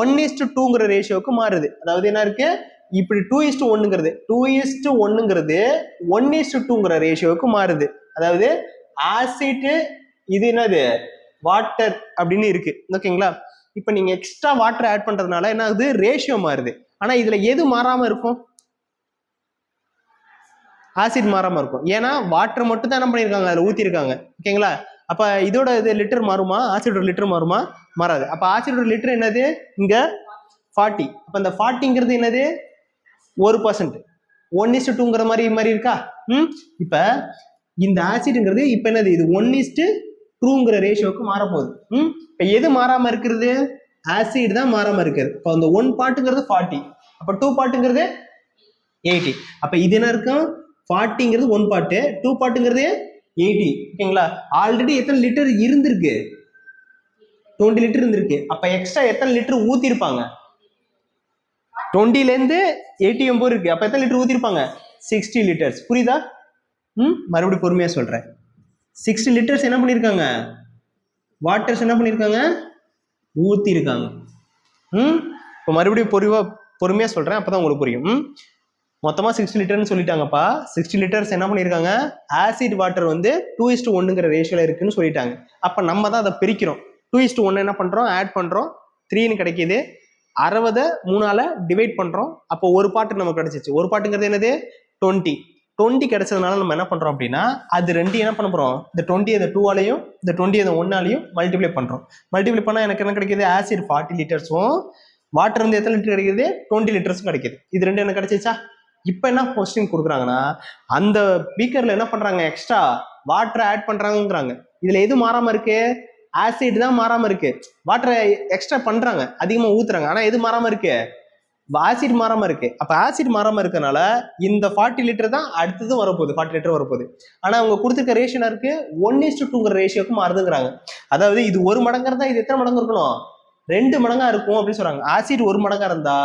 A: 1:2ங்கிற ரேஷியோவுக்கு மாறுது. அதாவது என்ன இருக்கு? இப்படி 2:1ங்கிறது 1:2ங்கிற ரேஷியோவுக்கு மாறுது. அதாவது ஆசிட் இது என்னது? வாட்டர் அப்படின்னு இருக்கு. ஓகேங்களா? இப்ப நீங்க எக்ஸ்ட்ரா வாட்டர் ஆட் பண்றதுனால என்ன ஆகுது? ரேஷியோ மாறுது. ஆனா இதுல எது மாறாம இருக்கும்? ஆசிட் மாறாம இருக்கும். ஏன்னா வாட்டர் மட்டும் தான் என்ன பண்ணியிருக்காங்க? அதில் ஊற்றிருக்காங்க. ஓகேங்களா? அப்போ இதோட இது லிட்டர் மாறுமா? ஆசிடோட லிட்டர் மாறுமா? மாறாது. அப்போ ஆசிடோட லிட்டர் என்னது? இங்கே 40. அப்போ இந்த 40ங்கிறது என்னது? 1%. 1:2ங்கிற மாதிரி இருக்கா? இப்போ இந்த ஆசிட்ங்கிறது இப்போ என்னது? இது 1:2ங்கிற ரேஷியோவுக்கு மாறப்போகுது. இப்போ எது மாறாமல் இருக்கிறது? ஆசிட் தான் மாறாமல் இருக்குது. இப்போ அந்த 1 பார்ட்டுங்கிறது 40. அப்போ 2 பார்ட்டுங்கிறது 80. அப்போ இது என்ன இருக்கும்? 40ங்கிறது 1 பார்ட்டு, 2 பார்ட்டுங்கிறது 80. ஓகேங்களா? ஆல்ரெடி எத்தனை லிட்டர் இருந்திருக்கு? 20 லிட்டர் இருந்திருக்கு. அப்ப எக்ஸ்ட்ரா எத்தனை லிட்டர் ஊத்திருப்பாங்க? 20லேருந்து 80 எம்போது இருக்கு. அப்ப எத்தனை லிட்டர் ஊத்திருப்பாங்க? 60 லிட்டர்ஸ். புரியுதா? மறுபடியும் பொறுமையா சொல்றேன். 60 லிட்டர்ஸ் என்ன பண்ணிருக்காங்க? வாட்டர்ஸ் என்ன பண்ணிருக்காங்க? ஊத்திருக்காங்க. இப்போ மறுபடியும் பொறுமையா சொல்றேன், அப்பதான் உங்களுக்கு புரியும். மொத்தமா 60 லிட்டர்னு சொல்லிட்டாங்கப்பா. 60 லிட்டர்ஸ் என்ன பண்ணியிருக்காங்க? ஆசிட் வாட்டர் வந்து 2:1ங்கிற ரேஷியோல இருக்குன்னு சொல்லிட்டாங்க. அப்ப நம்ம தான் அதை பிரிக்கிறோம். 2:1 என்ன பண்றோம்? ஆட் பண்றோம். 3ன்னு கிடைக்குது. 60 3ஆல டிவைட் பண்றோம். அப்போ ஒரு பாட்டு நமக்கு கிடைச்சிச்சு. ஒரு பாட்டுங்கிறது என்னது? 20 கிடைச்சதுனால நம்ம என்ன பண்றோம் அப்படின்னா அது 2 என்ன பண்ண போறோம்? இந்த 20 இந்த 2ஆலையும் இந்த 20 இந்த 1ஆலையும் மல்டிப்ளை பண்றோம். மல்டிப்ளை பண்ணா எனக்கு என்ன கிடைக்குது? ஆசிட் 40 லிட்டர்ஸும் வாட்டர் வந்து எத்தனை லிட்டர் கிடைக்குது? 20 லிட்டர்ஸும் கிடைக்குது. இது 2 என்ன கிடைச்சிச்சா? இப்போ என்ன கொஸ்டின் கொடுக்குறாங்கன்னா அந்த பீக்கர்ல என்ன பண்றாங்க? எக்ஸ்ட்ரா வாட்டரை ஆட் பண்றாங்கிறாங்க. இதுல எது மாறாம இருக்கு? ஆசிட் தான் மாறாம இருக்கு. வாட்டரை எக்ஸ்ட்ரா பண்றாங்க, அதிகமா ஊத்துறாங்க. ஆனா எது மாறாம இருக்கு? ஆசிட் மாறாம இருக்கு. அப்ப ஆசிட் மாறாம இருக்கனால இந்த 40 லிட்டர் தான் அடுத்தது வரப்போகுது. 40 லிட்டர் வரப்போகுது. ஆனா அவங்க கொடுத்துருக்க ரேஷியோ இருக்கு 1:2ங்கிற ரேஷியோக்கு மாறுதுங்கிறாங்க. அதாவது இது 1 மடங்கா இருந்தா இது எத்தனை மடங்கு இருக்கணும்? 2 மடங்கா இருக்கும் அப்படின்னு சொல்றாங்க. ஆசிட் 1 மடங்கா இருந்தா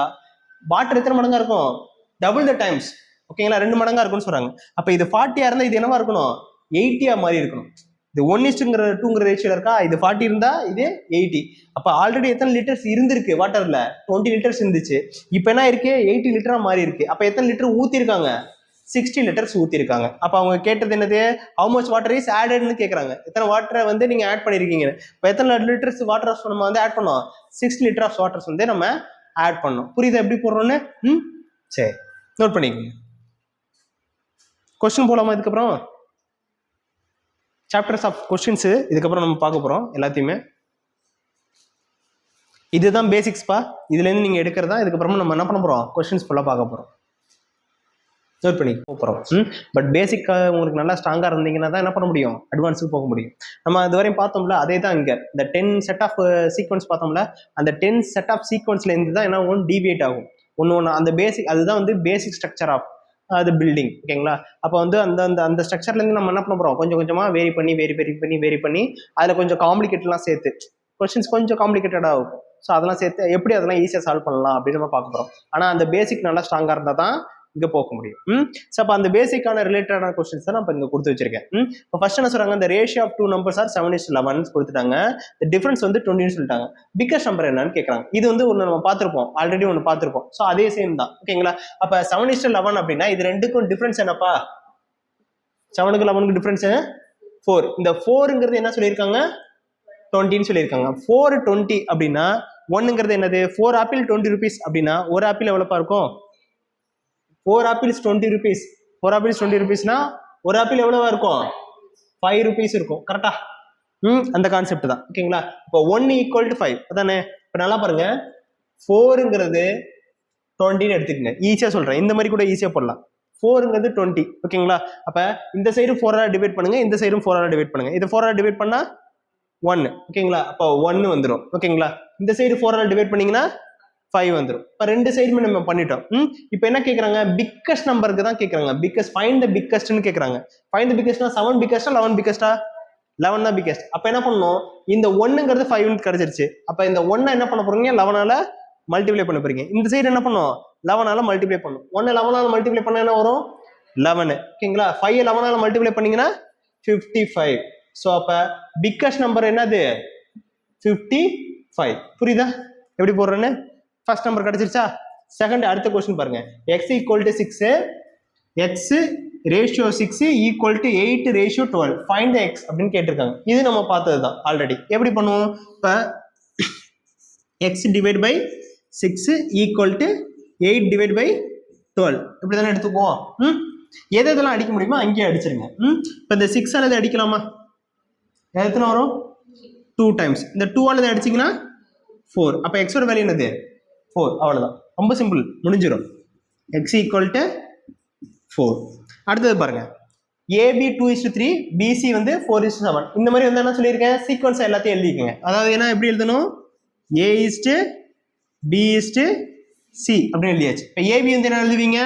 A: வாட்டர் எத்தனை மடங்கா இருக்கும்? Double the times. ஓகேங்களா? 2 மடங்கா இருக்கும்னு சொல்றாங்க. அப்ப இது 40 இருந்தா இது என்னவா இருக்கணும்? 80 மாதிரி இருக்கணும். இது 1:2 ரேஷியோல இருக்கா, இது 40 இருந்தா இது 80. அப்ப ஆல்ரெடி எத்தனை லிட்டர்ஸ் இருந்திருக்கு வாட்டர்ல, 20 லிட்டர்ஸ் இருந்துச்சு. இப்போ என்ன இருக்கு, 80 லிட்டரா மாறி இருக்கு. அப்ப எத்தனை லிட்டர் ஊத்திருக்காங்க, 60 லிட்டர்ஸ் ஊத்திருக்காங்க. அப்ப அவங்க கேட்டது என்னது, ஹவு மச் வாட்டர் இஸ் ஆடட்னு கேக்குறாங்க. எத்தனை வாட்டரை வந்து நீங்க ஆட் பண்ணிருக்கீங்க. இப்போ எத்தனை லிட்டர்ஸ் வாட்டர்ஸ் நம்ம வந்து ஆட் பண்ணோம், 60 லிட்டர் ஆஃப் வாட்டர்ஸ் வந்து நம்ம ஆட் பண்ணோம். புரியுதா எப்படி போடுறோம்னு? சரி, நோட் பண்ணிக்கோங்க. கொஸ்டின் போலாமா? இதுக்கப்புறம் சாப்டர்ஸ் ஆஃப் கொஸ்டின்ஸ் இதுக்கப்புறம் நம்ம பார்க்க போறோம் எல்லாத்தையுமே. இதுதான் பேசிக்ஸ்பா, இதுல இருந்து நீங்க எடுக்கிறதா. இதுக்கப்புறமா நம்ம என்ன பண்ண போறோம், கொஸ்டின்ஸ் ஃபுல்லா பார்க்க போறோம். நோட் பண்ணி போகிறோம். பட் பேசிக்காக உங்களுக்கு நல்லா ஸ்ட்ராங்காக இருந்தீங்கன்னா தான் என்ன பண்ண முடியும், அட்வான்ஸுக்கு போக முடியும். நம்ம இது வரையும் பார்த்தோம்ல, அதே தான் இங்கே இந்த 10 செட் ஆஃப் சீக்வன்ஸ் பார்த்தோம்ல, அந்த 10 செட் ஆஃப் சீக்வன்ஸ்லேருந்து தான் என்ன ஆகும், டீவியேட் ஆகும் ஒன்று. அந்த பேசிக், அதுதான் வந்து பேசிக் ஸ்ட்ரக்சர் ஆஃப் அது பில்டிங். ஓகேங்களா? அப்போ வந்து அந்த அந்த அந்த ஸ்ட்ரக்சர்லேருந்து நம்ம என்ன பண்ண போகிறோம், கொஞ்சம் கொஞ்சமாக வேரி பண்ணி அதில் கொஞ்சம் காம்ப்ளிகேட்லாம் சேர்த்து கொஸ்டின்ஸ் கொஞ்சம் காம்ப்ளிகேட்டடாக இருக்கும். ஸோ அதெல்லாம் சேர்த்து எப்படி அதெல்லாம் ஈஸியாக சால்வ் பண்ணலாம் அப்படின்னு நம்ம பார்க்க போகிறோம். ஆனால் அந்த பேசிக் நல்லா ஸ்ட்ராங்காக இருந்தால் தான் இங்கே போக முடியும். ஸோ அப்போ அந்த பேசிக்கான ரிலேட்டடான கொஸ்டின்ஸ் தான் நான் இங்கே கொடுத்து வச்சிருக்கேன். இப்போ ஃபர்ஸ்ட் என்ன சொல்றாங்க, இந்த ரேஷியோ ஆஃப் 2 நம்பர்ஸ் ஆர் 7:11 கொடுத்துட்டாங்க. டிஃபரன்ஸ் வந்து 20 சொல்லிட்டாங்க. பிக்கஸ்ட் நம்பர் என்னன்னு கேட்குறாங்க. இது வந்து ஒன்று நம்ம பார்த்துருப்போம், ஆல்ரெடி ஒன்று பார்த்துருப்போம். ஸோ அதே சேம் தான். ஓகேங்களா? அப்போ 7:11 அப்படின்னா இது ரெண்டுக்கும் டிஃபரன்ஸ் என்னப்பா, 7க்கு 11க்கு டிஃபரன்ஸ் 4. இந்த 4ங்கிறது என்ன சொல்லியிருக்காங்க, 20ன்னு சொல்லியிருக்காங்க. 4:20 அப்படின்னா 1ங்கிறது என்னது, 4 ஆப்பிள் 20 rupees அப்படின்னா ஒரு ஆப்பிள் எவ்வளோப்பா இருக்கும், 4 ஆப்பிள்ஸ் 20 rupees. 4 ஆப்பிள்ஸ் 20 rupeesனா ஒரு ஆப்பிள் எவ்வளவா இருக்கும், 5 rupees இருக்கும். கரெக்டா? அந்த கான்செப்ட் தான். ஓகேங்களா? இப்போ 1 = 5 அதானே. இப்போ நல்லா பாருங்க, 4ங்கிறது 20ன்னு எடுத்துக்கங்க. ஈஸியா சொல்றேன், இந்த மாதிரி கூட ஈஸியா போடலாம். 4ங்கிறது 20. ஓகேங்களா? அப்ப இந்த சைடு 4 டிவைட் பண்ணுங்க, இந்த சைடும் 4 டிவைட் பண்ணுங்க. இது 4 டிவைட் பண்ணா 1. ஓகேங்களா? அப்போ 1 வந்துடும். ஓகேங்களா? இந்த சைடு 4 டிவைட் பண்ணீங்கன்னா 5 வந்துடும். இப்போ ரெண்டு சைடுமே நம்ம பண்ணிட்டோம். இப்போ என்ன கேட்குறாங்க, பிக்கஸ்ட் நம்பருக்கு தான் கேட்குறாங்க. பிக்கஸ்ட், ஃபைண்ட் த பிக்கஸ்ட்னு கேட்குறாங்க. ஃபைண்ட் த பிக்கஸ்ட்னா 7 பிக்கஸ்டா 11 பிக்கஸ்டா, 11 தான் பிக்கஸ்ட். அப்போ என்ன பண்ணணும், இந்த 1ங்கிறது 5 கிடைச்சிருச்சு. அப்போ இந்த 1 என்ன பண்ண போறீங்க, 11ஆல மல்டிப்ளை பண்ண போறீங்க. இந்த சைடு என்ன பண்ணும், 11ஆல மல்டிப்ளை பண்ணும். 1 11ஆல மல்டிப்ளை பண்ண என்ன வரும், 11. ஓகேங்களா? 5 11ஆல மல்டிப்ளை பண்ணீங்கன்னா 55. ஸோ அப்போ பிக்கஸ்ட் நம்பர் என்னது, 55. புரியுதா எப்படி போடுறேன்னு? ஃபர்ஸ்ட் நம்பர் கிடைச்சிருச்சா? செகண்ட் அடுத்த क्वेश्चन பாருங்க. x = 6, x ratio 6 = 8 ratio 12, find the x அப்படின்னு கேட்டிருக்காங்க. இது நம்ம பார்த்தது தான் ஆல்ரெடி. எப்படி பண்ணுவோம், இப்போ x divide by 6 = 8 divide by 12 இப்படி தானே எடுத்துக்குவோம். எதெல்லாம் அடிக்க முடியுமோ அங்கேயே அடிச்சிருங்க. இப்போ இந்த 6 ஆனது அடிக்கலாமா, எத்தனை வரும், 2 டைம்ஸ். இந்த 2 ஆனது அடிச்சிங்கன்னா 4. அப்போ எக்ஸோட வேல்யூ என்னது, 4. அவ்வளோதான், ரொம்ப சிம்பிள், முடிஞ்சிடும். x = 4. அடுத்தது பாருங்க, AB 2:3, BC வந்து 4:7. இந்த மாதிரி வந்து என்ன சொல்லியிருக்கேன், சீக்வன்ஸ் எல்லாத்தையும் எழுதிக்கங்க. அதாவது என்ன எப்படி எழுதணும், A:B:C அப்படின்னு எழுதியாச்சு. இப்போ AB வந்து என்ன எழுதுவீங்க,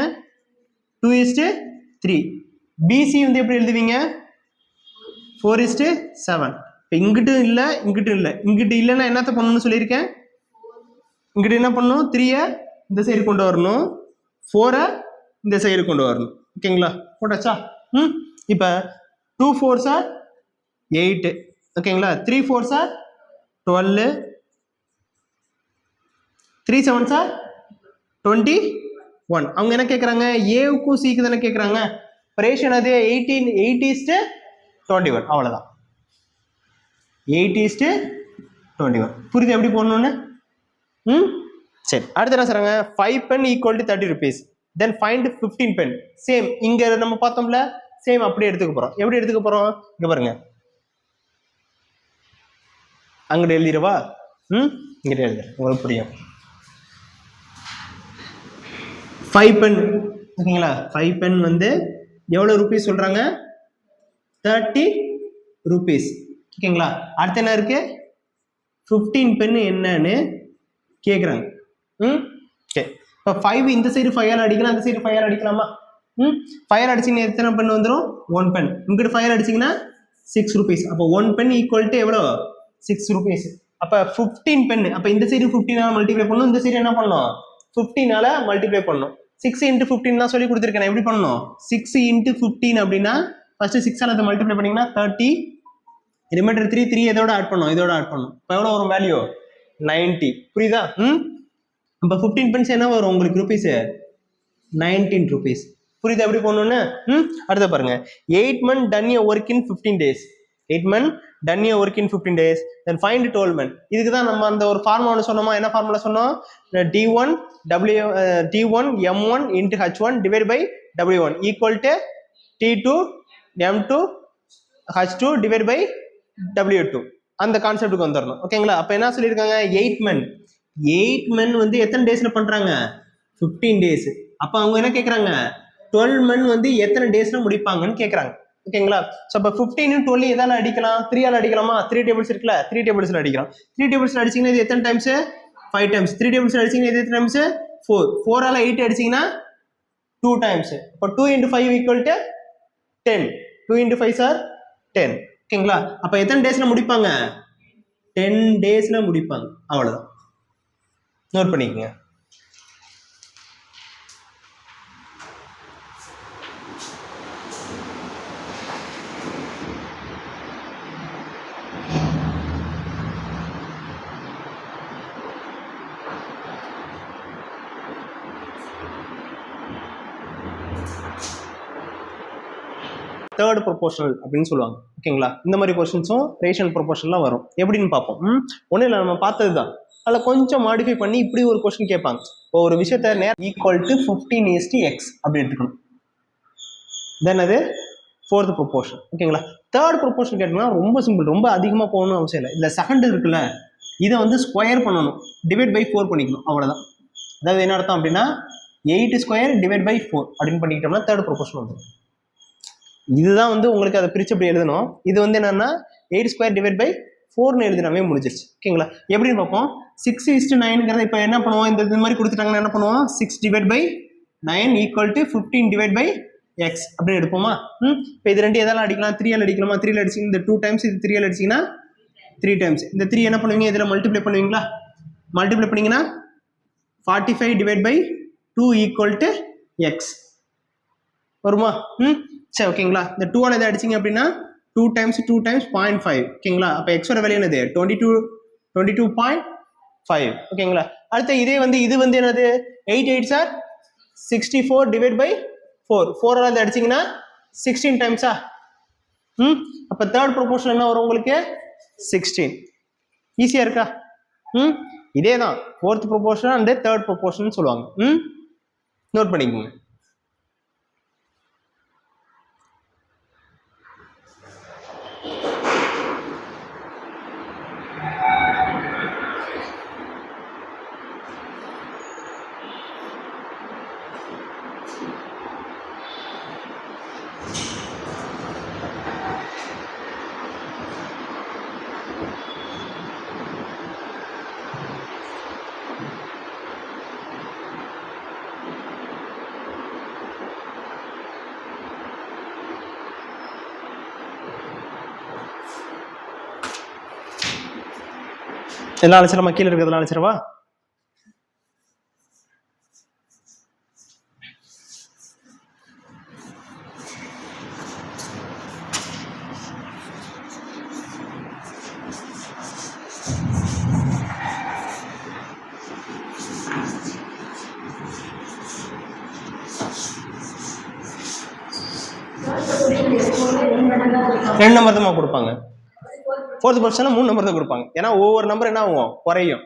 A: 2:3. BC வந்து எப்படி எழுதுவீங்க, 4:7. இப்போ இங்கிட்டும் இல்லை இங்கிட்டும் இல்லை, இங்கிட்டு இல்லைன்னா என்னத்த பண்ணணும்னு சொல்லியிருக்கேன், இங்கிட்ட என்ன பண்ணணும், 3 இந்த சைடு கொண்டு வரணும், 4 இந்த சைடு கொண்டு வரணும். ஓகேங்களா? போட்டாச்சா? இப்போ 2 4s are 8. ஓகேங்களா? 3 4s are 12, 3 7s are 21. அவங்க என்ன கேட்குறாங்க, ஏவுக்கும் சிக்கு தானே கேட்குறாங்க. ரேஷியோ அது 8:21. அவ்வளோதான், 8:21. புரியுது எப்படி போடணும்னு? சரி, அடுத்து என்ன சொல்றாங்க, 5 pen = 30 rupees. Then find 15 pen. Same இங்க நம்ம பார்த்தோம்ல, சேம் அப்படியே எடுத்துக்க போறோம். எப்படி எடுத்துக்க போறோம், இங்க பாருங்க, அங்கிட்ட எழுதிடுவா, இங்கிட்ட எழுதுறேன், உங்களுக்கு புரியும். 5 pen. ஓகேங்களா? 5 pen வந்து எவ்வளவு ரூபீஸ் சொல்றாங்க, 30 rupees. ஓகேங்களா? அடுத்து என்ன இருக்கு, 15 pen என்னன்னு கேட்குறாங்க. சரி, இப்போ 5 இந்த சைடு 5 அடிக்கலாம், அந்த சைடு 5 அடிக்கலாமா? 5 அடிச்சிங்கன்னா எத்தனை பென் வந்துடும், 1 பென். இங்கிட்ட 5 அடிச்சிங்கன்னா 6 rupees. அப்போ 1 pen = எவ்வளோ, 6 rupees. அப்போ 15 பென். அப்போ இந்த சைடு 15ஆல மல்டிப்ளை பண்ணணும், இந்த சைடு என்ன பண்ணணும், 15ஆல மல்டிப்ளை பண்ணணும். 6 × 15 தான் சொல்லி கொடுத்துருக்கேன். எப்படி பண்ணணும், 6 × 15 அப்படின்னா ஃபர்ஸ்ட் 6ஆல அதை மல்டிப்ளை பண்ணீங்கன்னா 30 ரிமைண்டர் 3 இதோட ஆட் பண்ணும், இதோட ஆட் பண்ணும். இப்போ எவ்வளோ வரும் வேல்யூ? 90. புரியுதா? இப்போ 15 pence என்ன வரும் உங்களுக்கு ருபீஸ்? 19 rupees. புரியுதா எப்படி போடணும்னு? அடுத்த பாருங்க. 8 months done a work in 15 days. 8 months done a work in 15 days. Then find 12 months. இதுக்கு தான் நம்ம அந்த ஒரு ஃபார்முலா சொன்னோமா? என்ன ஃபார்முலா சொன்னோம்? D1 M1 into H1 divided by W1 equal to T2 M2 H2 divided by W2. அந்த கான்செப்ட்டுக்கு வந்துடணும். ஓகேங்களா? அப்போ என்ன சொல்லியிருக்காங்க? 8 months. 8 months வந்து எத்தனை டேஸ்ல பண்றாங்க? 15 days. அப்போ அவங்க என்ன கேட்குறாங்க? 12 months வந்து எத்தனை டேஸ்ல முடிப்பாங்கன்னு கேட்குறாங்க. ஓகேங்களா? ஸோ அப்போ 15 12 எதால அடிக்கலாம்? 3 அடிக்கலாமா? 3 tables இருக்குல்ல, 3 tablesல அடிக்கலாம். 3 tablesல அடிச்சிங்கன்னா இது எத்தனை டைம்ஸ்? 5 times. 3 tablesல அடிச்சிங்கன்னா இது எத்தனை டைம்ஸ்? 4. 4ஆல 8 அடிச்சிங்கன்னா 2 times. இப்போ 2 into 5 equal to 10. 2 into 5 are 10. ஓகேங்களா? அப்போ எத்தனை டேஸ்ல முடிப்பாங்க? 10 daysல முடிப்பாங்க. அவ்வளோதான். நோட் பண்ணிக்கங்க. தேர்ட் ப்ரொபோஷனல் அப்படின்னு சொல்லுவாங்க. ஓகேங்களா? இந்த மாதிரி கொஸ்டின்ஸும் ரேஷியல் ப்ரொபோஷனலாம் வரும். எப்படின்னு பார்ப்போம். ஒன்றும் இல்லை, நம்ம பார்த்தது தான். அதில் கொஞ்சம் மாடிஃபை பண்ணி இப்படி ஒரு கொஸ்டின் கேட்பாங்க. ஒரு விஷயத்த ஈக்குவல் டு 15:x அப்படி எடுத்துக்கணும். தென் அது ஃபோர்த் ப்ரொபோஷன். ஓகேங்களா? தேர்ட் ப்ரொபோஷன் கேட்டிங்கன்னா ரொம்ப சிம்பிள், ரொம்ப அதிகமாக போகணும்னு அவசியம் இல்லை. இல்லை செகண்ட் இருக்குல்ல, இதை வந்து ஸ்கொயர் பண்ணணும், டிவைட் பை 4 பண்ணிக்கணும், அவ்வளோதான். அதாவது என்ன அர்த்தம் அப்படின்னா 8 ஸ்கொயர் டிவைட் பை 4 அப்படின்னு பண்ணிக்கிட்டோம்னா தேர்ட் ப்ரொபோஷன் வந்துடும். இதுதான் வந்து உங்களுக்கு அதை பிரிச்சு அப்படி எழுதணும். இது வந்து என்னன்னா 8 ஸ்கொயர் டிவைட் பை 4ன்னு எழுதினாவே முடிஞ்சிருச்சு. ஓகேங்களா? எப்படின்னு பார்ப்போம். 6:9ங்கிறத இப்போ என்ன பண்ணுவோம்? இந்த மாதிரி கொடுத்துட்டாங்கன்னா என்ன பண்ணுவோம்? 6 divide by 9 equal to 15 divide by x அப்படின்னு எடுப்போமா? இப்போ இது ரெண்டு எதாலும் அடிக்கலாம்? 3ஆல் அடிக்கலாமா? 3ஆல் அடிச்சிங்க இந்த 2 times, இது 3ஆல் அடிச்சிங்கன்னா 3 times. இந்த 3 என்ன பண்ணுவீங்க? இதில் மல்டிப்ளை பண்ணுவீங்களா? மல்டிப்ளை பண்ணிங்கன்னா 45 divide by 2 equal to x வருமா? சரி, ஓகேங்களா? இந்த 2ஆல் எதை அடிச்சிங்க அப்படின்னா 2 times 0.5. ஓகேங்களா? அப்போ எக்ஸோட வேல்யூ என்னது? 22.5. ஓகேங்களா? அடுத்த இதே வந்து இது வந்து என்னது? 8 8s are 64 டிவைட் பை 4. 4ஆல் எதை அடிச்சிங்கன்னா 16 times. அப்போ தேர்ட் ப்ரொபோஷன் என்ன வரும் உங்களுக்கு? 16. ஈஸியாக இருக்கா? இதே தான் fourth proportion and third proportion சொல்லுவாங்க. நோட் பண்ணிக்கோங்க. எல்லாம் அழைச்சிடமா? கீழே இருக்கிறதெல்லாம் அழைச்சிடவா? ரெண்டு நம்பர் தான் கொடுப்பாங்க. ஃபோர்த் பொசிஷன்ல 3 நம்பர் தான் கொடுப்பாங்க. ஏன்னா ஒவ்வொரு நம்பர் என்ன ஆகும்? குறையும்.